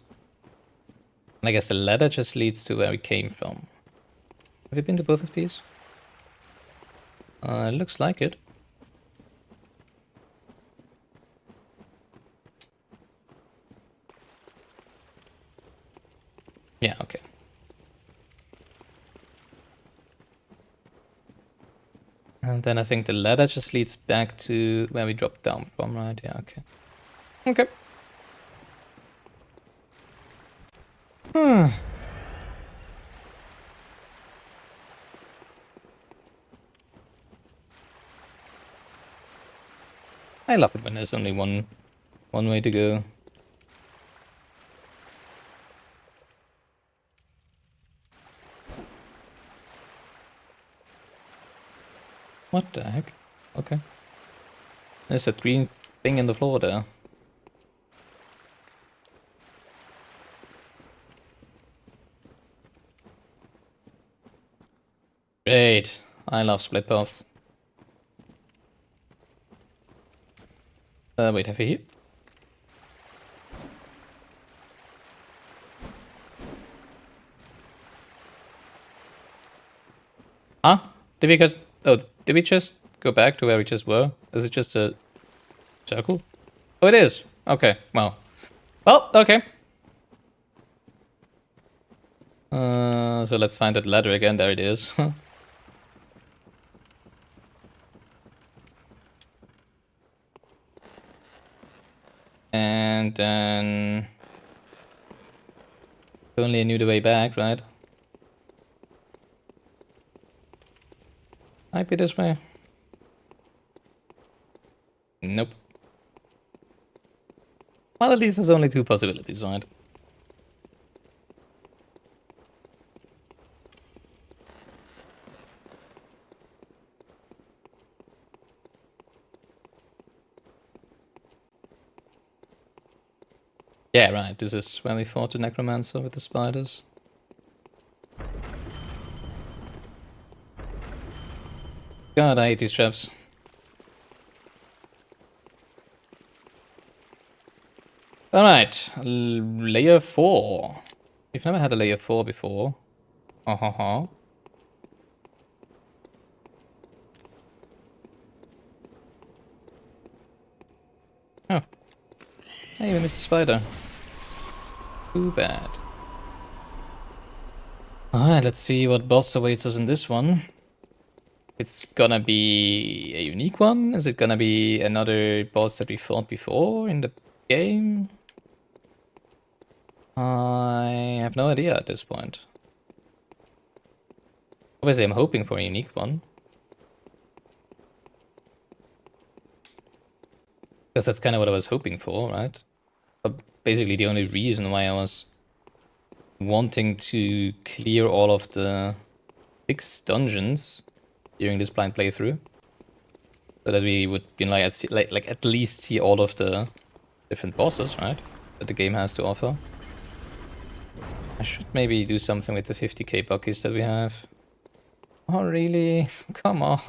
A: And I guess the ladder just leads to where we came from. Have you been to both of these? It looks like it. Yeah, okay. And then I think the ladder just leads back to where we dropped down from, right? Yeah, okay. Okay. I love it when there's only one way to go. What the heck? Okay. There's a green thing in the floor there. Great. I love split paths. Wait, have you here? Huh? Did we just... Oh, did we just go back to where we just were? Is it just a circle? Oh, it is. Okay, well. Well, okay. So let's find that ladder again. There it is. And then... If only I knew the way back, right? Might be this way. Nope. Well, at least there's only two possibilities, right? Yeah, right. This is when we fought the necromancer with the spiders. God, I hate these traps. Alright, layer 4. We've never had a layer 4 before. Oh. Hey, we missed a spider. Too bad. Alright, let's see what boss awaits us in this one. It's gonna be a unique one? Is it gonna be another boss that we fought before in the game? I have no idea at this point. Obviously, I'm hoping for a unique one. Because that's kind of what I was hoping for, right? But basically the only reason why I was wanting to clear all of the 6 dungeons during this blind playthrough. So that we would be like at least see all of the different bosses, right? That the game has to offer. I should maybe do something with the 50k buckies that we have. Oh really? Come on.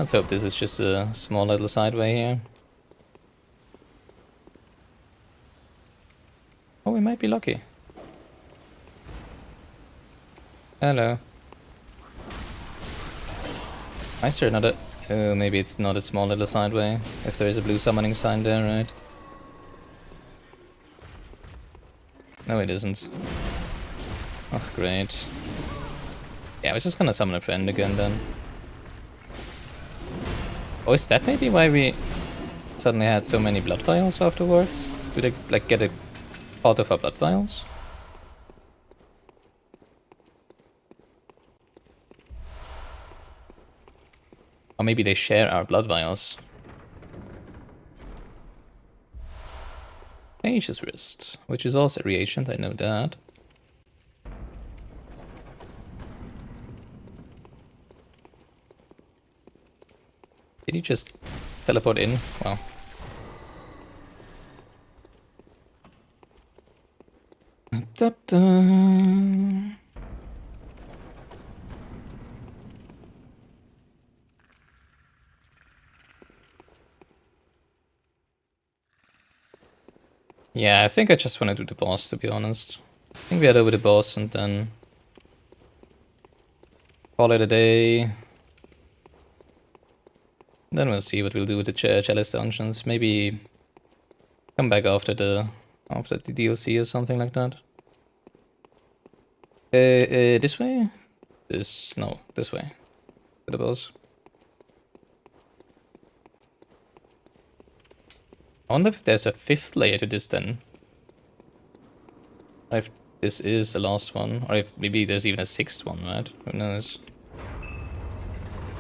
A: Let's hope this is just a small little sideway here. Oh, we might be lucky. Hello. Why is there another... Oh, maybe it's not a small little sideway. If there is a blue summoning sign there, right? No, it isn't. Oh, great. Yeah, we're just gonna summon a friend again then. Oh, is that maybe why we suddenly had so many blood vials afterwards? Did they, like, get a part of our blood vials? Or maybe they share our blood vials. Mage's Wrist, which is also a reagent, I know that. Did he just teleport in? Wow. Da-da. Yeah, I think I just want to do the boss, to be honest. I think we head over the boss and then call it a day. Then we'll see what we'll do with the Chalice dungeons. Maybe come back after the DLC or something like that. This way? This way. To the boss. I wonder if there's a 5th layer to this then. Or if this is the last one. Or if maybe there's even a 6th one, right? Who knows?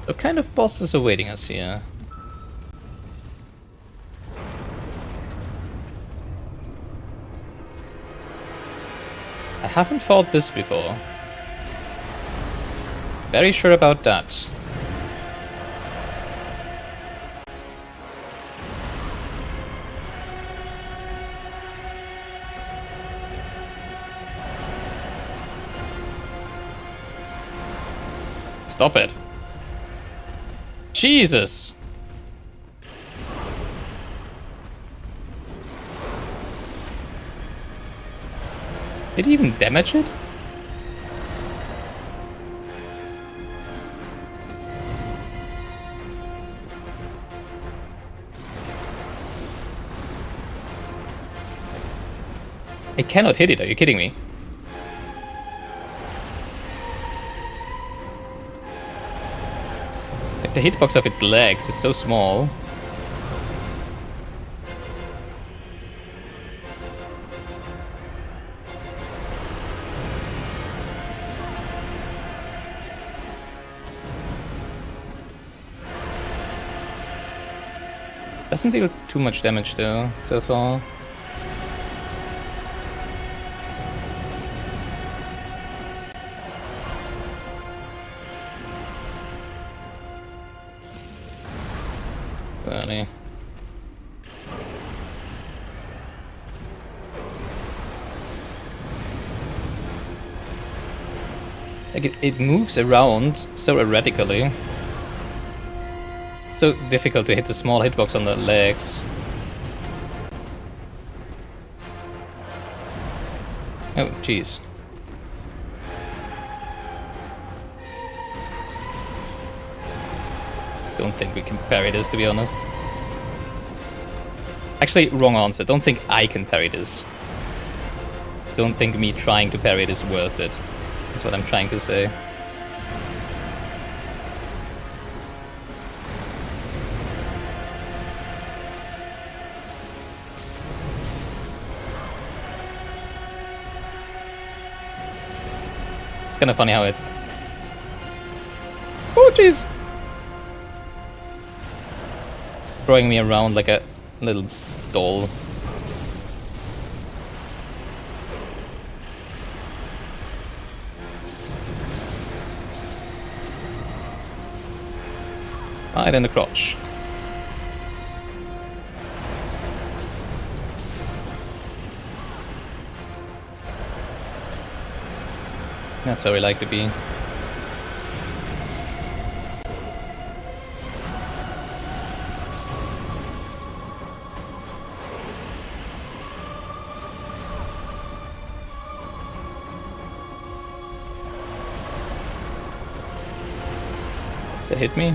A: What kind of bosses are waiting us here? I haven't fought this before. Very sure about that. Stop it. Jesus! Did he even damage it? I cannot hit it, are you kidding me? Like the hitbox of its legs is so small. Doesn't deal too much damage though, so far. Funny. Like it moves around so erratically. It's so difficult to hit the small hitbox on the legs. Oh, jeez. Don't think we can parry this, to be honest. Actually, wrong answer. Don't think I can parry this. Don't think me trying to parry it is worth it. That's what I'm trying to say. It's kind of funny how it's... Oh, jeez! Throwing me around like a little doll. Right in the crotch. That's where we like to be. that hit me?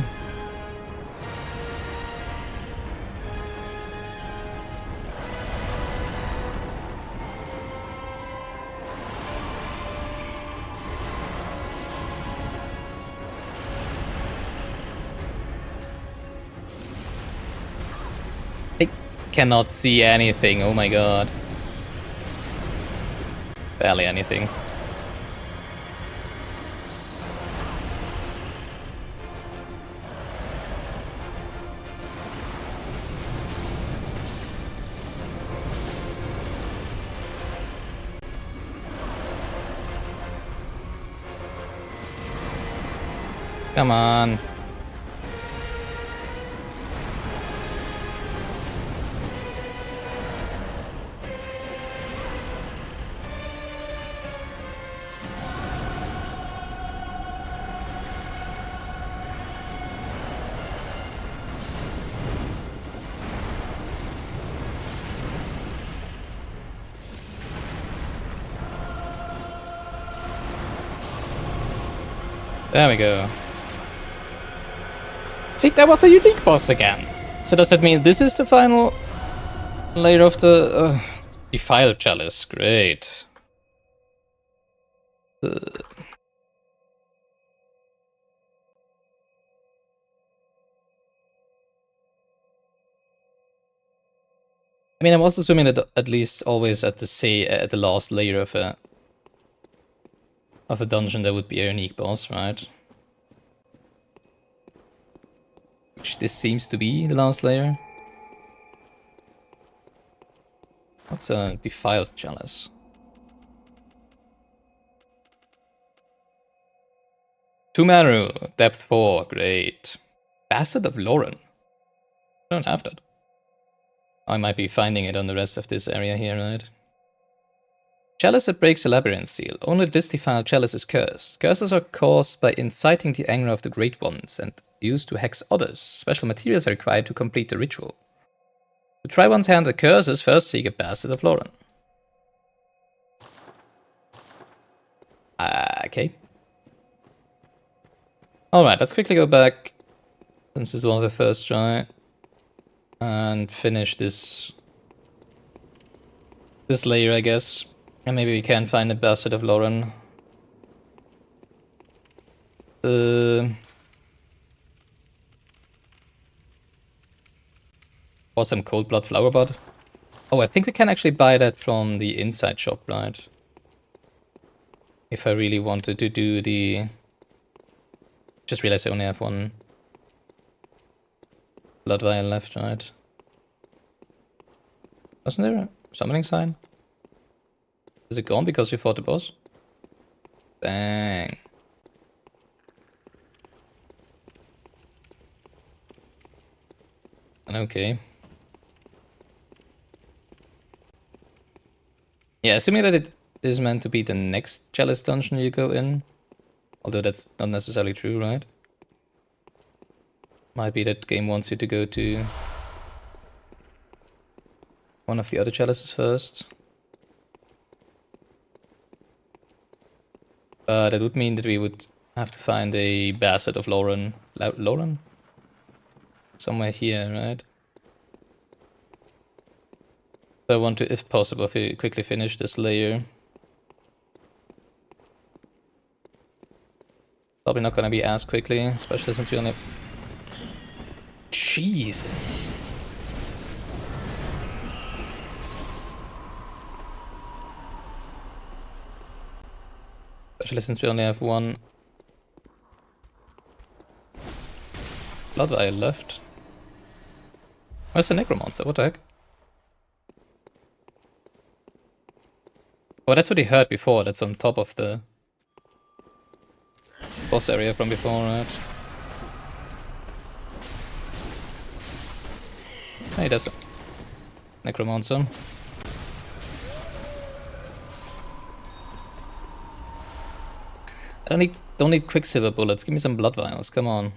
A: I cannot see anything, oh my god. Barely anything. Come on. There we go. See, that was a unique boss again. So does that mean this is the final layer of the defiled chalice? Great. I mean, I was assuming that at least always at the last layer of a dungeon there would be a unique boss, right? Which this seems to be, the last layer. What's a defiled chalice? Pthumeru, depth 4, great. Bastard of Lauren. I don't have that. I might be finding it on the rest of this area here, right? Chalice that breaks a labyrinth seal. Only this defiled chalice is cursed. Curses are caused by inciting the anger of the Great Ones and used to hex others. Special materials are required to complete the ritual. To try one's hand at curses, first seek a Bastard of Lauren. Okay. Alright, let's quickly go back, since this was the first try, and finish this layer, I guess. And maybe we can find a Bastard of Lauren. Or some cold blood flower bud. Oh, I think we can actually buy that from the inside shop, right? If I really wanted to do the... Just realized I only have one blood vial left, right? Wasn't there a summoning sign? Is it gone because we fought the boss? Dang. Okay. Yeah, assuming that it is meant to be the next chalice dungeon you go in. Although that's not necessarily true, right? Might be that game wants you to go to one of the other chalices first. That would mean that we would have to find a Bastard of Lauren. Lauren? Somewhere here, right? So I want to, if possible, quickly finish this layer. Probably not gonna be as quickly, especially since we only... Jesus! Especially since we only have one blood vial left. Where's the necromancer? What the heck? Oh, that's what he heard before. That's on top of the boss area from before, right? Hey, there's a necromancer. I don't need quicksilver bullets. Give me some blood vials. Come on.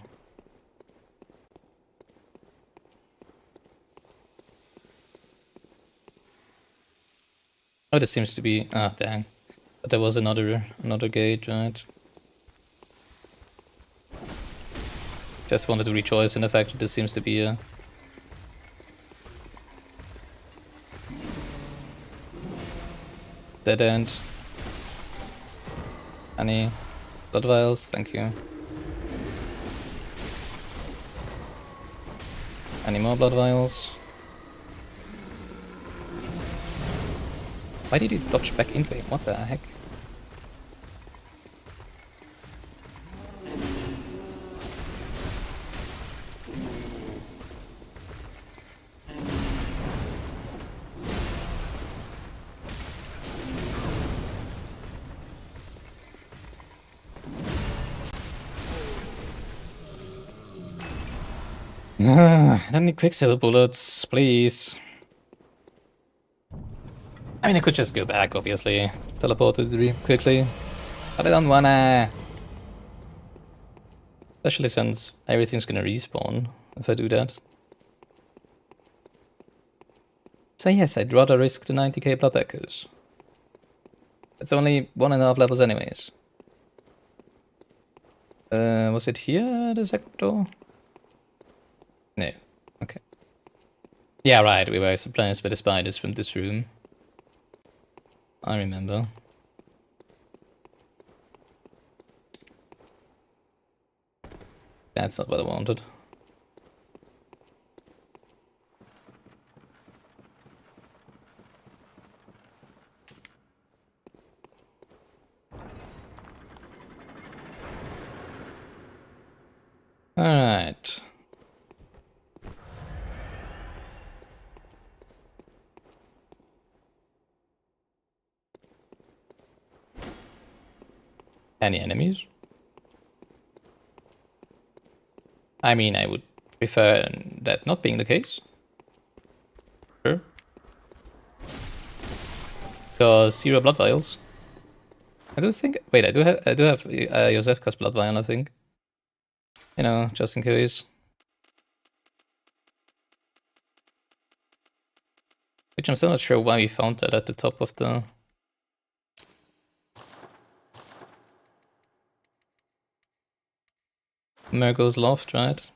A: Oh, this seems to be... Ah, dang. But there was another gate, right? Just wanted to rejoice in the fact that this seems to be a dead end. Any blood vials? Thank you. Any more blood vials? Why did he dodge back into him? What the heck? Let me quicksilver bullets, please. I mean, I could just go back, obviously. Teleported really quickly. But I don't wanna. Especially since everything's gonna respawn if I do that. So yes, I'd rather risk the 90k blood echoes. It's only 1.5 levels anyways. Was it here, the second door? No. Okay. Yeah, right, we were surprised by the spiders from this room. I remember. That's not what I wanted. Alright. Any enemies? I mean, I would prefer that not being the case. Sure. Because 0 blood vials. I do think. Wait, I do have Josefka's blood vial, I think. You know, just in case. Which I'm still not sure why we found that at the top of the Murgo's loft, right?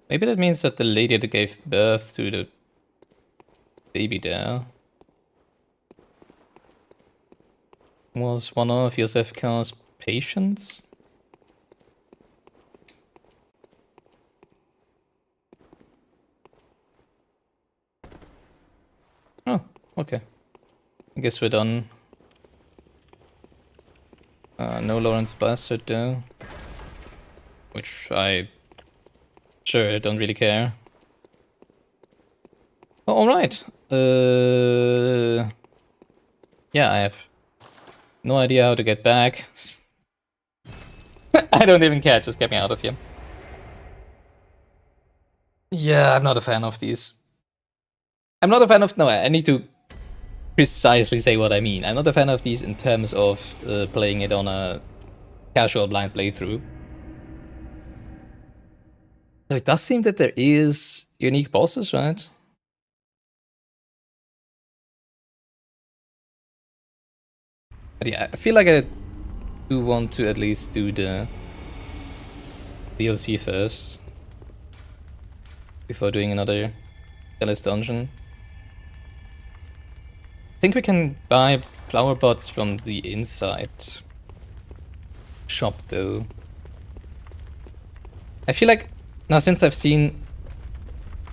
A: Maybe that means that the lady that gave birth to the baby there was one of Josefka's patients? Oh, okay. I guess we're done. No Lawrence Bastard though. Which I sure don't really care. Oh, alright. Yeah, I have no idea how to get back. I don't even care, just get me out of here. Yeah, I'm not a fan of these. I'm not a fan of... No, I need to precisely say what I mean. I'm not a fan of these in terms of playing it on a casual blind playthrough. So it does seem that there is unique bosses, right? But yeah, I feel like I do want to at least do the DLC first. Before doing another Chalice dungeon. I think we can buy flower pots from the inside shop though. I feel like now since I've seen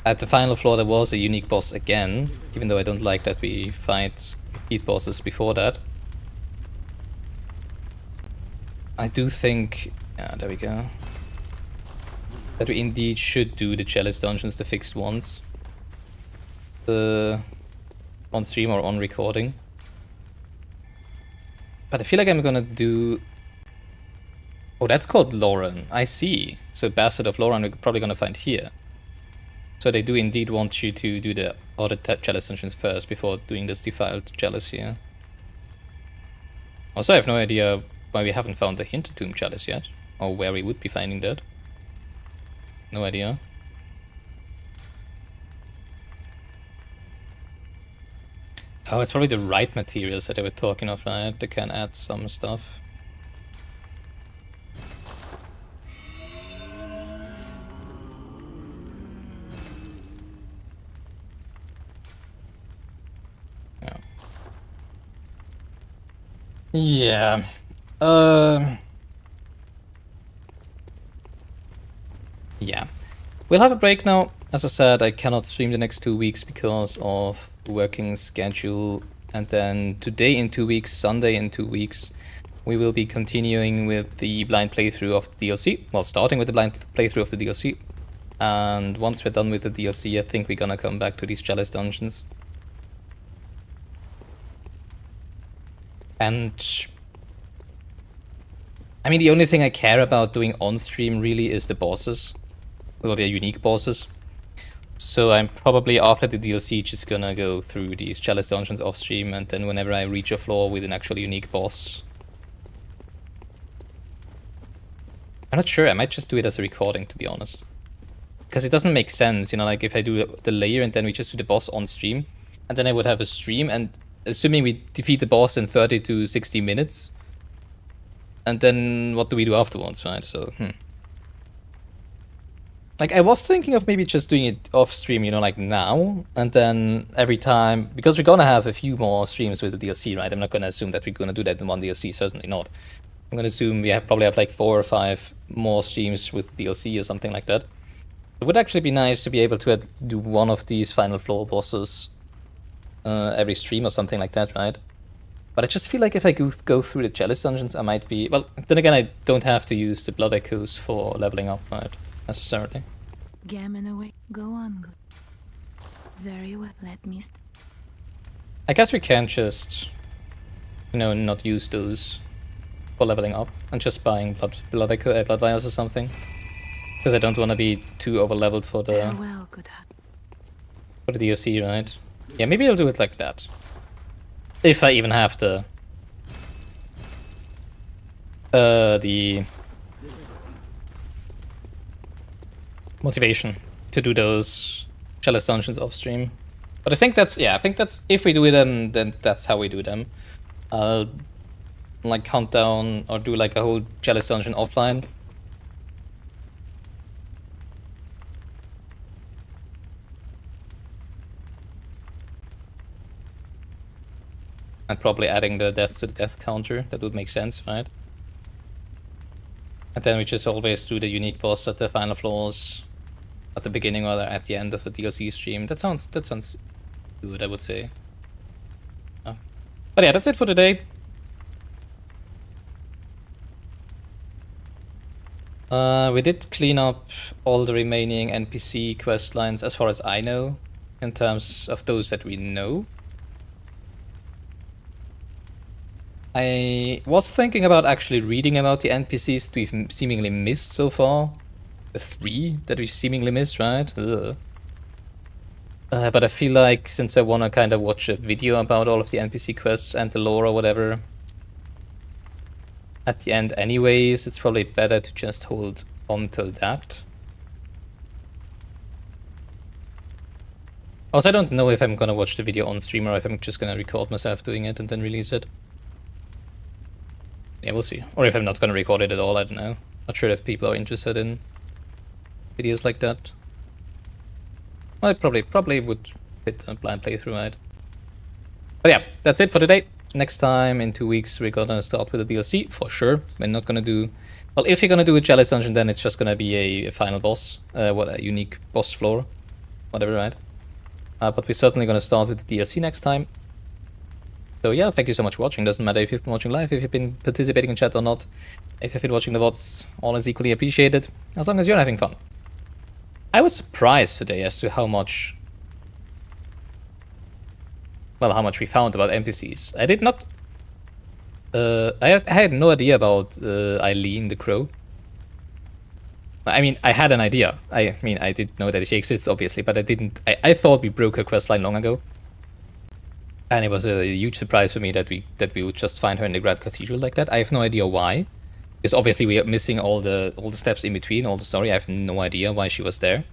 A: at the final floor there was a unique boss again, even though I don't like that we fight repeat bosses before that. I do think, yeah, there we go, that we indeed should do the Chalice dungeons, the fixed ones. On stream or on recording. But I feel like I'm gonna do... Oh, that's called Lauren. I see. So Bastard of Lauren we're probably gonna find here. So they do indeed want you to do the other Chalice dungeons first before doing this defiled Chalice here. Also, I have no idea why we haven't found the Hinter Tomb Chalice yet. Or where we would be finding that. No idea. Oh, it's probably the right materials that they were talking of, right? They can add some stuff. Yeah. Yeah. Yeah. We'll have a break now. As I said, I cannot stream the next 2 weeks because of the working schedule. And then today in 2 weeks, Sunday in 2 weeks, we will be continuing with the blind playthrough of the DLC. Well, starting with the blind playthrough of the DLC. And once we're done with the DLC, I think we're gonna come back to these chalice dungeons. And I mean, the only thing I care about doing on stream really is the bosses. Well, they're unique bosses. So I'm probably, after the DLC, just gonna go through these chalice dungeons off stream, and then whenever I reach a floor with an actual unique boss. I'm not sure, I might just do it as a recording, to be honest. Because it doesn't make sense, you know, like if I do the layer and then we just do the boss on stream, and then I would have a stream, and assuming we defeat the boss in 30 to 60 minutes, and then what do we do afterwards, right? So, Like, I was thinking of maybe just doing it off stream, you know, like now, and then every time, because we're gonna have a few more streams with the DLC, right? I'm not gonna assume that we're gonna do that in one DLC, certainly not. I'm gonna assume we probably have like 4 or 5 more streams with DLC or something like that. It would actually be nice to be able to do one of these final floor bosses every stream or something like that, right? But I just feel like if I go through the chalice dungeons, I might be... Well, then again, I don't have to use the blood echoes for leveling up, right? Necessarily.
H: Gammon away. Go on, good. Very well. Let me.
A: I guess we can just, you know, not use those for leveling up and just buying blood vials or something. Because I don't want to be too over leveled for the
H: Farewell, good.
A: for the DLC, right? Yeah, maybe I'll do it like that. If I even have the motivation to do those chalice dungeons off stream. But I think that's, yeah, I think that's, if we do them, then that's how we do them. I'll like hunt down or do like a whole chalice dungeon offline. And probably adding the death to the death counter, that would make sense, right? And then we just always do the unique boss at the final floors at the beginning or at the end of the DLC stream. That sounds good, I would say. But yeah, that's it for today. We did clean up all the remaining NPC quest lines as far as I know, in terms of those that we know. I was thinking about actually reading about the NPCs that we've seemingly missed so far. The 3 that we seemingly missed, right? But I feel like since I want to kind of watch a video about all of the NPC quests and the lore or whatever at the end anyways, it's probably better to just hold on till that. Also, I don't know if I'm gonna watch the video on stream or if I'm just gonna record myself doing it and then release it. Yeah, we'll see. Or if I'm not gonna record it at all, I don't know. Not sure if people are interested in videos like that. Well, I probably would fit a blind playthrough, right? But yeah, that's it for today. Next time, in 2 weeks, we're gonna start with the DLC, for sure. We're not gonna do... Well, if you're gonna do a chalice dungeon, then it's just gonna be a final boss. A unique boss floor. Whatever, right? But we're certainly gonna start with the DLC next time. So yeah, thank you so much for watching. Doesn't matter if you've been watching live, if you've been participating in chat or not. If you've been watching the VODs, all is equally appreciated, as long as you're having fun. I was surprised today as to how much... Well, how much we found about NPCs. I did not... I had no idea about Eileen the Crow. I mean, I had an idea. I mean, I did know that she exists, obviously, but I didn't... I thought we broke her questline long ago. And it was a huge surprise for me that we would just find her in the Grand Cathedral like that. I have no idea why. Because obviously we are missing all the steps in between, all the story. I have no idea why she was there.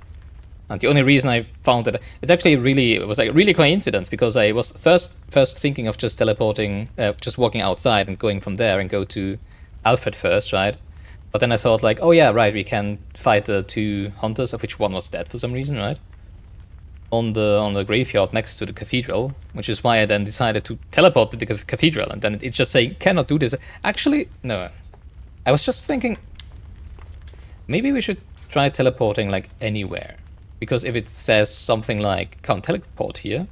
A: And the only reason I found it, it was like really coincidence, because I was first thinking of just teleporting, just walking outside and going from there and go to Alfred first, right? But then I thought like, oh yeah, right, we can fight the 2 hunters, of which one was dead for some reason, right? On the graveyard next to the cathedral, which is why I then decided to teleport to the cathedral, and then it's just saying cannot do this. Actually, no. I was just thinking maybe we should try teleporting like anywhere. Because if it says something like can't teleport here,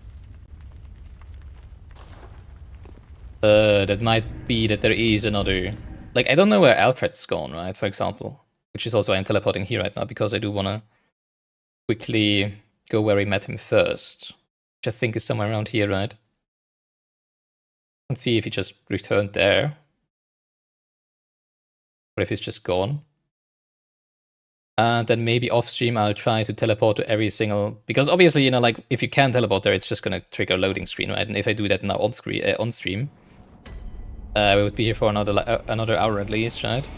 A: that might be that there is another, like, I don't know where Alfred's gone, right, for example, which is also why I'm teleporting here right now, because I do want to quickly go where we met him first, which I think is somewhere around here, right? Let's see if he just returned there, or if he's just gone. And then maybe off stream I'll try to teleport to every single, because obviously, you know, like if you can teleport there, it's just gonna trigger a loading screen, right? And if I do that now on stream, we would be here for another hour at least, right?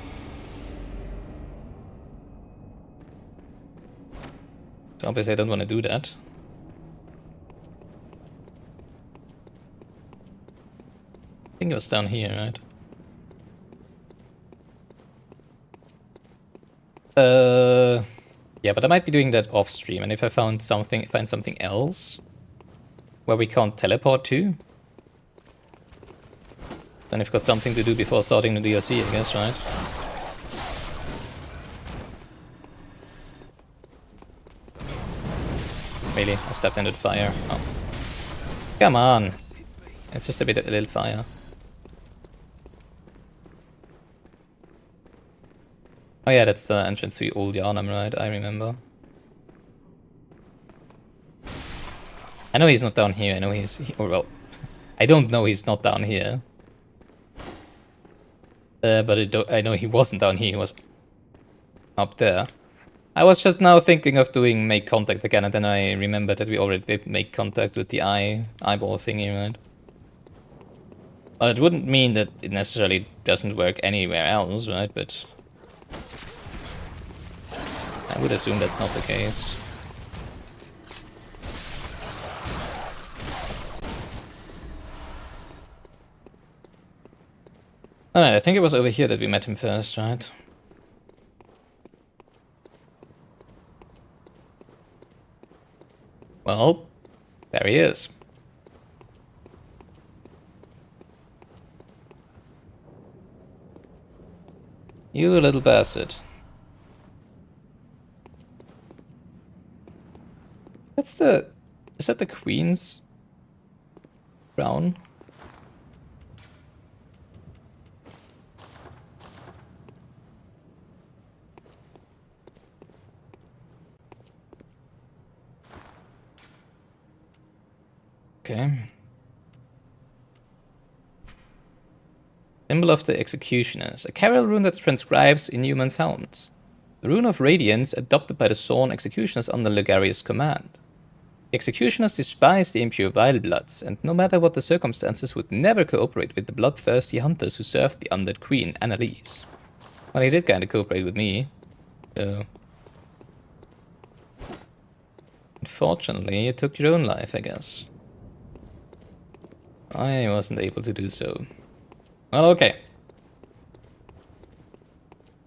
A: So obviously I don't want to do that. I think it was down here, right? Yeah, but I might be doing that off stream, and if I find something else where we can't teleport to, then I've got something to do before starting the DLC, I guess, right? Really, I stepped into the fire. Oh, come on! It's just a little fire. Oh yeah, that's the entrance to Old Yarnam, right? I remember. I know he's not down here. I know he's... Or well, I don't know he's not down here. But I know he wasn't down here. He was up there. I was just now thinking of doing make contact again, and then I remembered that we already did make contact with the eyeball thingy, right? Well, it wouldn't mean that it necessarily doesn't work anywhere else, right? But I would assume that's not the case. Alright, I think it was over here that we met him first, right? Well, there he is. You little bastard. Is that the Queen's crown? Okay. Symbol of the Executioners. A carol rune that transcribes Inhuman's helmets. The rune of Radiance adopted by the Zorn Executioners under Ligarius' command. The Executioners despise the impure Wild-Bloods, and no matter what the circumstances would never cooperate with the bloodthirsty hunters who served the undead queen, Annalise. Well, he did kinda cooperate with me, so... Unfortunately, you took your own life, I guess. I wasn't able to do so. Well, okay.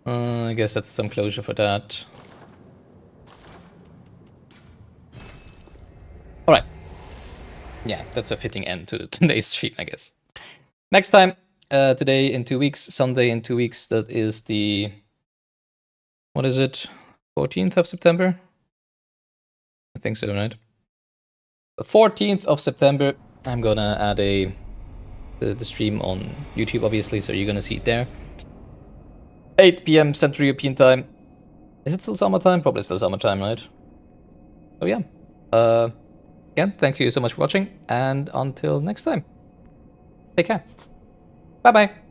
A: I guess that's some closure for that. Alright. Yeah, that's a fitting end to today's stream, I guess. Next time, today in 2 weeks, Sunday in 2 weeks, that is the... What is it? 14th of September? I think so, right? The 14th of September, I'm gonna add the stream on YouTube, obviously, so you're gonna see it there. 8 PM Central European time. Is it still summertime? Probably still summertime, right? So yeah. Again, thank you so much for watching, and until next time. Take care. Bye-bye.